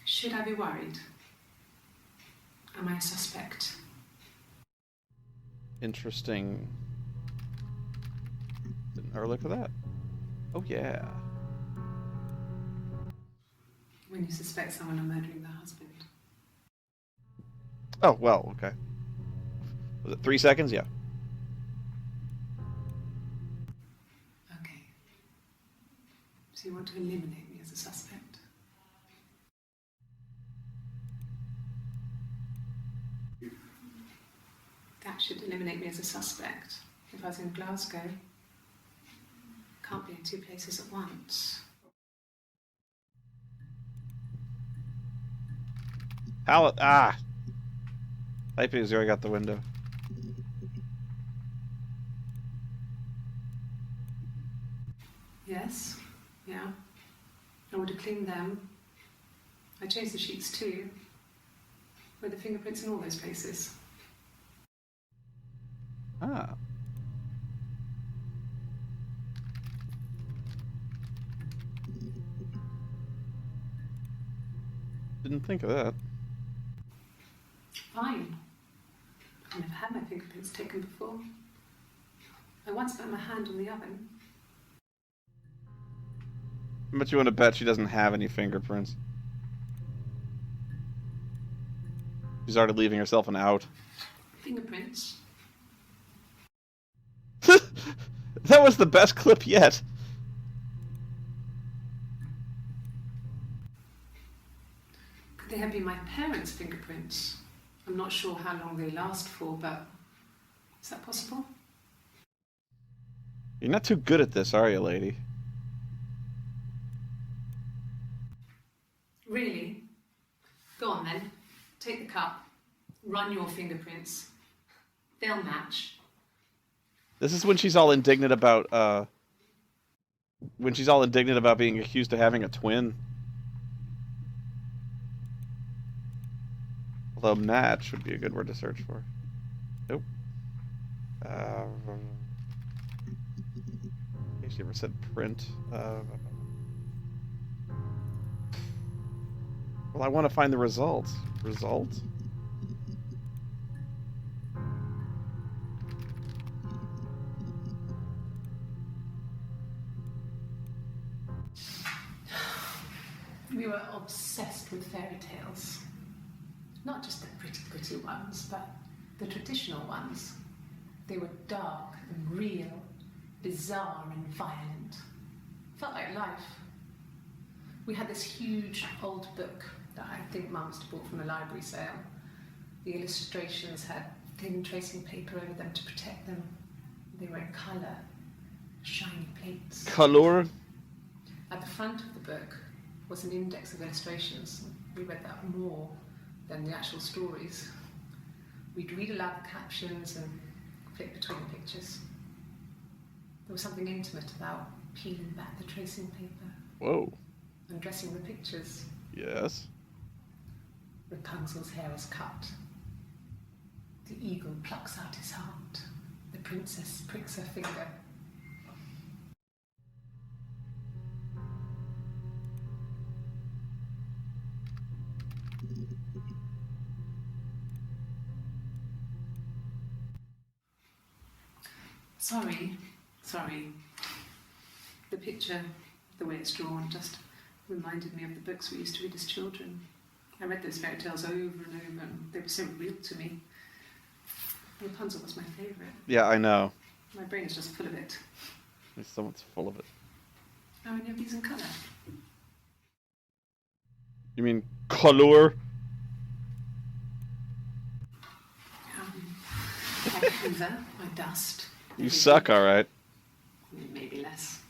Should I be worried? Am I a suspect? Interesting. Didn't ever look at that. Oh yeah. When you suspect someone of murdering their husband. Oh, well, okay. Was it 3 seconds? Yeah. Okay. So you want to eliminate me as a suspect? That should eliminate me as a suspect. If I was in Glasgow, can't be in two places at once. How? Ah! Typing is already got the window. Yes, yeah. I would have cleaned them. I changed the sheets too. With the fingerprints in all those places. Ah. Didn't think of that. Fine. I've never had my fingerprints taken before. I once put my hand on the oven. But you want to bet she doesn't have any fingerprints. She's already leaving herself an out. Fingerprints? That was the best clip yet. Could they have been my parents' fingerprints? I'm not sure how long they last for, but is that possible? You're not too good at this, are you, lady? Really? Go on then. take the cup, run your fingerprints. They'll match. This is when she's all indignant about being accused of having a twin. Although match would be a good word to search for. Nope. She ever said print? Well, I want to find the result. Result? We were obsessed with fairy tales. Not just the pretty ones, but the traditional ones. They were dark and real, bizarre and violent. Felt like life. We had this huge old book that I think Mum must have bought from a library sale. The illustrations had thin tracing paper over them to protect them. They were in colour, shiny plates. Color? At the front of the book was an index of illustrations. We read that more than the actual stories. We'd read aloud the captions and flip between the pictures. There was something intimate about peeling back the tracing paper. Whoa. Undressing the pictures. Yes. Rapunzel's hair is cut. The eagle plucks out his heart. The princess pricks her finger. Sorry. The picture, the way it's drawn, just reminded me of the books we used to read as children. I read those fairy tales over and over, and they were so real to me. Rapunzel was my favourite. Yeah, I know. My brain is just full of it. Someone's full of it. How many of these in colour? You mean color? I hoover, I dust. You suck, alright. Maybe less.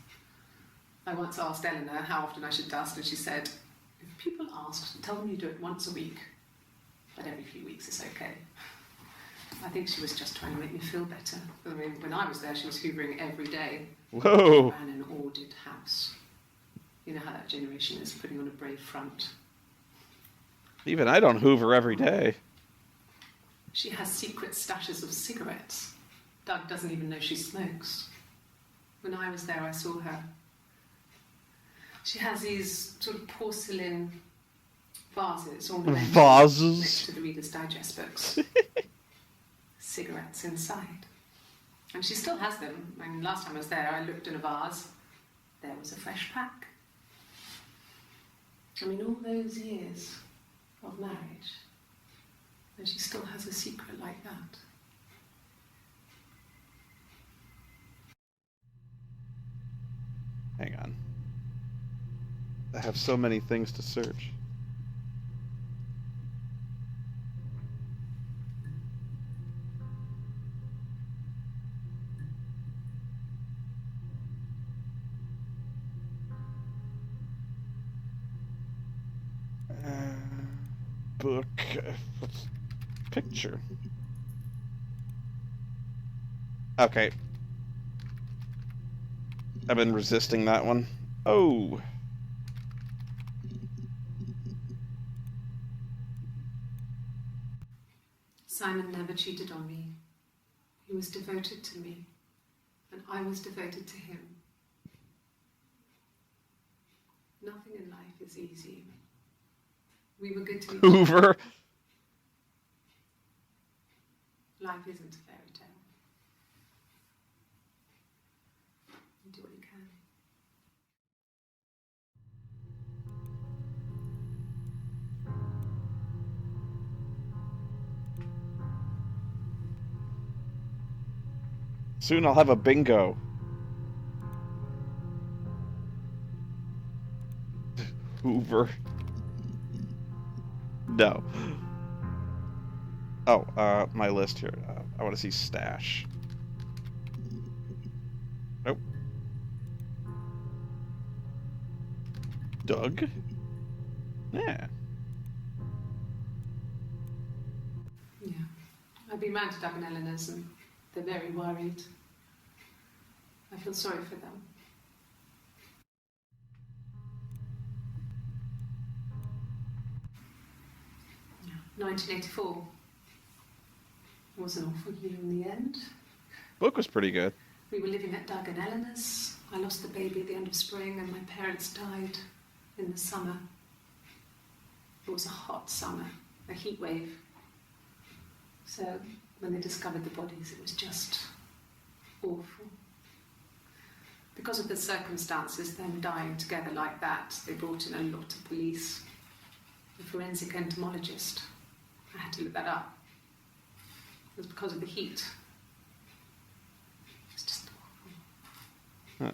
I once asked Eleanor how often I should dust, and she said, if people ask, tell them you do it once a week, but every few weeks is okay. I think she was just trying to make me feel better. I mean, when I was there, she was hoovering every day. Whoa. Ran an ordered house. You know how that generation is, putting on a brave front. Even I don't hoover every day. She has secret stashes of cigarettes. Doug doesn't even know she smokes. When I was there, I saw her. She has these sort of porcelain vases, ornamental, vases next to the Reader's Digest books. Cigarettes inside. And she still has them. I mean, last time I was there, I looked in a vase. There was a fresh pack. I mean, all those years of marriage, and she still has a secret like that. Hang on. I have so many things to search. Book. Picture. Okay. I've been resisting that one. Oh. Simon never cheated on me. He was devoted to me, and I was devoted to him. Nothing in life is easy. We were good to each other. Hoover. Life isn't a fairy tale. You do what you can. Soon I'll have a bingo. Hoover. No. Oh, my list here. I want to see stash. Nope. Doug? Yeah. I've been round to Doug and Eleanor's and they're very worried. I feel sorry for them. Yeah. 1984 was an awful year in the end. Book was pretty good. We were living at Doug and Eleanor's. I lost the baby at the end of spring and my parents died in the summer. It was a hot summer, a heat wave. So when they discovered the bodies, it was just awful. Because of the circumstances, them dying together like that, they brought in a lot of police. A forensic entomologist. I had to look that up. It was because of the heat. It was just awful. Huh.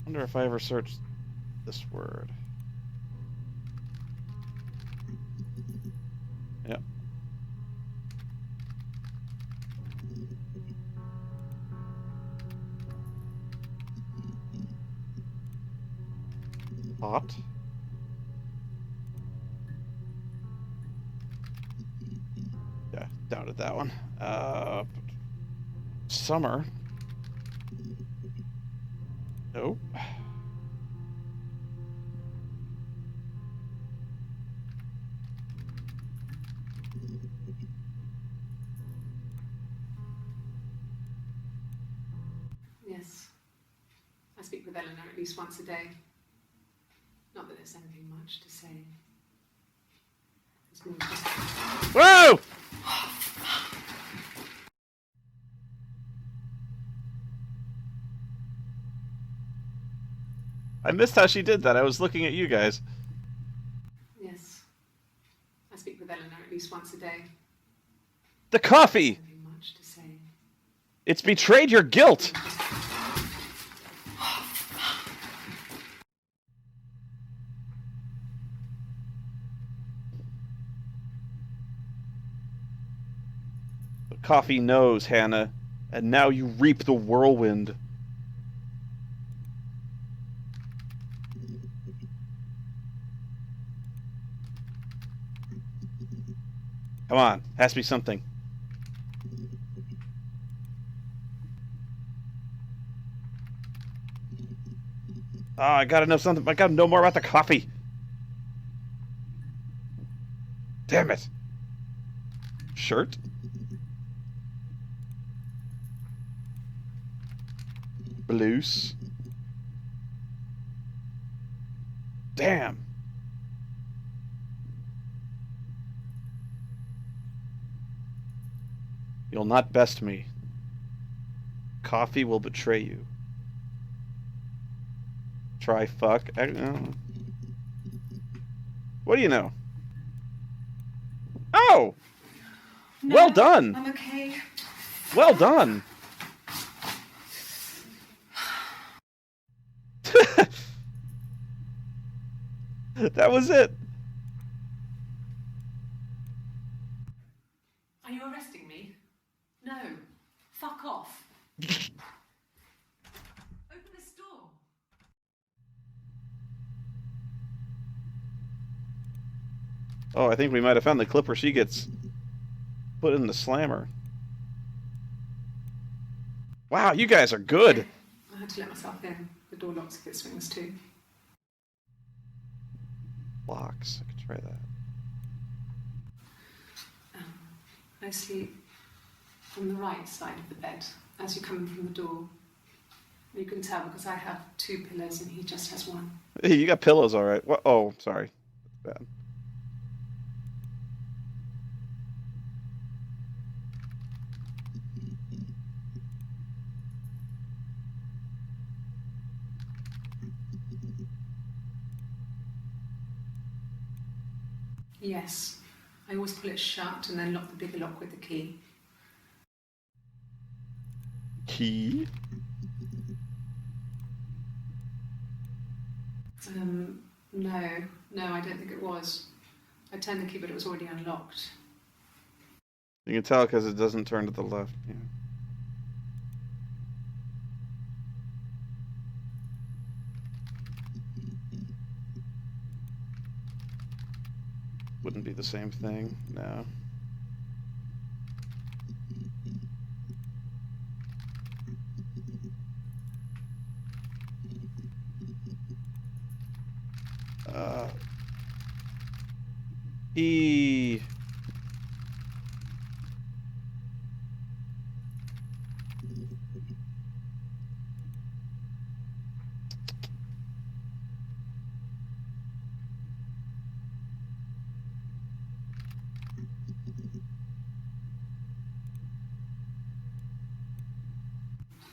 I wonder if I ever searched this word. Yep. Hot. Yeah, doubted that one. Summer. Nope. Yes. I speak with Eleanor at least once a day. Not that there's anything much to say. It's more just... Whoa! I missed how she did that. I was looking at you guys. Yes. I speak with Eleanor at least once a day. The coffee! Nothing much to say. It's betrayed your guilt! The coffee knows, Hannah, and now you reap the whirlwind. Come on, has to be something. Oh, I gotta know something. I gotta know more about the coffee. Damn it. Shirt? Blouse? Damn. You'll not best me. Coffee will betray you. Try fuck. What do you know? Oh! No, well done! I'm okay. Well done! That was it. Are you arresting me? No. Fuck off. Open this door. Oh, I think we might have found the clip where she gets put in the slammer. Wow, you guys are good. I had to let myself in. The door locks if it swings too. Locks. I could try that. I sleep on the right side of the bed as you come in from the door. You can tell because I have 2 pillows and he just has 1. Hey, you got pillows, all right. What? Oh, sorry. Bad. Yes. I always pull it shut and then lock the bigger lock with the key. Key? No, I don't think it was. I turned the key, but it was already unlocked. You can tell because it doesn't turn to the left. Yeah. the same thing? No. He...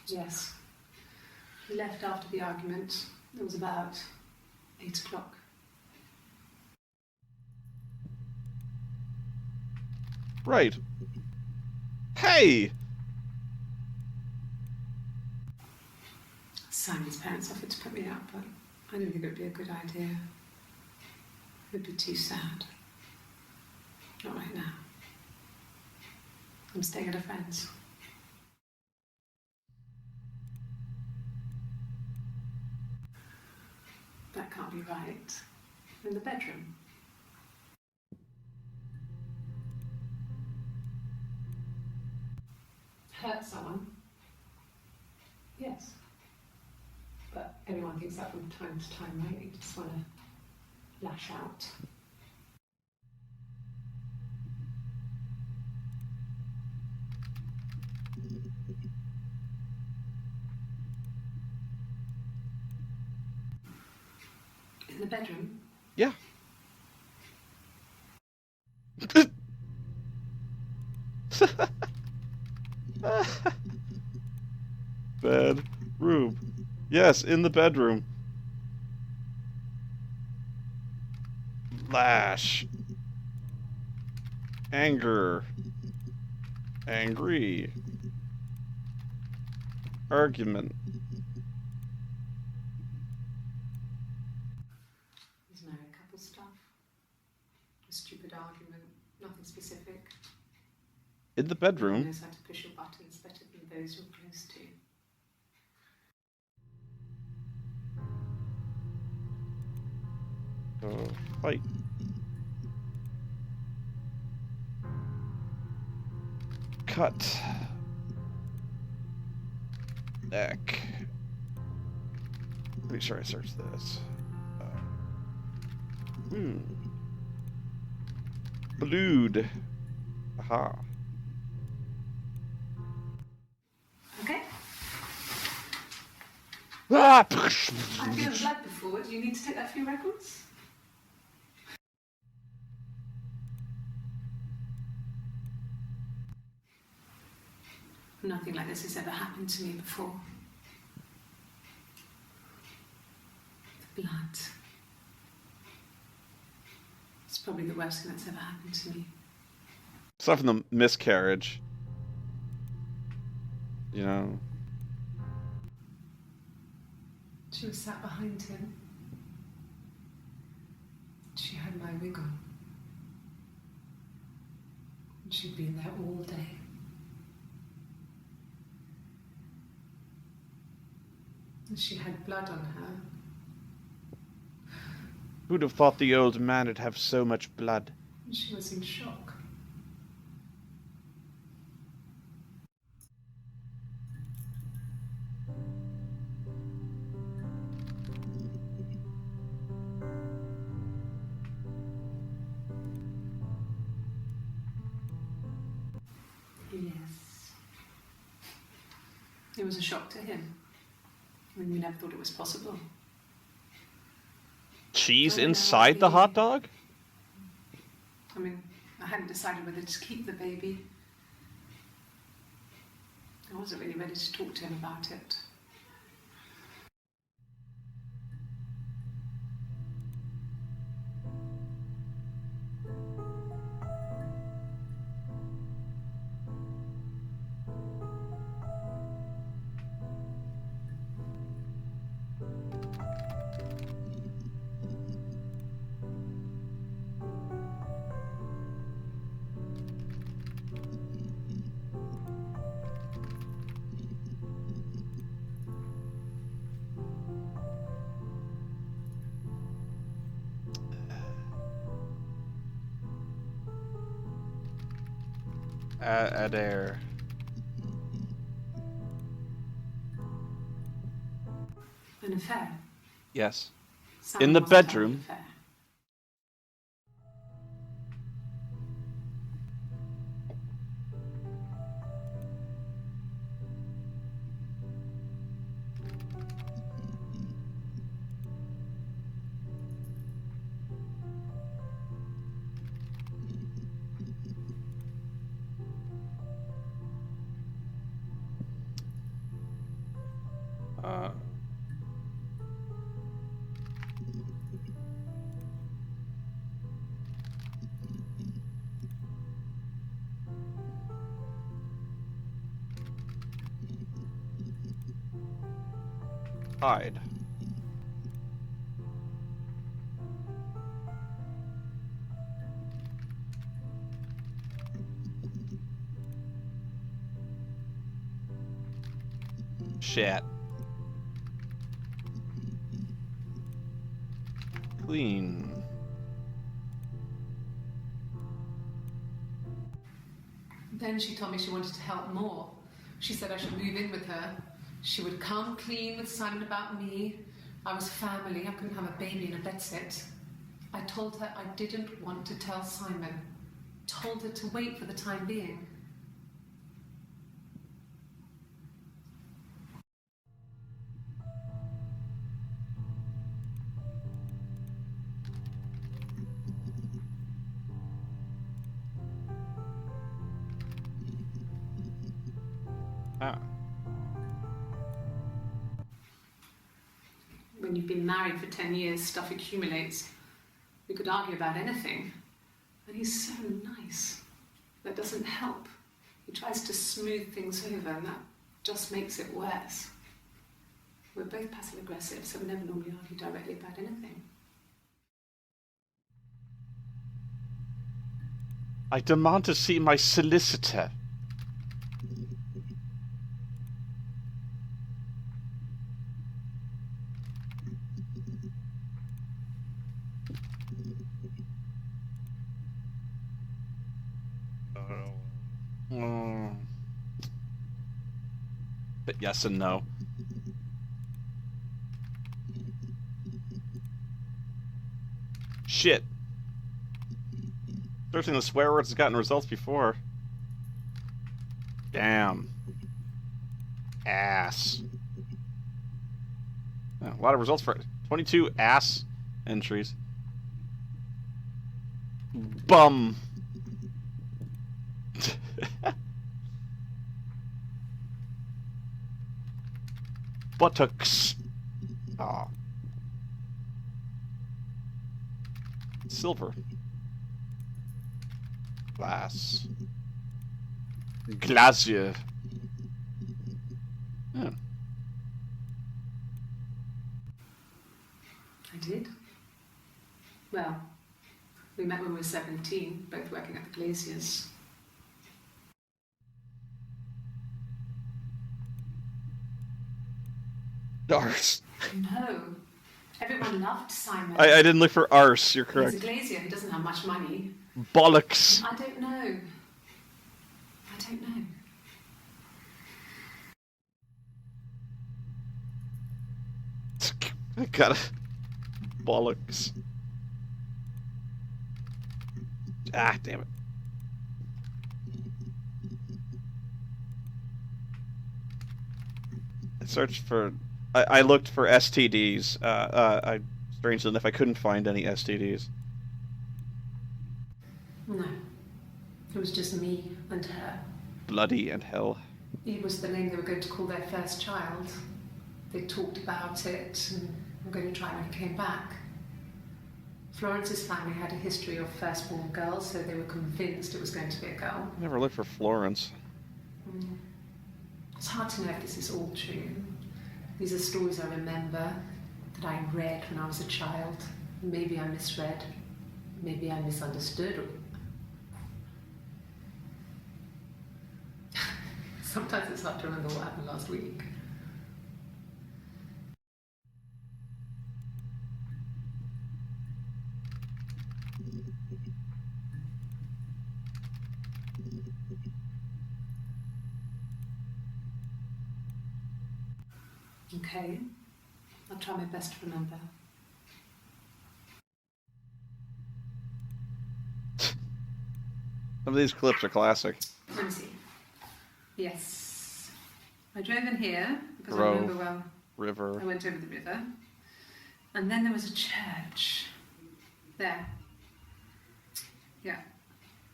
Yes. He left after the argument. It was about 8 o'clock. Right. Hey! Simon's parents offered to put me up, but I didn't think it would be a good idea. It would be too sad. Not right now. I'm staying at a friend's. That can't be right. In the bedroom. Hurt someone? Yes. But everyone thinks that from time to time, right? You just want to lash out. In the bedroom? Yeah. Bedroom. Yes, in the bedroom. Lash. Anger. Angry. Argument. There's married couple stuff. A stupid argument. Nothing specific. In the No one bedroom. knows how to push your buttons better than those you're close to. Fight. Cut. Neck. Pretty sure I searched this. Blood. Aha. Okay. Ah! I've given blood before. Do you need to take that for your records? Nothing like this has ever happened to me before. The blood. It's probably the worst thing that's ever happened to me. Aside from the miscarriage. You know. She was sat behind him. She had my wig on. And she'd been there all day. And she had blood on her. Who'd have thought the old man would have so much blood? And she was in shock. Yes. It was a shock to him. I mean, we never thought it was possible. Cheese I don't know inside how the he- hot dog? I mean, I hadn't decided whether to keep the baby. I wasn't really ready to talk to him about it. Adair. An affair. Yes. Simon In the wasn't having an bedroom. affair. Uh, hide. Shit. Clean. Then she told me she wanted to help more. She said I should move in with her. She would come clean with Simon about me. I was family. I couldn't have a baby in a bedsit. I told her I didn't want to tell Simon. Told her to wait for the time being. Ah. When you've been married for 10 years, stuff accumulates. We could argue about anything. And he's so nice. That doesn't help. He tries to smooth things over, and that just makes it worse. We're both passive-aggressive, so we never normally argue directly about anything. I demand to see my solicitor. But yes and no. Shit. Searching the swear words has gotten results before. Damn. Ass. Yeah, a lot of results for 22 ass entries. Bum. Buttocks. Ah. Silver. Glass. Glacier. Yeah. I did. Well, we met when we were 17, both working at the glaziers. Arse. No. Everyone loved Simon. I didn't look for arse, you're He's correct. a glazier who doesn't have much money. Bollocks. I don't know. I don't know. I got it. Bollocks. Ah, damn it. I searched for... I looked for STDs. Strangely enough, I couldn't find any STDs. No. It was just me and her. Bloody and hell. Eve was the name they were going to call their first child. They talked about it and were going to try when he came back. Florence's family had a history of firstborn girls, so they were convinced it was going to be a girl. I never looked for Florence. It's hard to know if this is all true. These are stories I remember, that I read when I was a child. Maybe I misread. Maybe I misunderstood. Sometimes it's hard to remember what happened last week. Okay, I'll try my best to remember. Some of these clips are classic. Let me see. Yes. I drove in here because I Grove, remember well. river. I went over the river. And then there was a church. There. Yeah.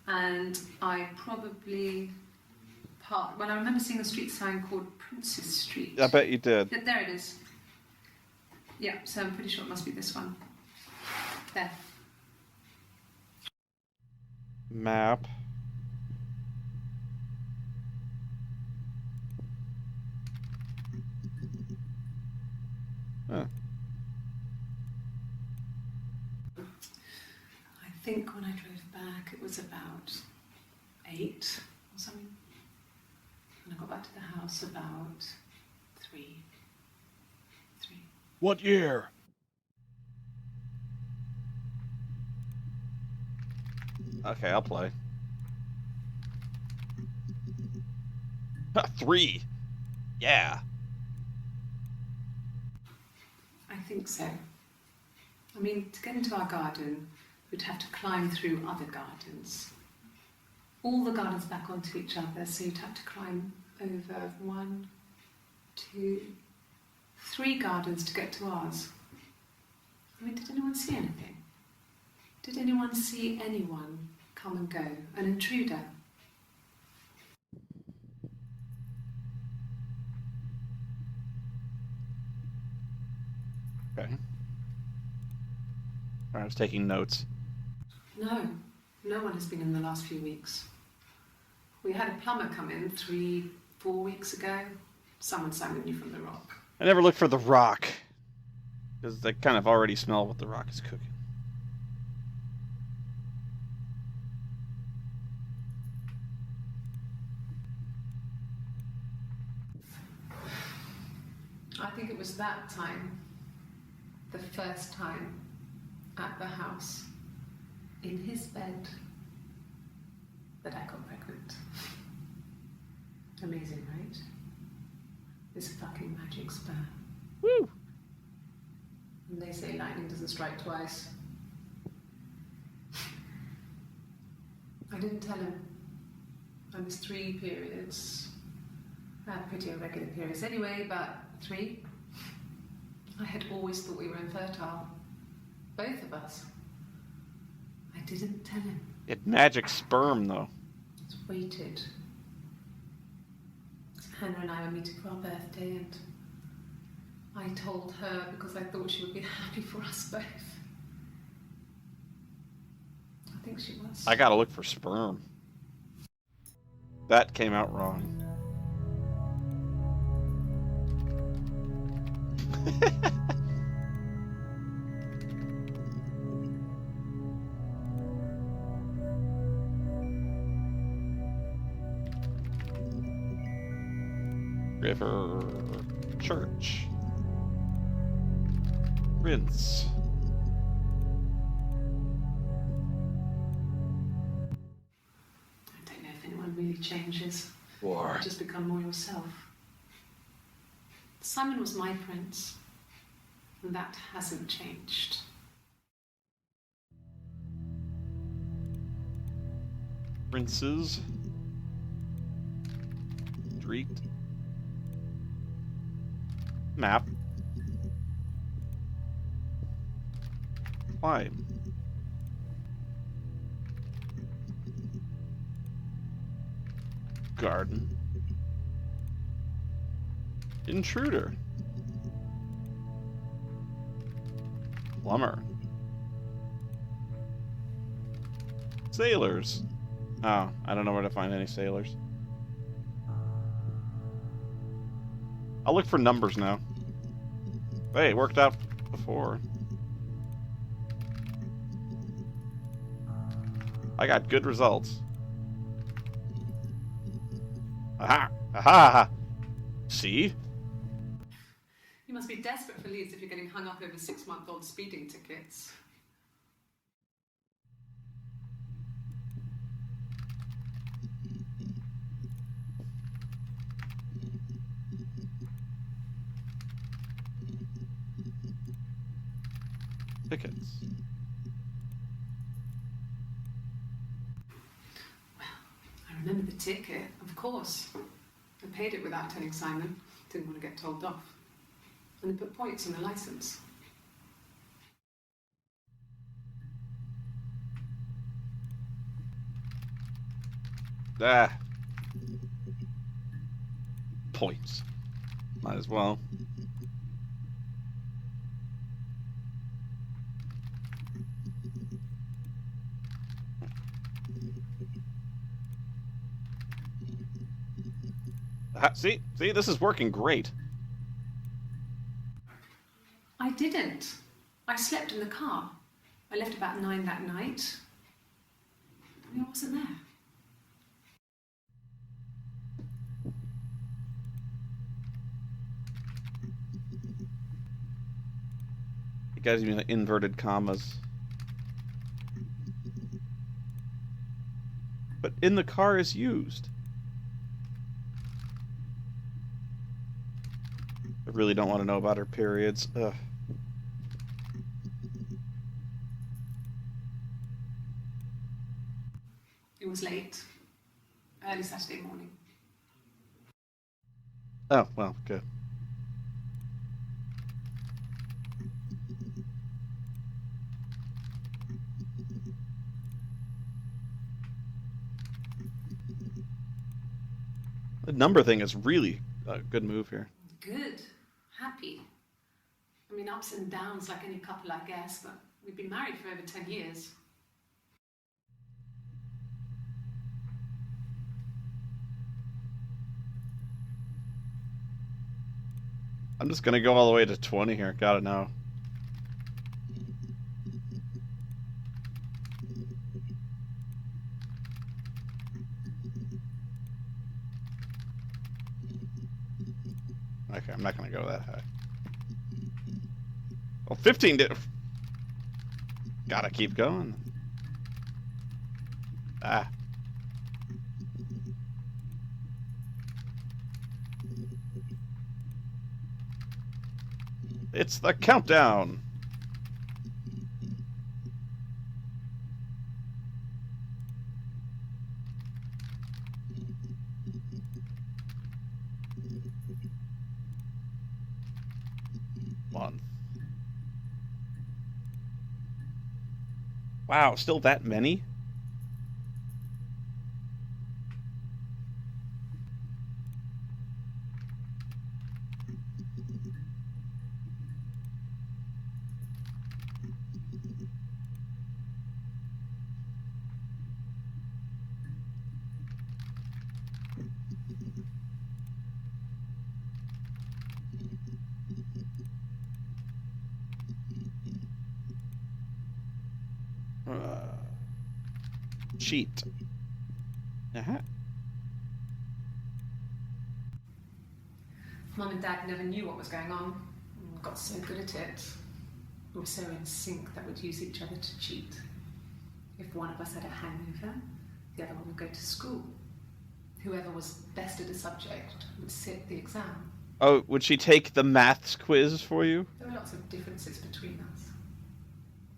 And I probably parked. Well, I remember seeing a street sign called Princess Street. I bet you did. There it is. Yeah, so I'm pretty sure it must be this one. There. Map. Huh. I think when I drove back, it was about 8 or something. And I got back to the house about 3. What year? Okay, I'll play. 3. Yeah. I think so. I mean, to get into our garden, we'd have to climb through other gardens. All the gardens back onto each other, so you'd have to climb over 1, 2, 3 gardens to get to ours. I mean, did anyone see anything? Did anyone see anyone come and go? An intruder? Okay. I was taking notes. No, no one has been in the last few weeks. We had a plumber come in 3, 4 weeks ago. Someone sang you from the rock. I never looked for the rock. Because I kind of already smell what the rock is cooking. I think it was that time, the first time at the house, in his bed, that I got pregnant. Amazing, right? This fucking magic sperm. Woo! And they say lightning doesn't strike twice. I didn't tell him. I missed 3 periods. I had pretty irregular periods anyway, but 3. I had always thought we were infertile. Both of us. I didn't tell him. It magic sperm, though. Just waited. Hannah and I were meeting for our birthday, and I told her because I thought she would be happy for us both. I think she was. I gotta look for sperm. That came out wrong. River, church, rinse. I don't know if anyone really changes. War. You just become more yourself. Simon was my prince, and that hasn't changed. Rinses. Street. Map. Climb. Garden. Intruder. Plumber. Sailors. Oh, I don't know where to find any sailors. I'll look for numbers now. Hey, it worked out before. I got good results. Aha! Aha! See? You must be desperate for leads if you're getting hung up over 6-month-old speeding tickets. Tickets. I remember the ticket, of course. I paid it without telling Simon. Didn't want to get told off. And they put points on the license. Ah. Points. Might as well. See, this is working great. I didn't. I slept in the car. I left about 9 that night. I wasn't there. You guys using inverted commas. But in the car is used. I really don't want to know about her periods. Ugh. It was late. Early Saturday morning. Oh, well, good. The number thing is really a good move here. Good. Happy. I mean, ups and downs like any couple, I guess, but we've been married for over 10 years. I'm just gonna go all the way to 20 here. Gotta know. Okay, I'm not gonna go that high. Well, 15 did. Gotta keep going. Ah. It's the countdown. Month. Wow, still that many? Cheat. Uh-huh. Mum and Dad never knew what was going on. Got so good at it. We were so in sync that we'd use each other to cheat. If one of us had a hangover, the other one would go to school. Whoever was best at a subject would sit the exam. Oh, would she take the maths quiz for you? There were lots of differences between us.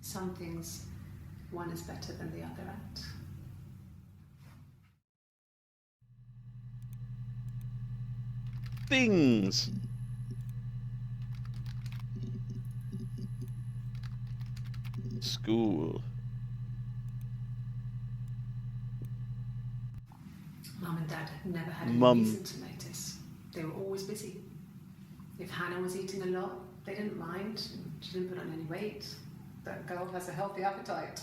Some things one is better than the other at. Things. School. Mum and Dad had never had any Mum. reason to notice. They were always busy. If Hannah was eating a lot, they didn't mind. She didn't put on any weight. That girl has a healthy appetite.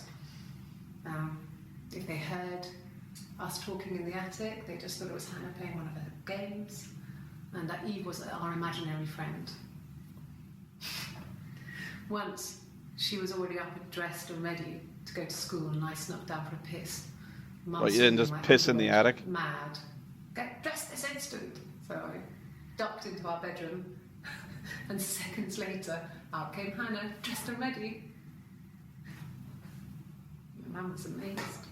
If they heard us talking in the attic, they just thought it was Hannah playing one of her games, and that Eve was our imaginary friend. Once, she was already up and dressed and ready to go to school, and I snuck down for a piss. Mum What, you didn't saw just my piss in the underwear, attic? Mad. Get dressed this instant. So I ducked into our bedroom, and seconds later, out came Hannah, dressed and ready. Mum was amazed.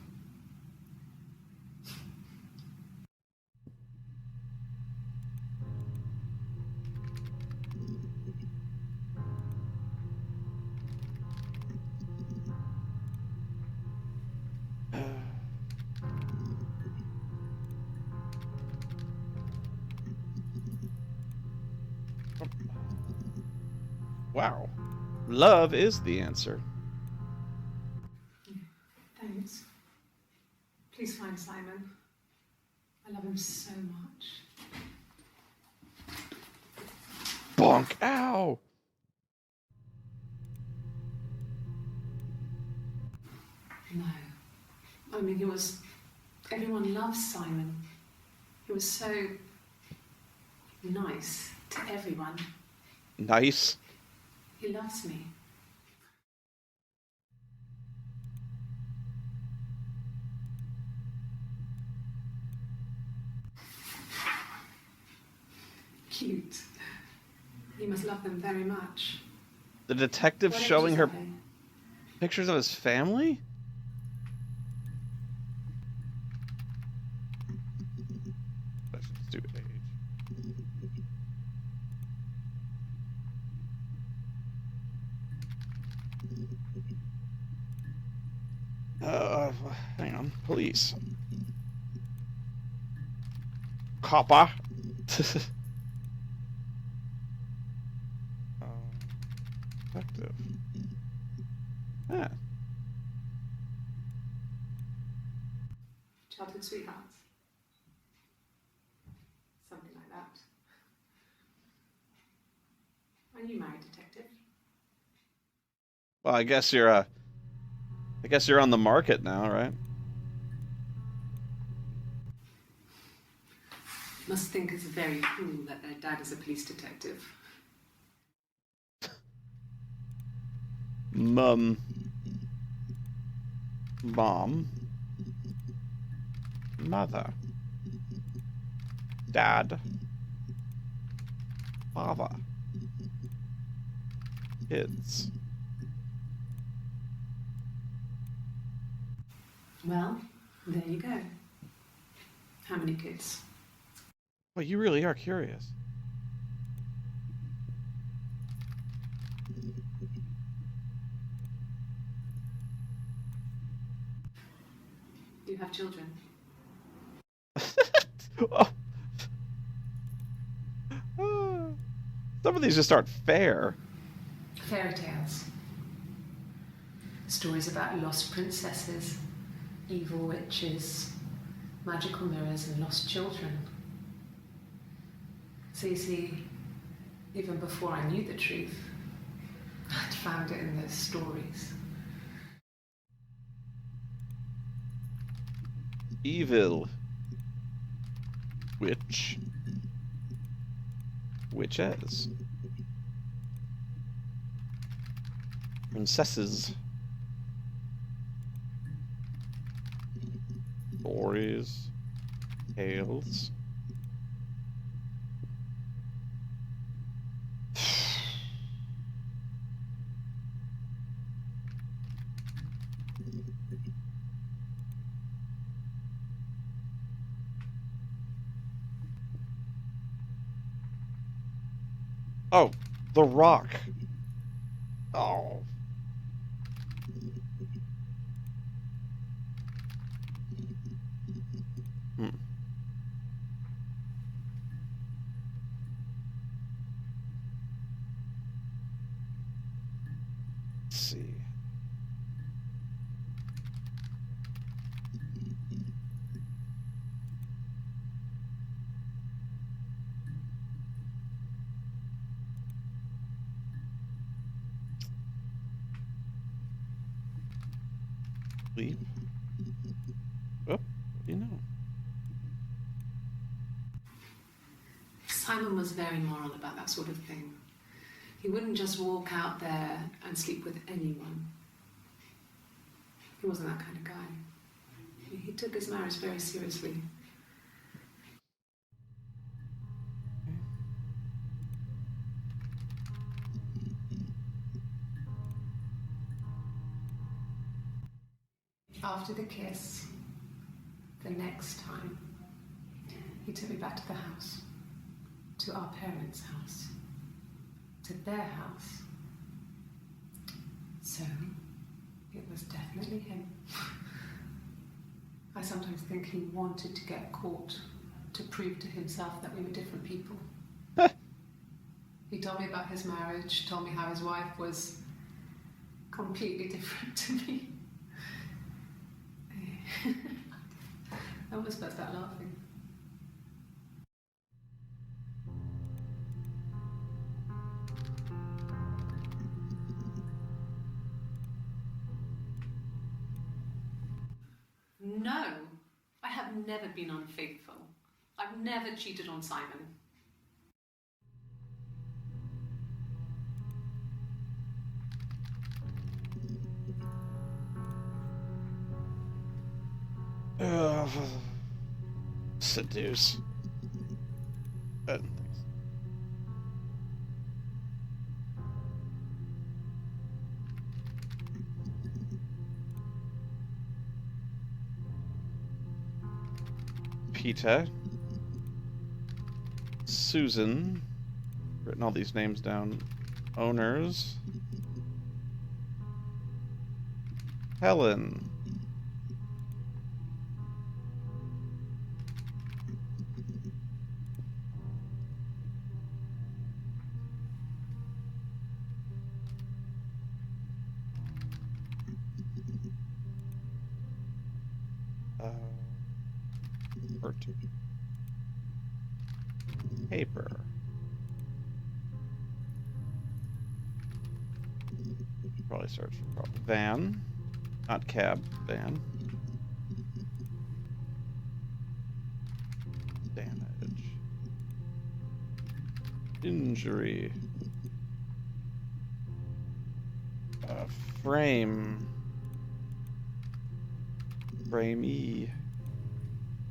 Wow. Love is the answer. Thanks. Please find Simon. I love him so much. Bonk. Ow. No. I mean, everyone loves Simon. He was so nice to everyone. Nice. He loves me. Cute. He must love them very much. The detective What showing ages her are they? pictures of his family? That's a stupid age. Hang on. Police. Copper. Detective. Yeah. Childhood sweethearts. Something like that. Are you married, detective? Well, I guess you're on the market now, right? Must think it's very cool that their dad is a police detective. Mom. Mother. Dad. Father. Kids. Well, there you go. How many kids? Well, you really are curious. Do you have children? Oh. Some of these just aren't fair. Fairy tales. Stories about lost princesses, evil witches, magical mirrors, and lost children. So you see, even before I knew the truth, I'd found it in those stories. Evil. Witch. Witches. Princesses. Stories. Tales. Oh, The Rock. Oh. Hmm. Let's see. Sleep. Oh, what do you know? Simon was very moral about that sort of thing. He wouldn't just walk out there and sleep with anyone. He wasn't that kind of guy. He took his marriage very seriously. After the kiss, the next time, he took me back to the house, to our parents' house, to their house. So, it was definitely him. I sometimes think he wanted to get caught to prove to himself that we were different people. He told me about his marriage, told me how his wife was completely different to me. I almost burst out laughing. No, I have never been unfaithful. I've never cheated on Simon. Seduce. Thanks. Peter. Susan. Written all these names down. Owners. Helen. Paper. Probably search for van. Not cab, van. Damage. Injury. Frame. Framey.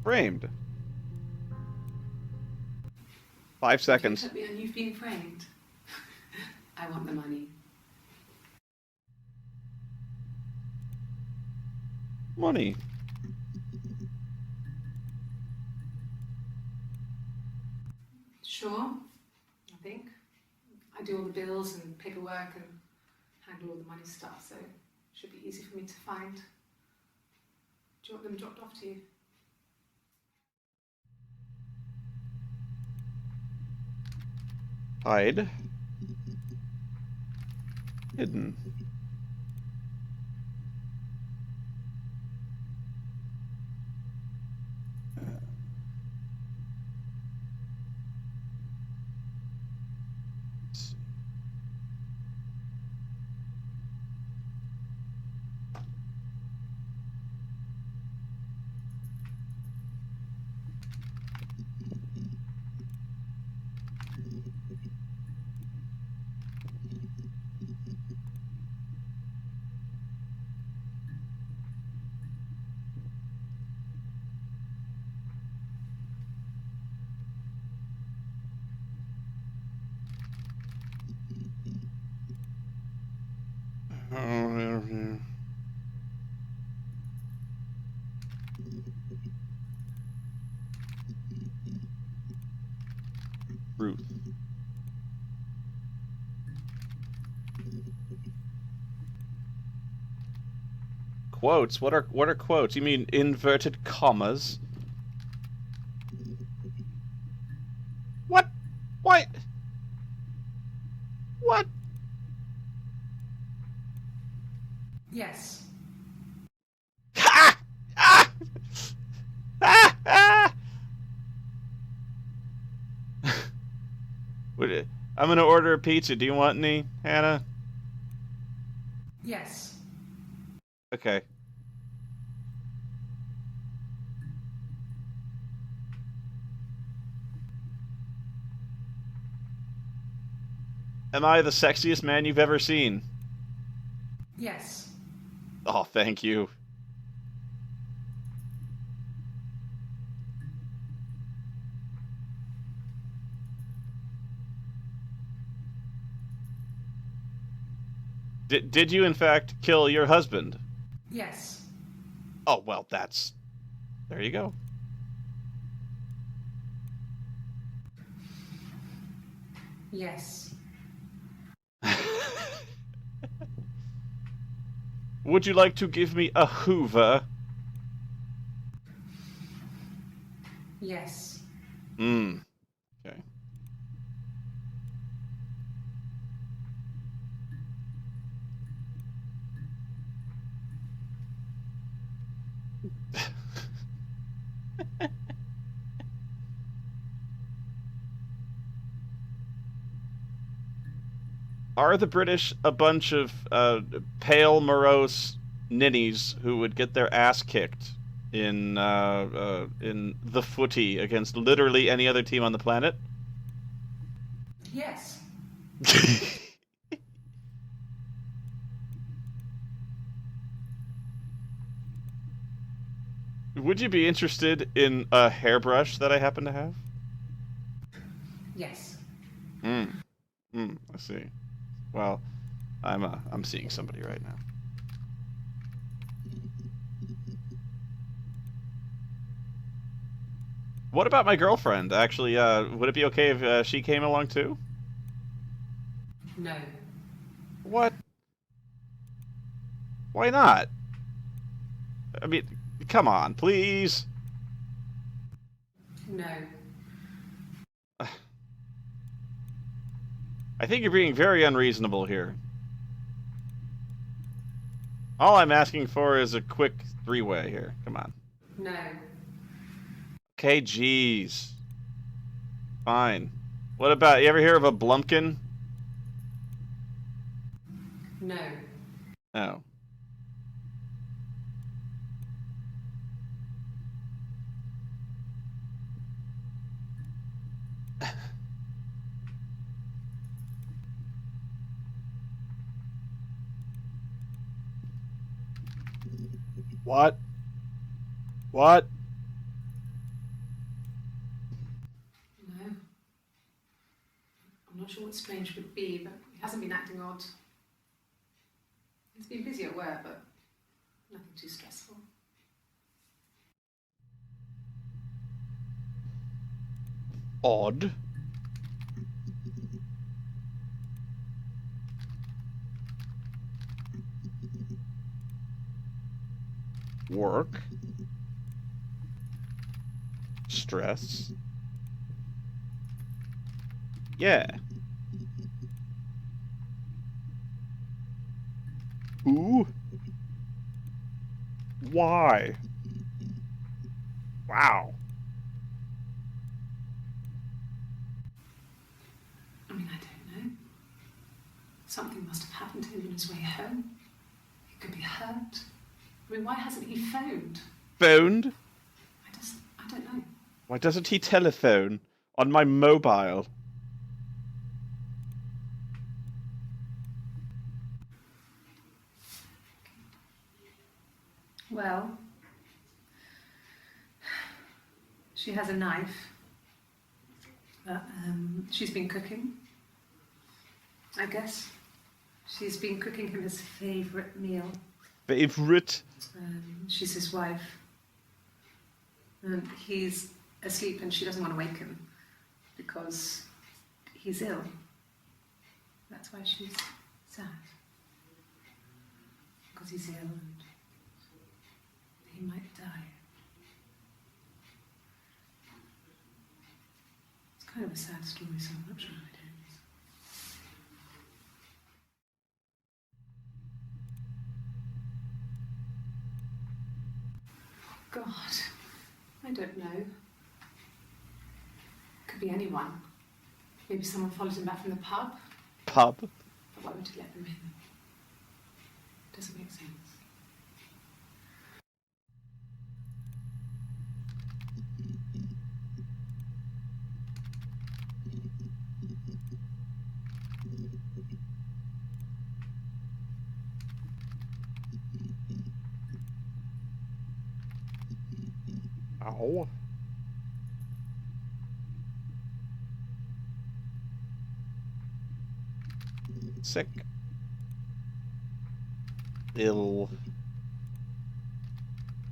Framed. 5 seconds. You and you've been framed. I want the money. Money. Sure, I think. I do all the bills and paperwork and handle all the money stuff, so it should be easy for me to find. Do you want them dropped off to you? Hide. Hidden. Ruth. Quotes? What are quotes? You mean inverted commas? What? What? What? Yes. Ha! Ah! Ah! Ah! I'm gonna order a pizza. Do you want any, Hannah? Yes. Okay. Am I the sexiest man you've ever seen? Yes. Oh, thank you. Did you in fact kill your husband? Yes. Oh, well, that's... There you go. Yes. Would you like to give me a Hoover? Yes. Okay. are the British a bunch of pale, morose ninnies who would get their ass kicked in the footy against literally any other team on the planet? Yes. Would you be interested in a hairbrush that I happen to have? Yes. I see. Well, I'm seeing somebody right now. What about my girlfriend? Actually, would it be okay if she came along too? No. What? Why not? I mean, come on, please. No. I think you're being very unreasonable here. All I'm asking for is a quick three-way here. Come on. No. Okay, jeez. Fine. What about, you ever hear of a Blumpkin? No. Oh. What? What? No. I'm not sure what strange would be, but he hasn't been acting odd. He's been busy at work, but nothing too stressful. Odd? Work? Stress? Yeah. Ooh. Why? Wow. I mean, I don't know. Something must have happened to him on his way home. He could be hurt. I mean, why hasn't he phoned? Phoned? I don't know. Why doesn't he telephone on my mobile? Well, she has a knife. She's been cooking, I guess. She's been cooking him his favourite meal. Favorite? She's his wife. And he's asleep and she doesn't want to wake him because he's ill. That's why she's sad. Because he's ill and he might die. It's kind of a sad story, so I'm not sure how it ends. God, I don't know. Could be anyone. Maybe someone followed him back from the pub. Pub? But why would he let them in? Doesn't make sense. Ow. Sick. Ill.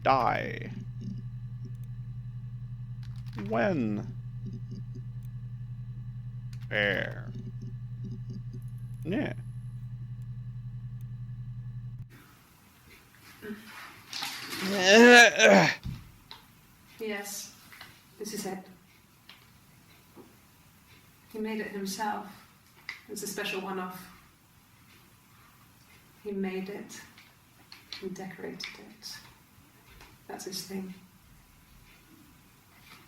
Die. When? Where? Yeah. Yes, this is it. He made it himself. It was a special one-off. He made it and decorated it. That's his thing.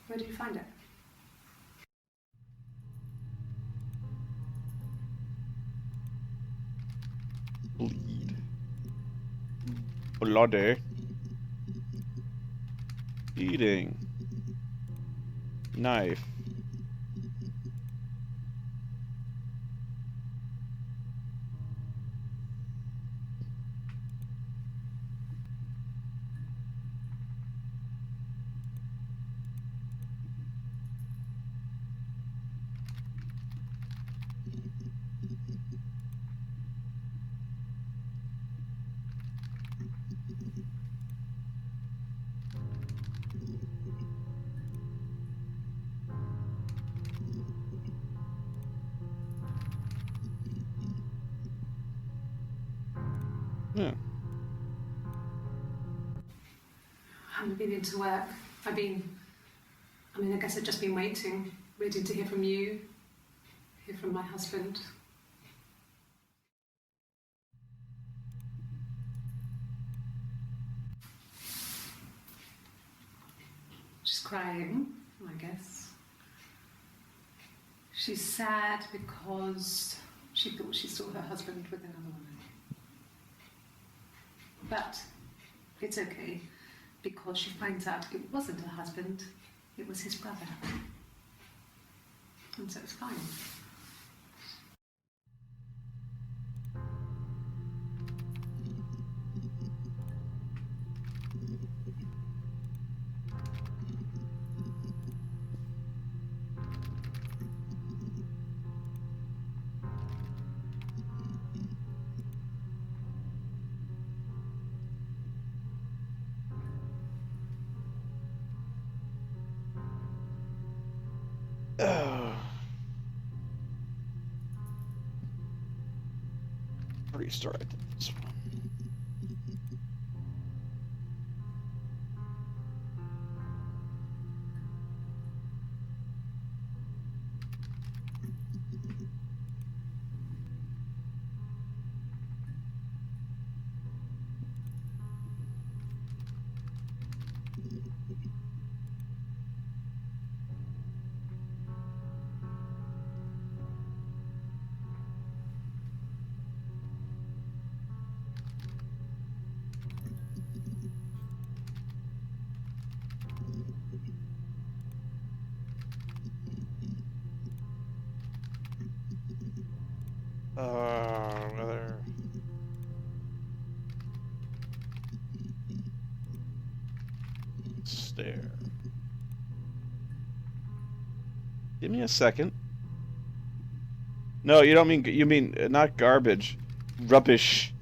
Where did you find it? Bleed. Bloody. Eating. Knife. Yeah. I haven't been into work. I guess I've just been waiting to hear from you, hear from my husband. She's crying, I guess. She's sad because she thought she saw her husband with another woman. But it's okay, because she finds out it wasn't her husband, it was his brother. And so it's fine. Restart this one. Another. Stare. Give me a second. No, you don't mean, you mean not garbage. Rubbish.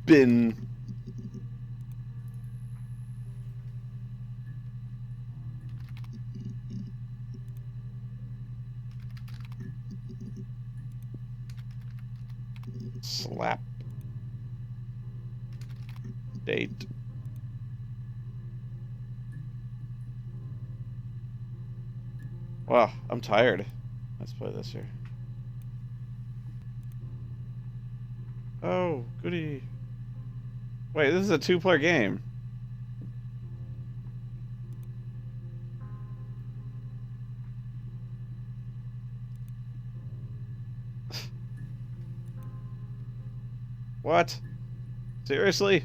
Bin. Slap. Date. Wow, I'm tired. Let's play this here. Oh, goody. Wait, this is a two-player game. What? Seriously?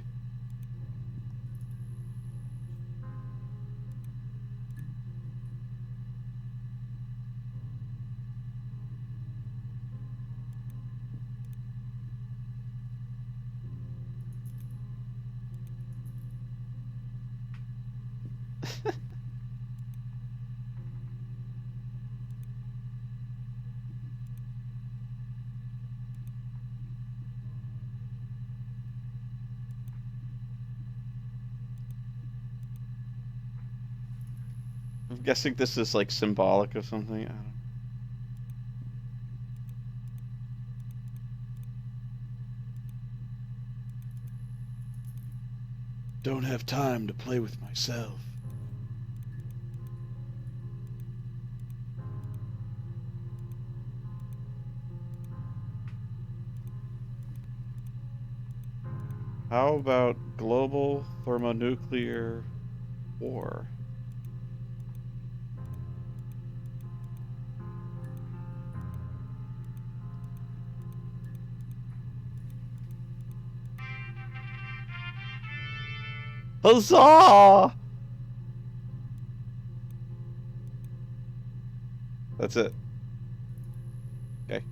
I'm guessing this is like symbolic of something. I don't know. Don't have time to play with myself. How about global thermonuclear war? Huzzah! That's it. Okay.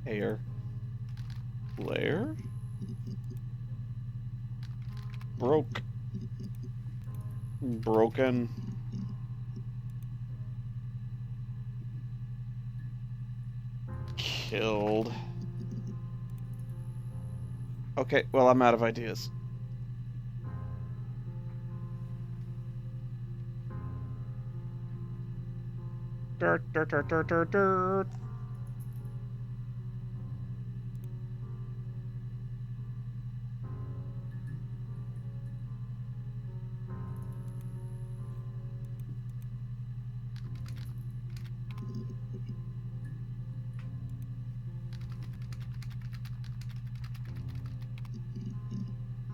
Hair. Layer. Broke. Broken. Killed. Okay, well, I'm out of ideas. Dirt, dirt, dirt, dirt, dirt, dirt.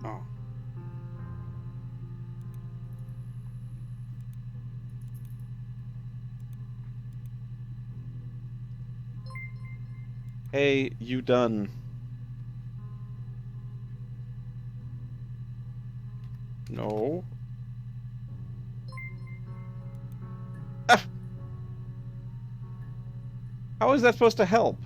Oh. Hey, you done? No. Ah! How is that supposed to help?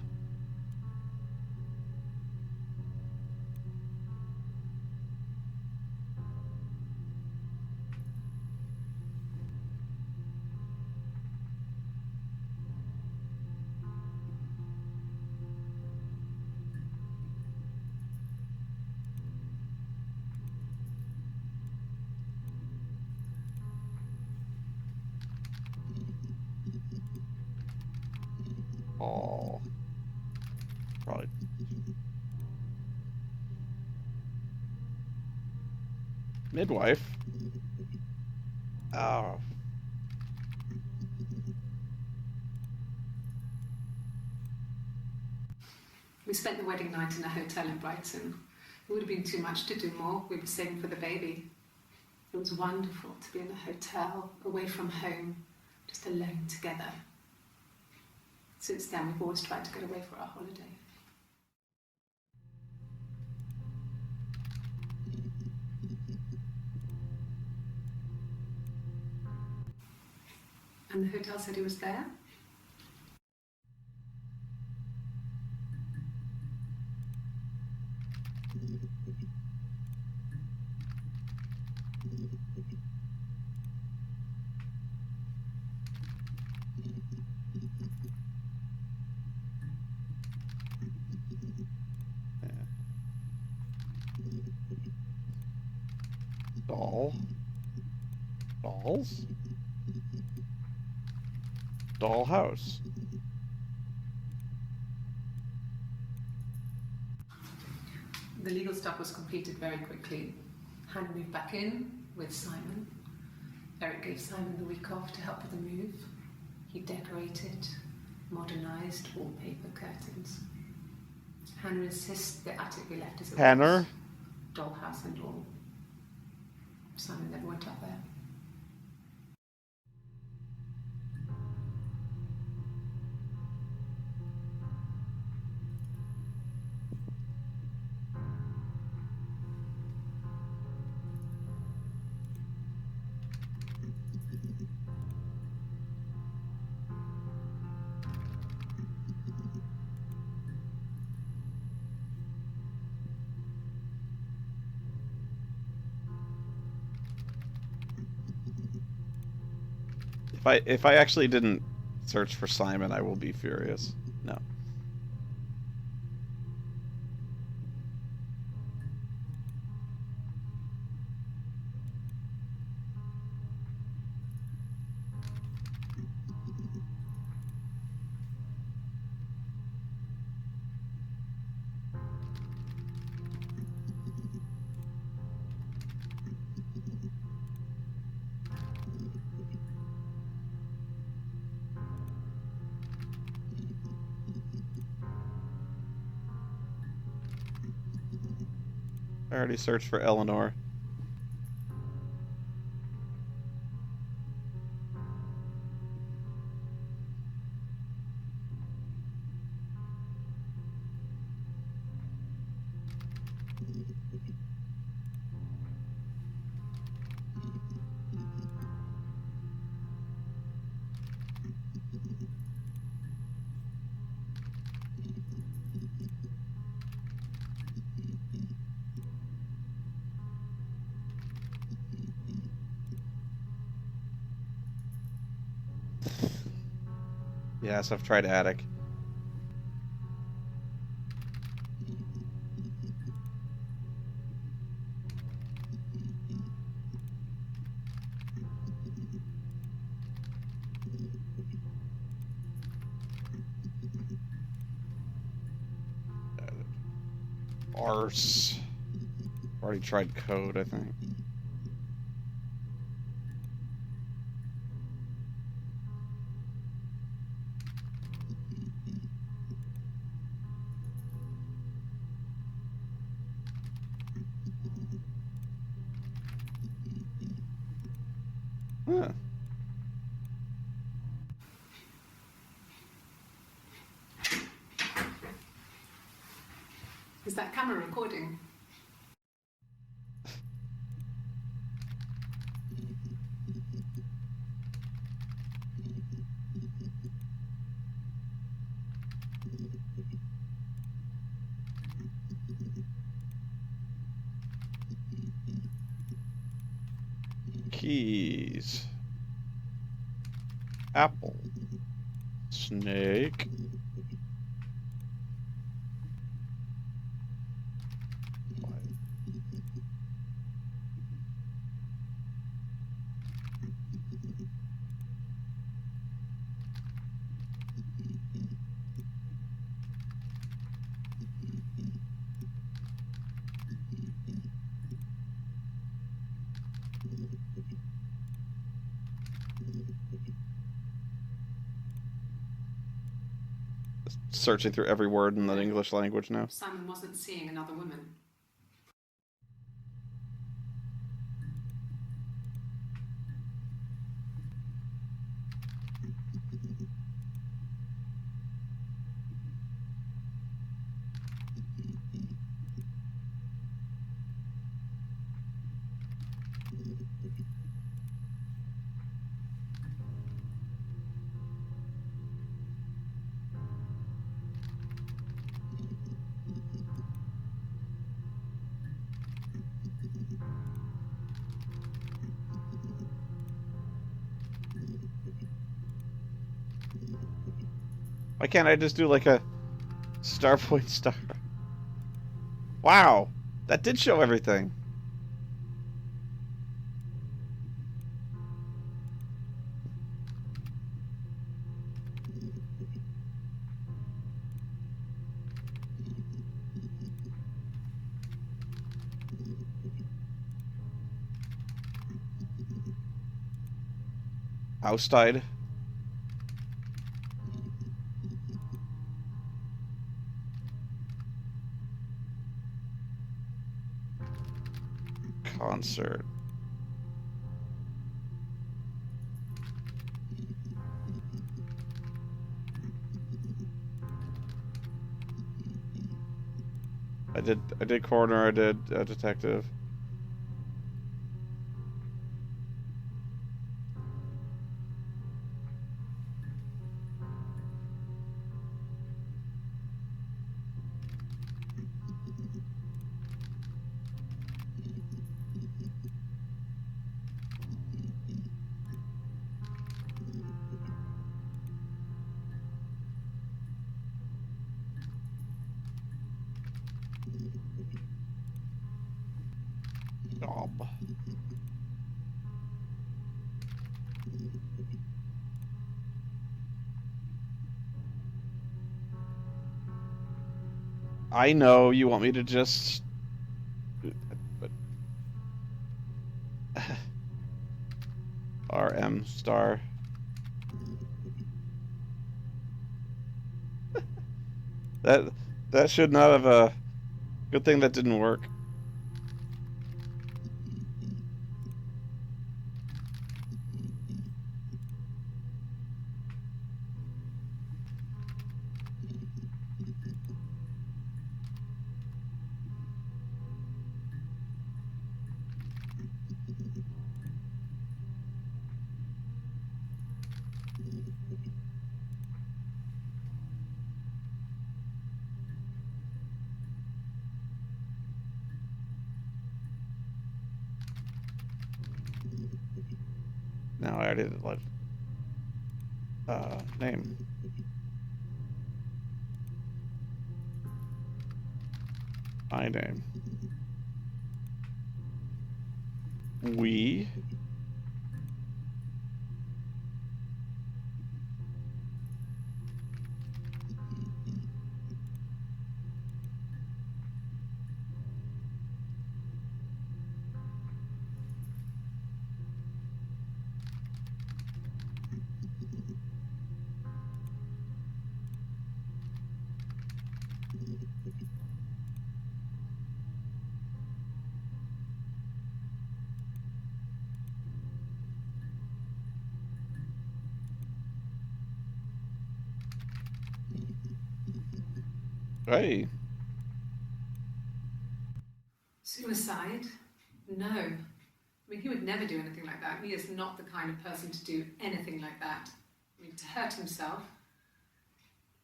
Oh. Probably. Midwife? Oh. We spent the wedding night in a hotel in Brighton. It would have been too much to do more. We were saving for the baby. It was wonderful to be in a hotel, away from home, just alone together. Since then, we've always tried to get away for our holiday. And the hotel said he was there? Doll. Dolls? Dollhouse. The legal stuff was completed very quickly. Hannah moved back in with Simon. Eric gave Simon the week off to help with the move. He decorated, modernised wallpaper, curtains. Hannah insists the attic be left as it was. Dollhouse and all. Simon never went up there. If I actually didn't search for Simon, I will be furious. No. I already searched for Eleanor. Yes, I've tried attic. Arse. Already tried code, I think. Huh. Is that camera recording? Keys. Apple. Snake. Searching through every word in the English language now. Simon wasn't seeing another woman. Why can't I just do like a star point star? Wow, that did show everything. House died. Concert. I did coroner, I did detective. Job. I know you want me to just... But... RM star. That should not have a... Good thing that didn't work. No, I already did live. Name. My name. We. Hey. Suicide? No. I mean, he would never do anything like that. He is not the kind of person to do anything like that. I mean, to hurt himself?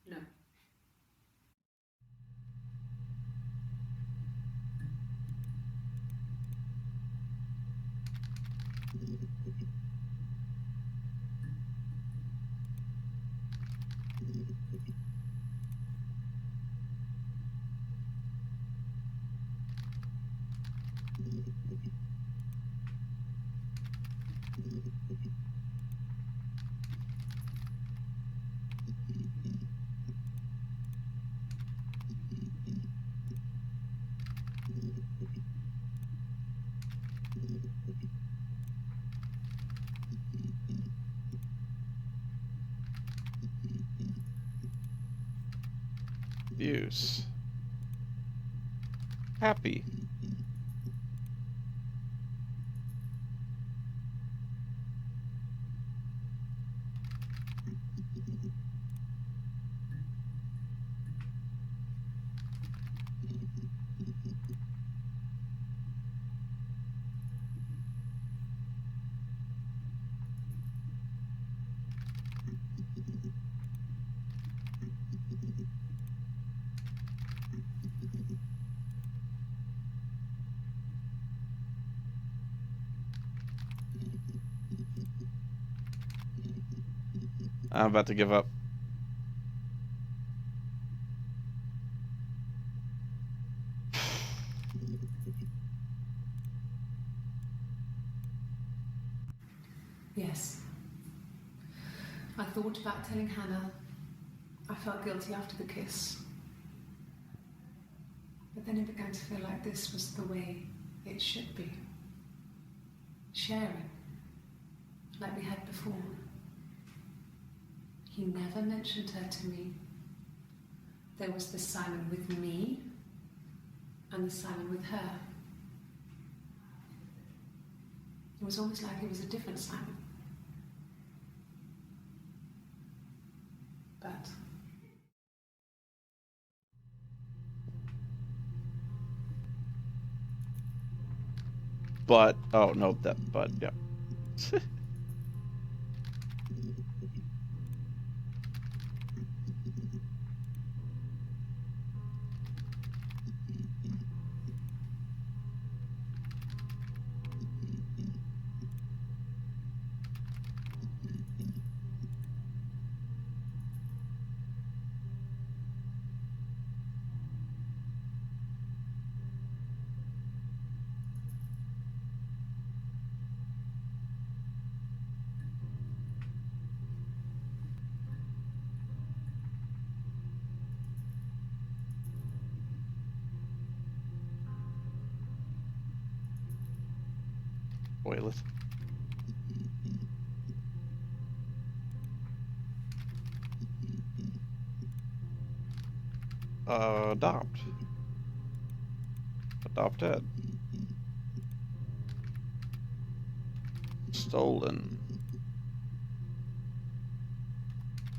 No. Views. Happy. I'm about to give up. Yes. I thought about telling Hannah. I felt guilty after the kiss. But then it began to feel like this was the way it should be. Sharing. Like we had before. He never mentioned her to me. There was the Simon with me and the Simon with her. It was almost like it was a different Simon. But, oh no, yeah. Wait, let's... Adopt. Adopted. Stolen.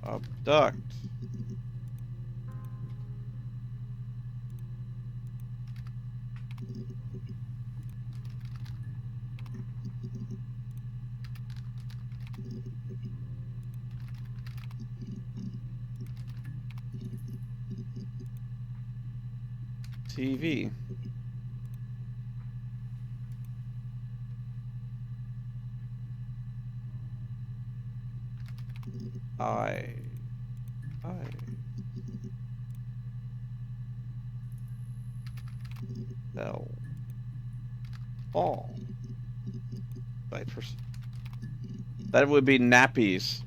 Abduct. TV. I. L. All. Diapers. That would be nappies.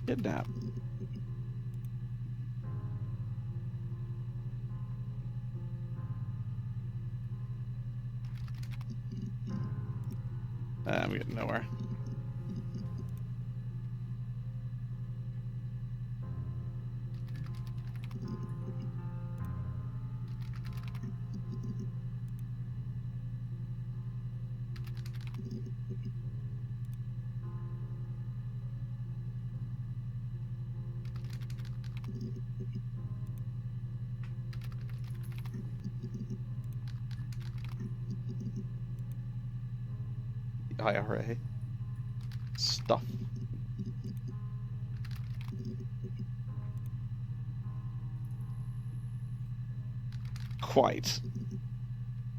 Kidnap. I'm getting nowhere. IRA stuff. Quite.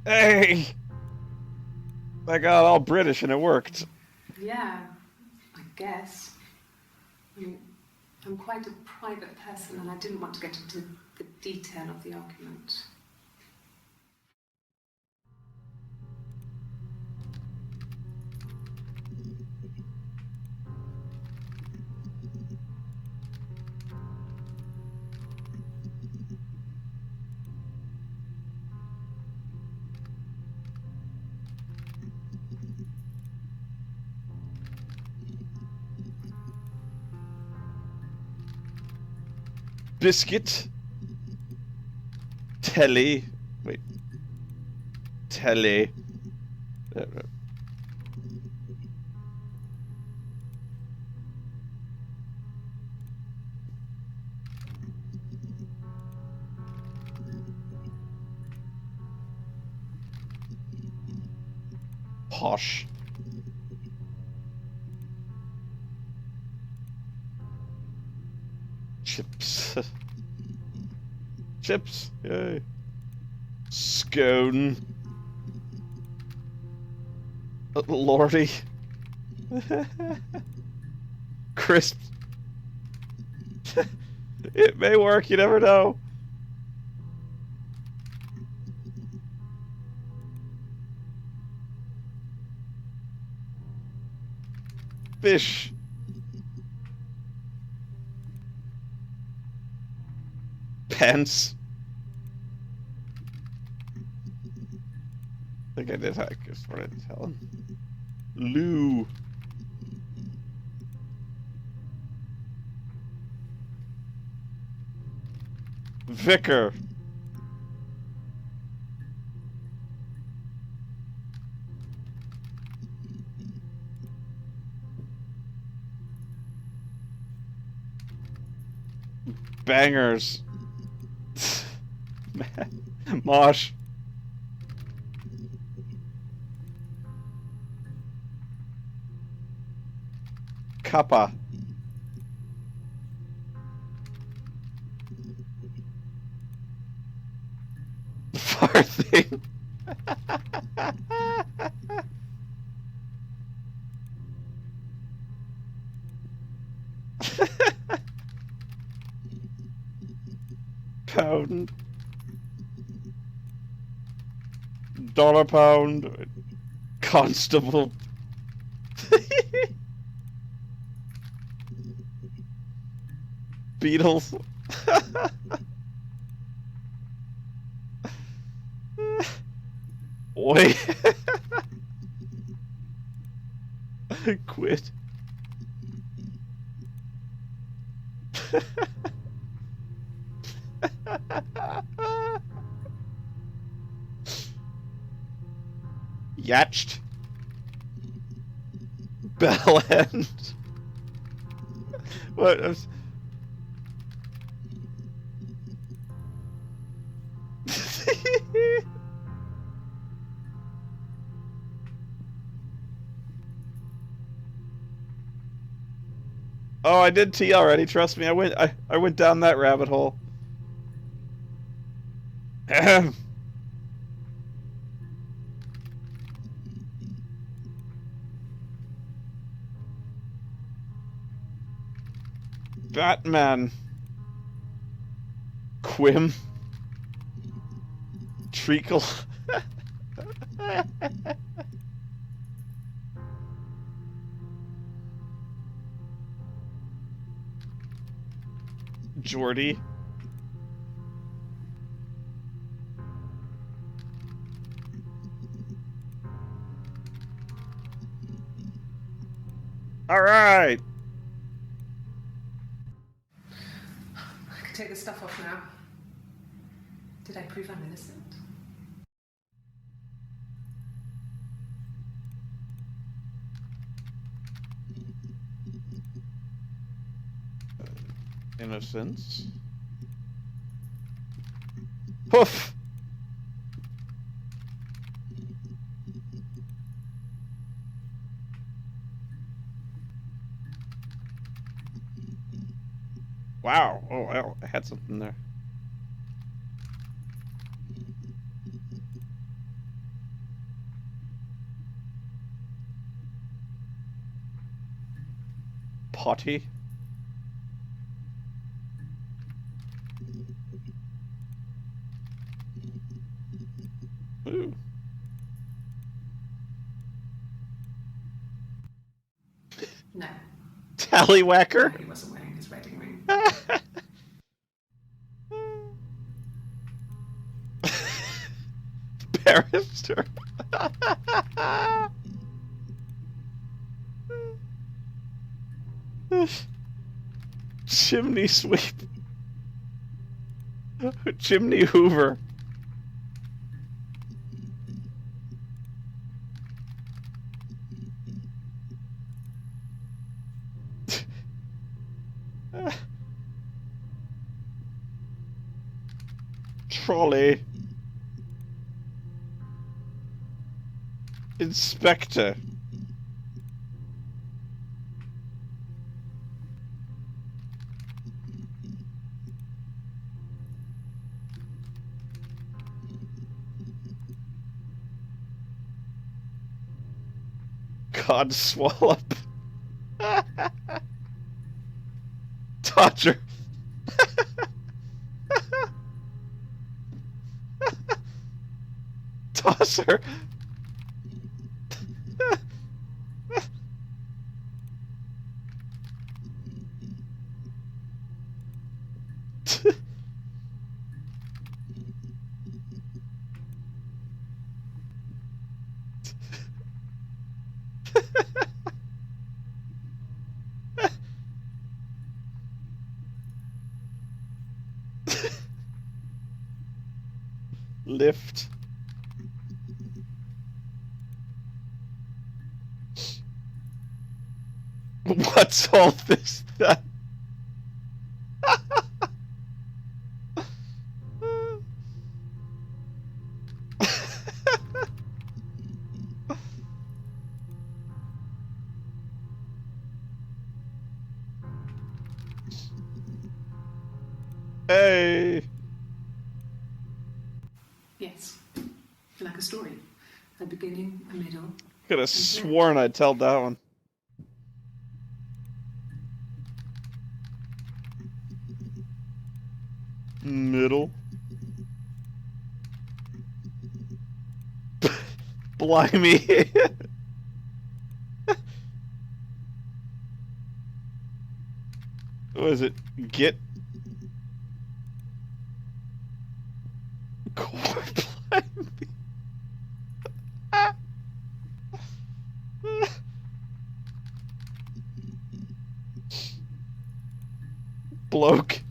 Hey! I got all British and it worked. Yeah, I guess. I mean, I'm quite a private person and I didn't want to get into the detail of the argument. Biscuit. Telly. Wait. Telly. Posh. Chips. Chips. Yay. Scone. Lordy. Crisp. It may work, you never know. Fish. Pence. I think I did. I guess what I didn't tell him. Lou. Vicar. Bangers. Mosh. Kappa. Farthing. Pound. Dollar pound. Constable. Beatles. Oi. Quit. Yatched. Bellend. What? Oh, I did tea already. Trust me, I went down that rabbit hole. Ahem. Batman. Quim. Treacle. Jordy. All right. I can take the stuff off now. Did I prove I'm innocent? Innocence. Poof. Wow. Oh, wow. I had something there. Potty. Ooh. No. Tallywhacker. No, he wasn't wearing his wedding ring. Barrister. Chimney sweep. Chimney Hoover. Trolley. Inspector. God swallop. Dodger. Tosser. Lift. What's all this then? Hey. Yes. Like a story. A beginning, a middle. Could have sworn I'd tell that one. Middle. Blimey. What is it? Get. Core blimey. Bloke.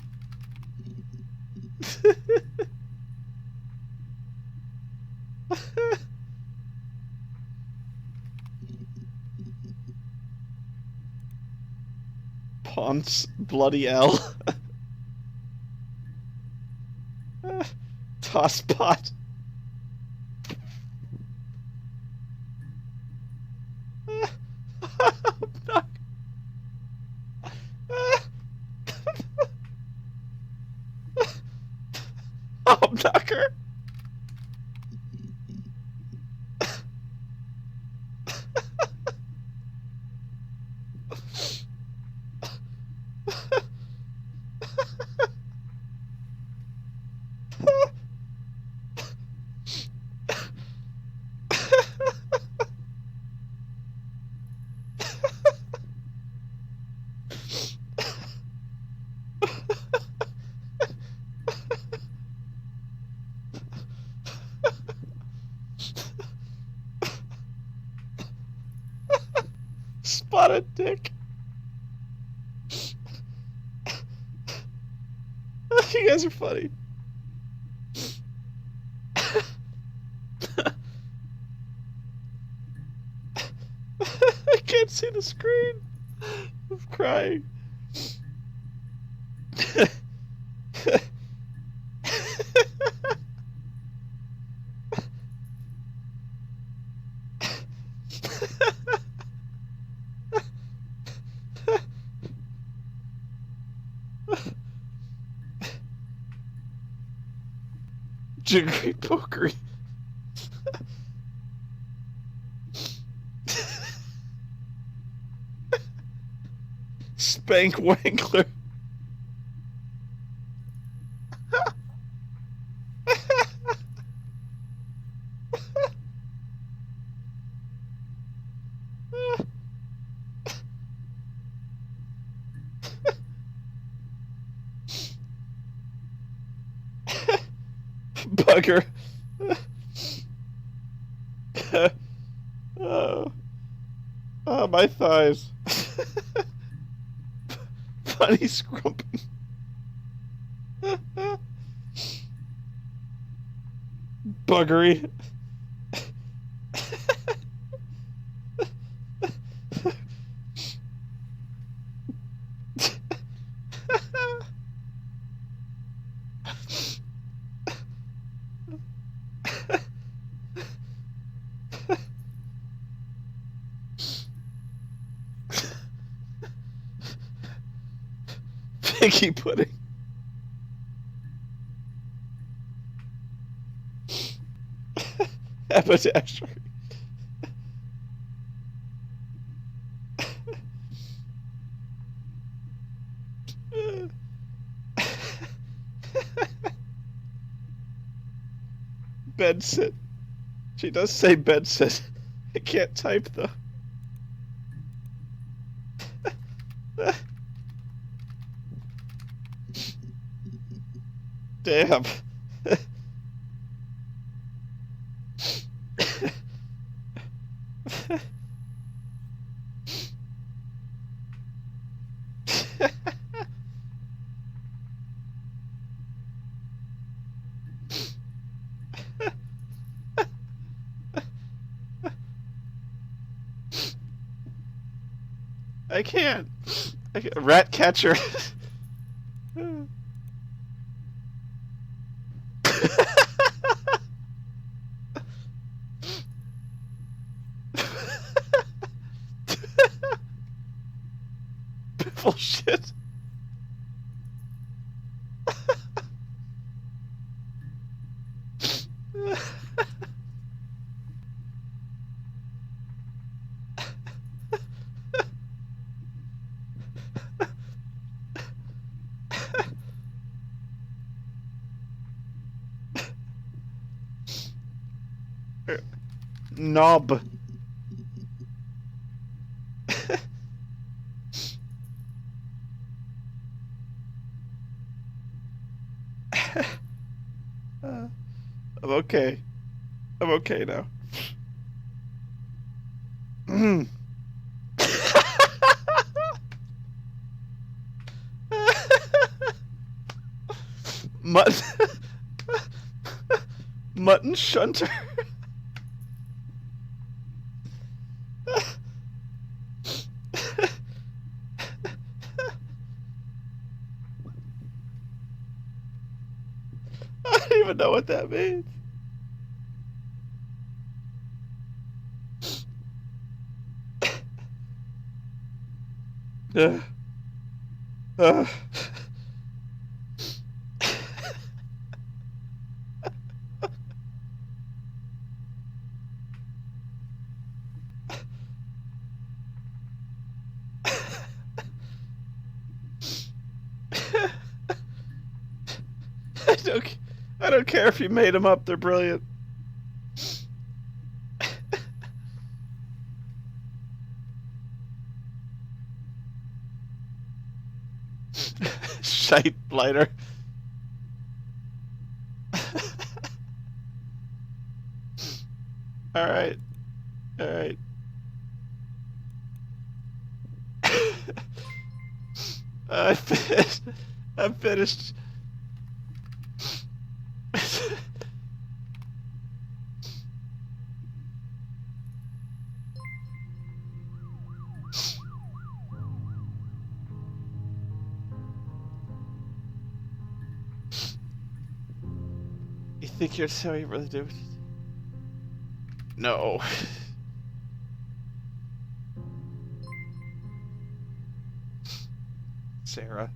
Ponce bloody L. Tosspot. Knocker. spotted dick. You guys are funny. I can't see the screen. I'm crying. Jiggery pokery. Spank Wangler. Bugger. Oh. Oh, my thighs. Funny scrumping. Buggery. Piggy pudding. Haberdashery. Bed sit. She does say bed sit. I can't type though. Damn. I can't. Rat catcher. Bullshit. Knob. I'm okay. I'm okay now. Mutton. Mutton shunter. I don't even know what that means. Uh, uh. I don't care if you made them up. They're brilliant. Shite blighter. All right. All right. I finished. I'm finished. You think you're so you really do? No. Sarah.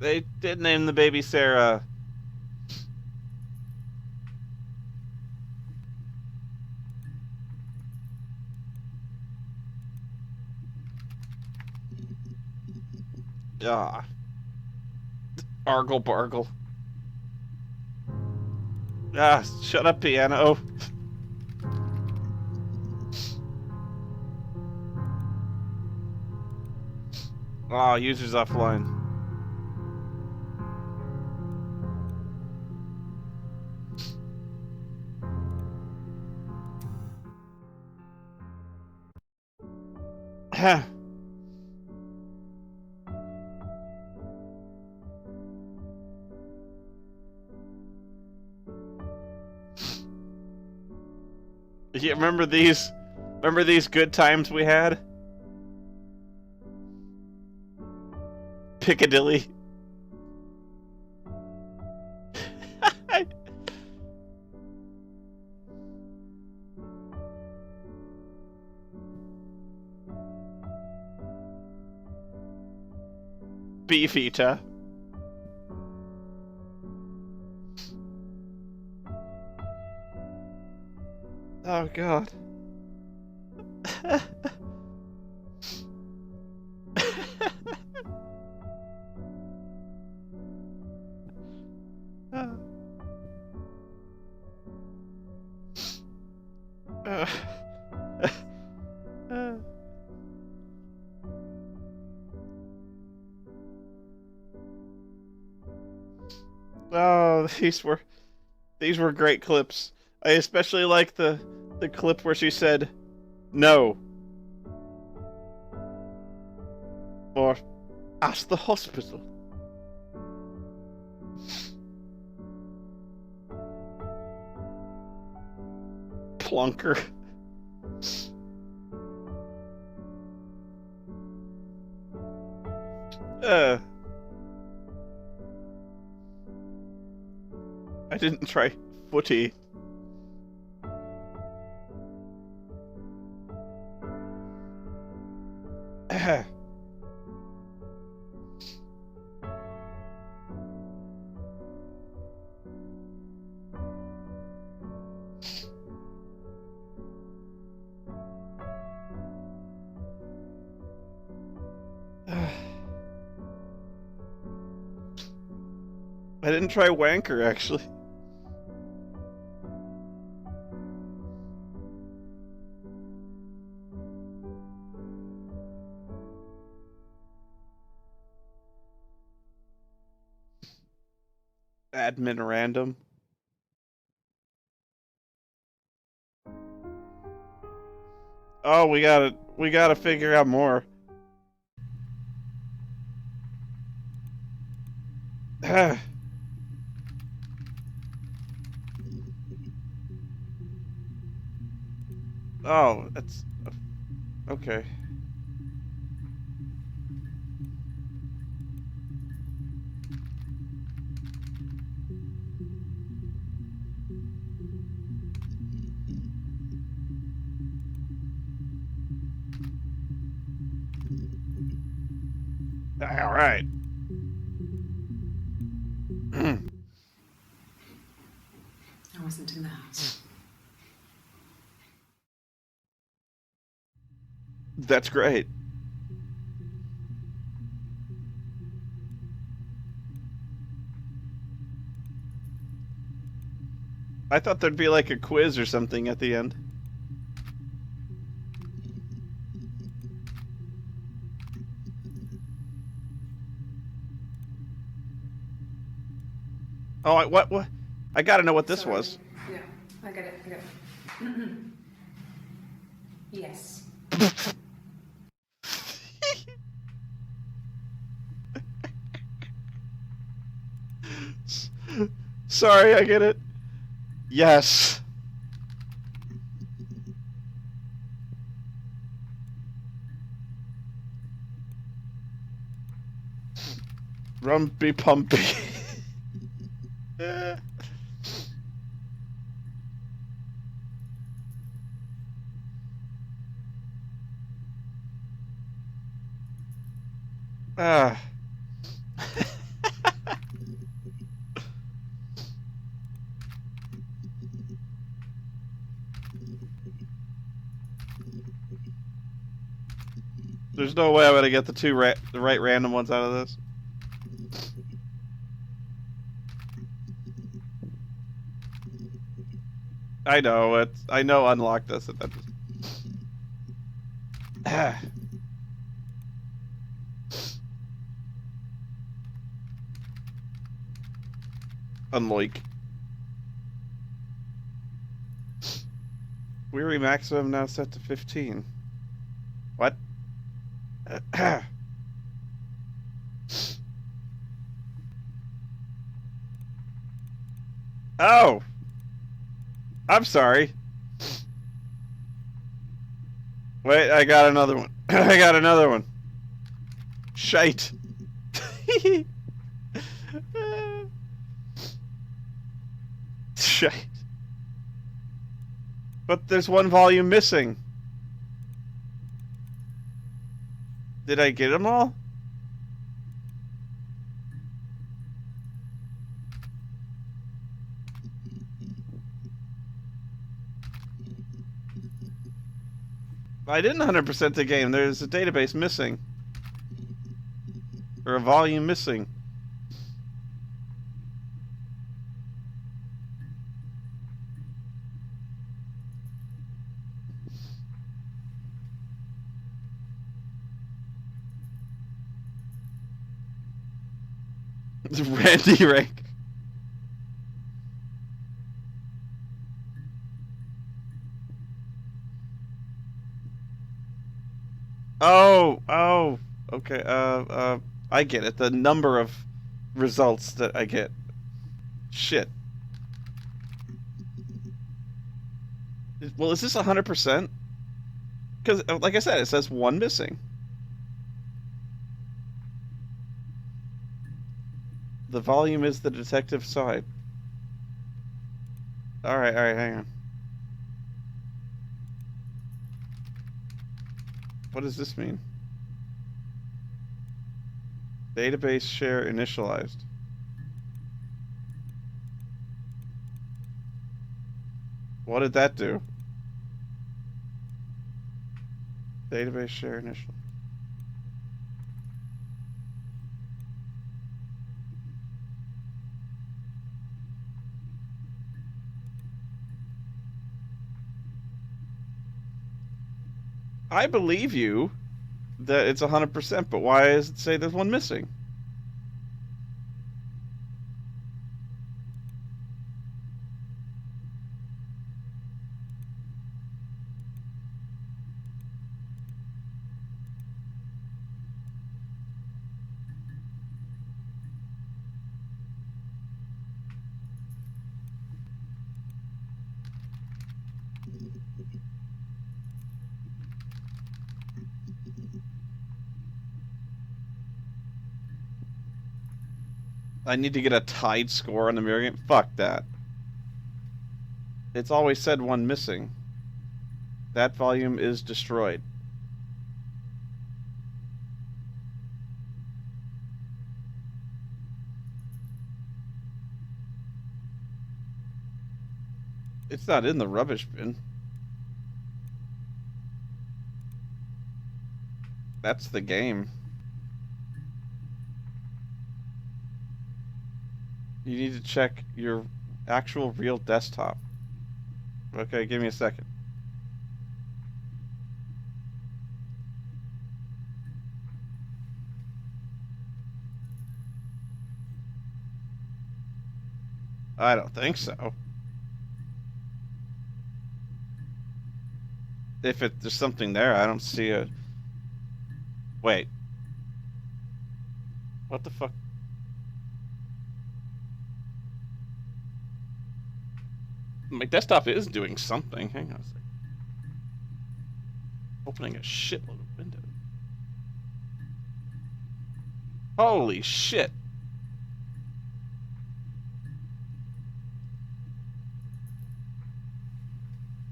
They did name the baby Sarah. Ah. Argle bargle. Ah, shut up, piano. Oh, users offline. You remember these? Remember these good times we had? Piccadilly. Beefeater. Oh god. Oh, these were great clips. I especially like the clip where she said no. Or ask the hospital. Plunker. I didn't try footy. I didn't try wanker, actually. Admin random. Oh, we gotta figure out more. Oh, that's okay. All right. I wasn't in the house. That's great. I thought there'd be like a quiz or something at the end. Oh, what? I gotta know what this Sorry. was. Yeah, I get it. Yes. Sorry, I get it. Yes. Rumpy Pumpy. Ah. There's no way I'm gonna get the right random ones out of this. I know it. I know unlock this. Ah. Unlike. Weary maximum now set to 15. What? Oh! I'm sorry. Wait, I got another one. I got another one. Shite. Shite. But there's one volume missing. Did I get them all? I didn't 100% the game. There's a database missing. Or a volume missing. Randy rank. Oh, okay. I get it. The number of results that I get. Shit. Well, is this 100%? Because, like I said, it says one missing. The volume is the detective side. Alright, hang on. What does this mean? Database share initialized. What did that do? Database share initial. I believe you that it's 100%, but why does it say there's one missing? I need to get a tied score on the mirror game? Fuck that. It's always said one missing. That volume is destroyed. It's not in the rubbish bin. That's the game. You need to check your actual real desktop. Okay, give me a second. I don't think so. if there's something there, I don't see it. Wait. What the fuck? My desktop is doing something. Hang on a second. Opening a shitload of windows. Holy shit.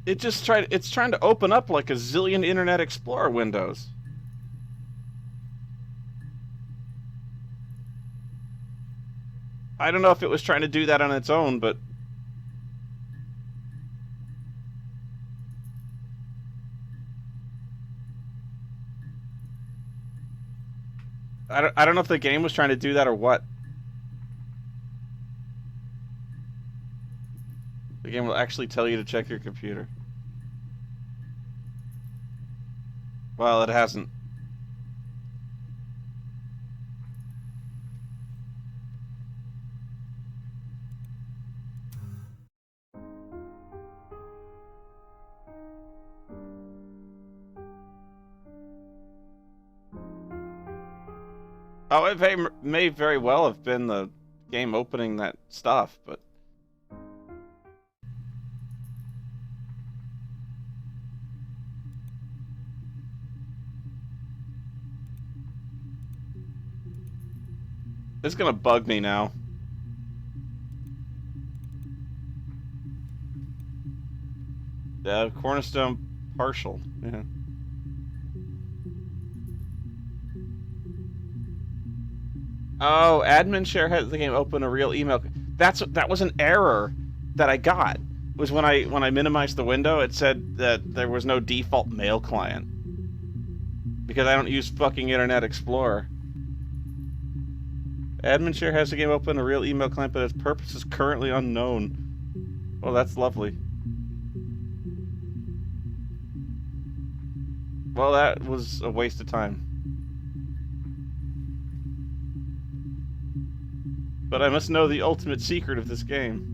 It's trying to open up like a zillion Internet Explorer windows. I don't know if it was trying to do that on its own, but I don't know if the game was trying to do that or what. The game will actually tell you to check your computer. Well, it hasn't. Oh, it may very well have been the game opening that stuff, but... It's gonna bug me now. Cornerstone partial. Yeah. Oh, admin share has the game open a real email. That was an error that I got. It was when I minimized the window, it said that there was no default mail client because I don't use fucking Internet Explorer. Admin share has the game open a real email client, but its purpose is currently unknown. Well, that's lovely. Well, that was a waste of time. But I must know the ultimate secret of this game.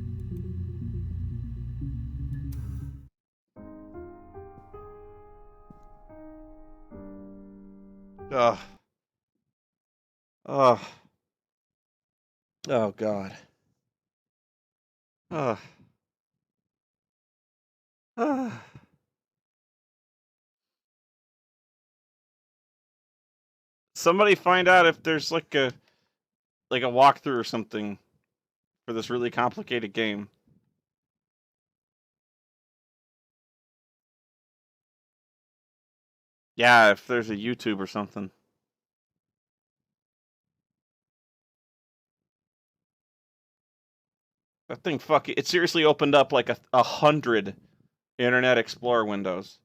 Ugh. Ugh. Oh, God. Ugh. Ugh. Somebody find out if there's like a walkthrough or something for this really complicated game. Yeah, if there's a YouTube or something. That thing it seriously opened up like 100 Internet Explorer windows.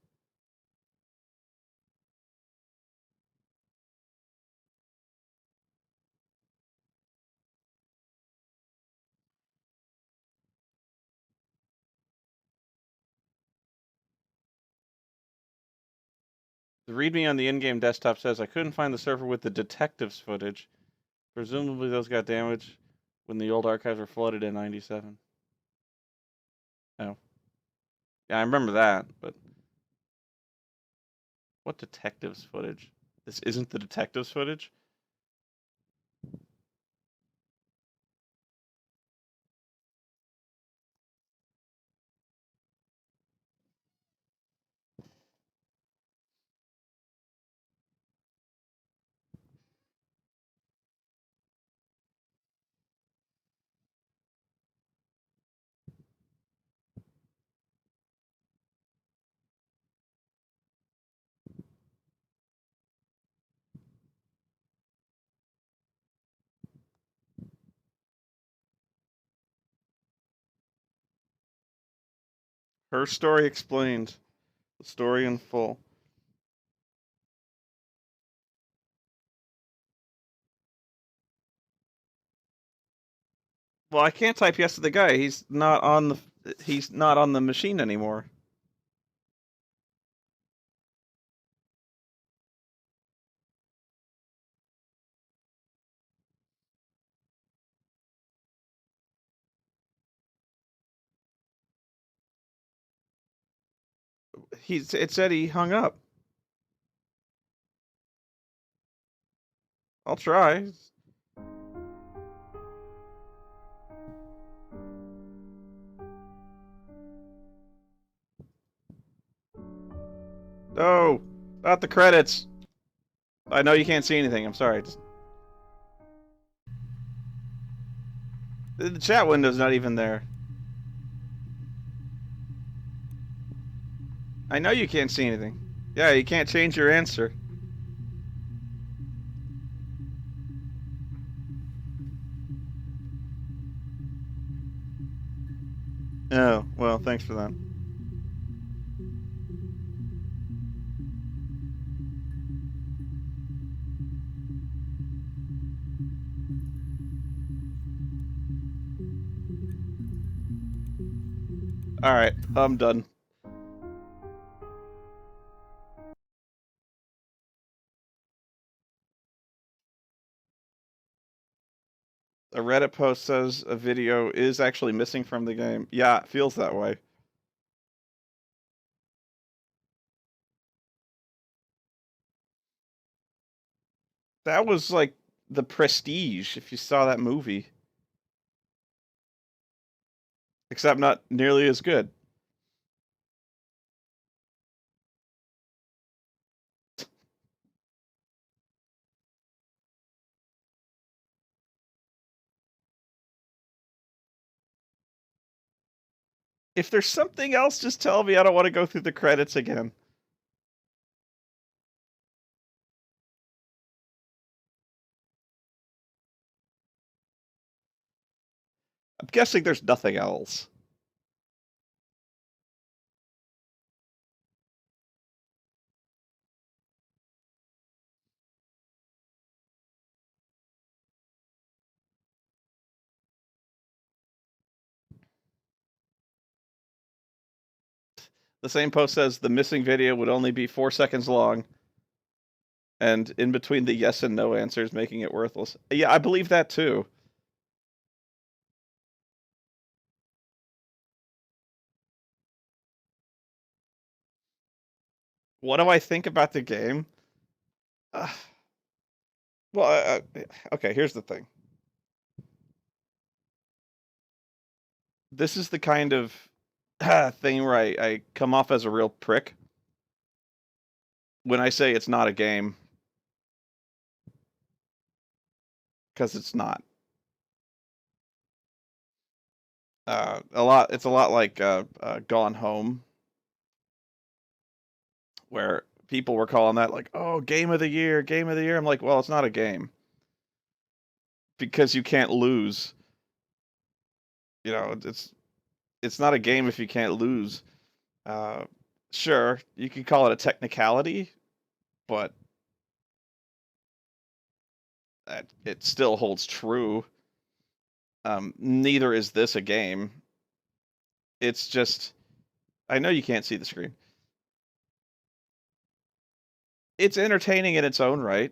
The README on the in-game desktop says I couldn't find the server with the detectives footage. Presumably those got damaged when the old archives were flooded in 97. Oh. Yeah, I remember that, but... What detectives footage? This isn't the detectives footage? Her story explained. The story in full. Well, I can't type yes to the guy. He's not on the machine anymore. It said he hung up. I'll try. No, not the credits. I know you can't see anything. I'm sorry. The chat window's not even there. I know you can't see anything. Yeah, you can't change your answer. Oh, well, thanks for that. Alright, I'm done. A Reddit post says a video is actually missing from the game. Yeah, it feels that way. That was like The Prestige, if you saw that movie. Except not nearly as good. If there's something else, just tell me. I don't want to go through the credits again. I'm guessing there's nothing else. The same post says the missing video would only be 4 seconds long. And in between the yes and no answers, making it worthless. Yeah, I believe that too. What do I think about the game? Well, okay, here's the thing. This is the kind of thing where I come off as a real prick when I say it's not a game. Because it's not. It's a lot like Gone Home, where people were calling that like, oh, game of the year, game of the year. I'm like, well, it's not a game. Because you can't lose. You know, it's not a game if you can't lose. Sure, you can call it a technicality, but it still holds true. Neither is this a game. It's just, I know you can't see the screen. It's entertaining in its own right.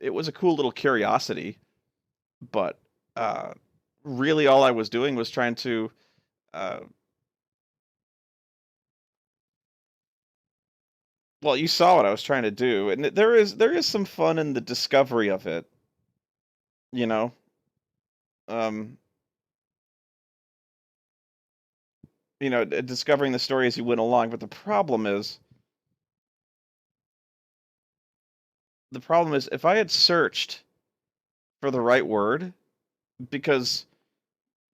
It was a cool little curiosity, but really all I was doing was trying to well, you saw what I was trying to do, and there is some fun in the discovery of it, you know. Um, discovering the story as you went along. But the problem is, if I had searched for the right word, because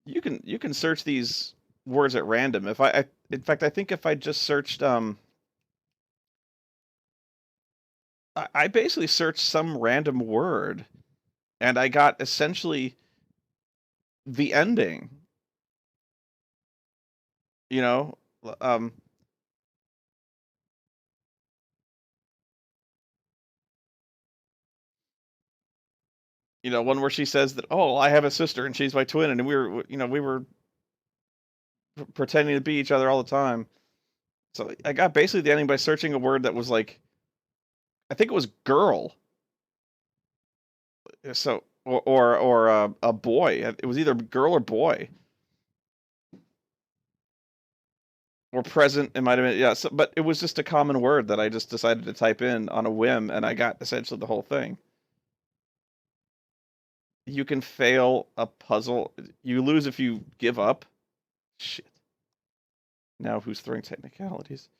you can search these words at random. In fact, I think if I just searched I basically searched some random word, and I got essentially the ending. You know, one where she says that, oh, I have a sister and she's my twin, and we were pretending to be each other all the time. So I got basically the ending by searching a word that was like, I think it was girl. So or a boy. It was either girl or boy. Or present, it might have been, yeah. So, but it was just a common word that I just decided to type in on a whim, and I got essentially the whole thing. You can fail a puzzle. You lose if you give up. Shit. Now who's throwing technicalities?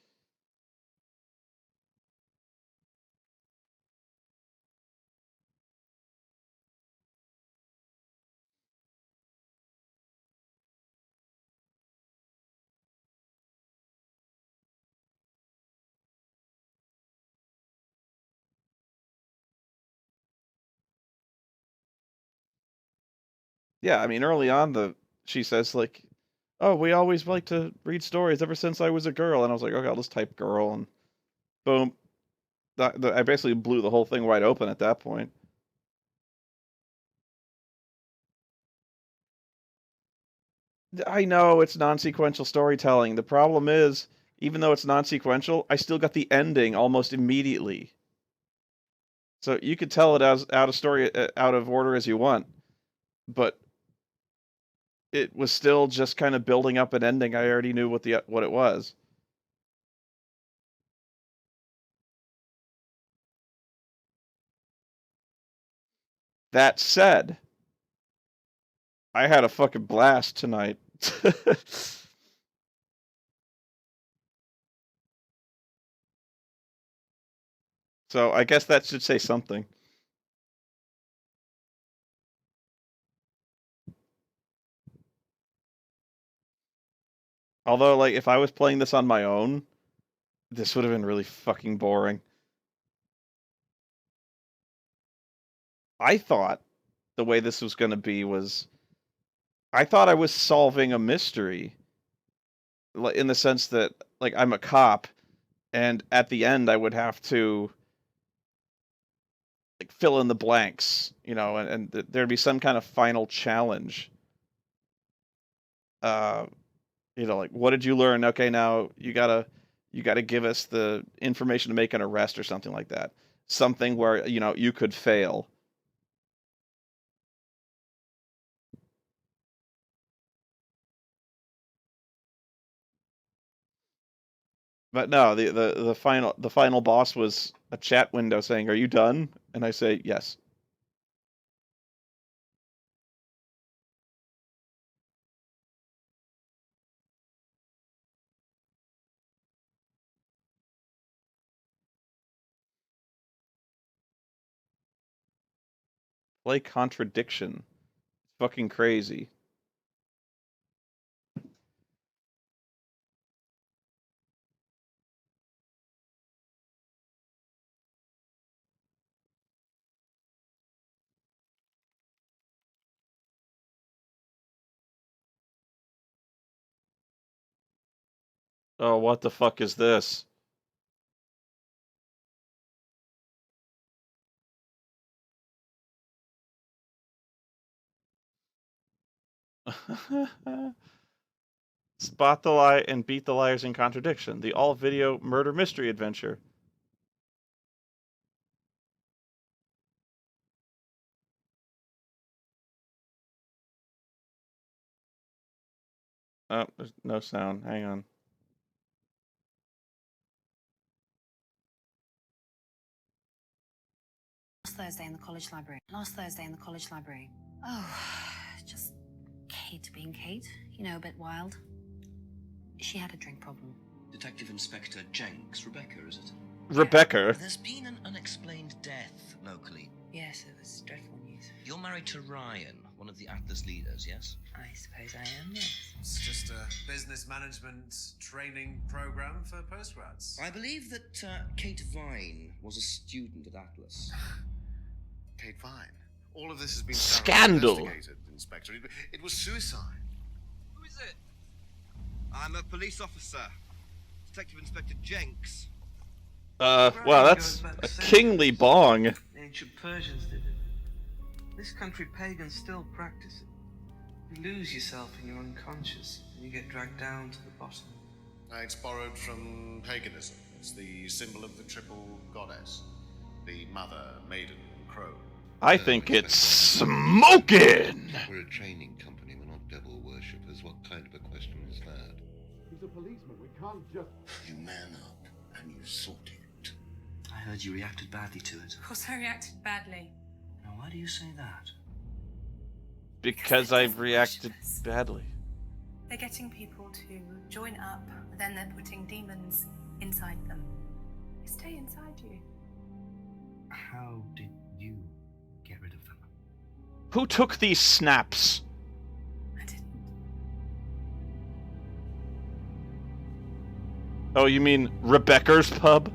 Yeah, I mean, early on, she says, like, oh, we always like to read stories ever since I was a girl. And I was like, okay, I'll just type girl, and boom. I basically blew the whole thing wide open at that point. I know it's non-sequential storytelling. The problem is, even though it's non-sequential, I still got the ending almost immediately. So you could tell it as out of story, out of order as you want, but it was still just kind of building up an ending. I already knew what it was. That said, I had a fucking blast tonight. So I guess that should say something. Although, like, if I was playing this on my own, this would have been really fucking boring. I thought the way this was going to be was, I thought I was solving a mystery, in the sense that, like, I'm a cop, and at the end I would have to, like, fill in the blanks, and there'd be some kind of final challenge. Like, what did you learn? Okay, now you gotta give us the information to make an arrest or something like that. Something where, you could fail. But no, the final boss was a chat window saying, "Are you done?" And I say, "Yes." Play contradiction. Fucking crazy. Oh, what the fuck is this? Spot the lie and beat the liars in contradiction. The all-video murder mystery adventure. Oh, there's no sound. Hang on. Last Thursday in the college library. Oh, just Kate being Kate. A bit wild. She had a drink problem. Detective Inspector Jenks. Rebecca, is it? Rebecca. There's been an unexplained death locally. Yes, it was dreadful news. You're married to Ryan, one of the Atlas leaders, yes? I suppose I am, yes. It's just a business management training program for postgrads. I believe that Kate Vine was a student at Atlas. Kate Vine. All of this has been Scandal. investigated, Inspector. It was suicide. Who is it? I'm a police officer. Detective Inspector Jenks. Wow, that's a kingly bong. The ancient Persians did it. This country pagans still practice it. You lose yourself in your unconscious, and you get dragged down to the bottom. It's borrowed from paganism. It's the symbol of the triple goddess. The mother, maiden, and crow. I think it's smoking! We're a training company, we're not devil worshippers. What kind of a question is that? He's a policeman. We can't just... You man up and you sort it. I heard you reacted badly to it. Of course I reacted badly. Now, why do you say that? Because I've reacted badly. They're getting people to join up, then they're putting demons inside them. They stay inside you. How did you get rid of them? Who took these snaps? I didn't. Oh, you mean Rebecca's pub?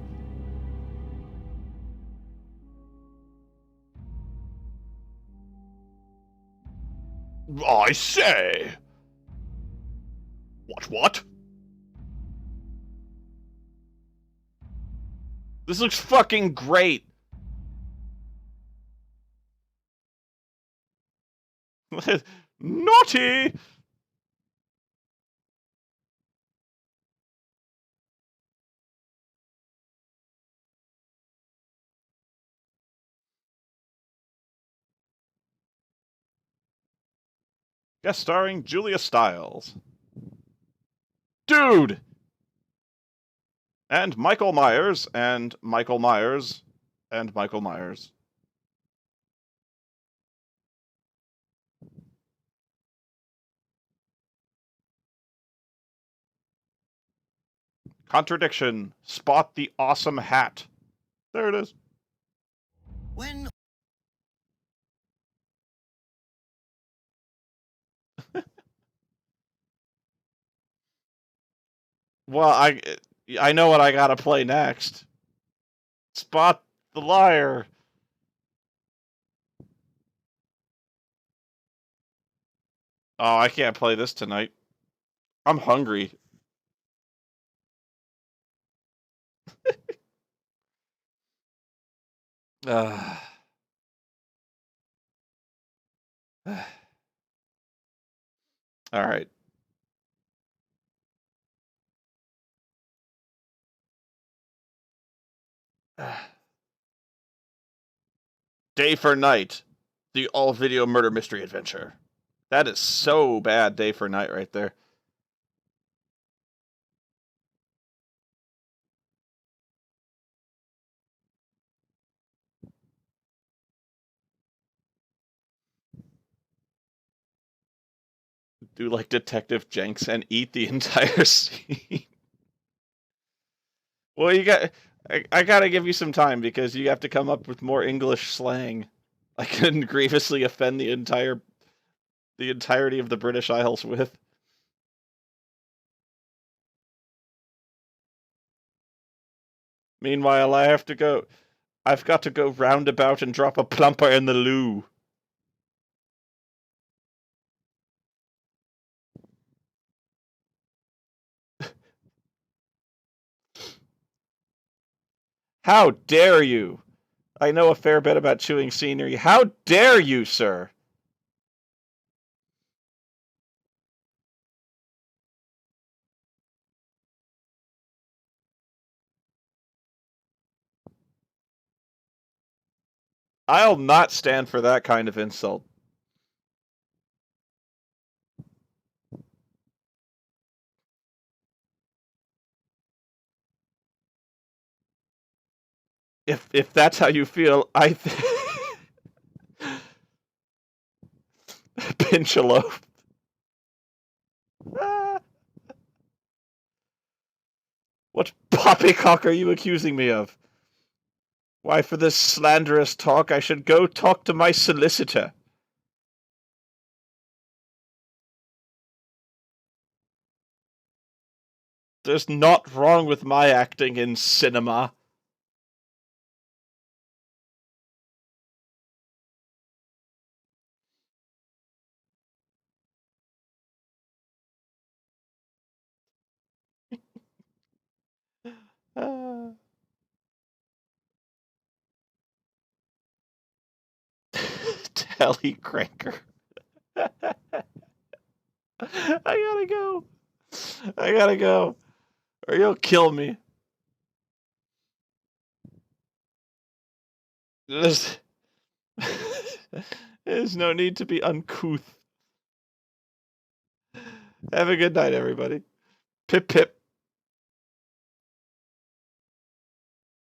I say! What? This looks fucking great! Naughty! Guest starring Julia Stiles. Dude! And Michael Myers, and Michael Myers, and Michael Myers. Contradiction. Spot the awesome hat. There it is. When Well, I know what I gotta play next. Spot the liar. Oh, I can't play this tonight. I'm hungry. All right. Day for Night, the all-video murder mystery adventure. That is so bad, Day for Night, right there. Do like Detective Jenks and eat the entire scene. Well, I gotta give you some time because you have to come up with more English slang. I couldn't grievously offend the entirety of the British Isles with. Meanwhile, I've got to go roundabout and drop a plumper in the loo. How dare you? I know a fair bit about chewing scenery. How dare you, sir? I'll not stand for that kind of insult. If that's how you feel, pinch a loaf. What poppycock are you accusing me of? Why, for this slanderous talk, I should go talk to my solicitor. There's naught wrong with my acting in cinema. Telly cranker. I gotta go. Or you'll kill me. There's no need to be uncouth. Have a good night, everybody. Pip pip.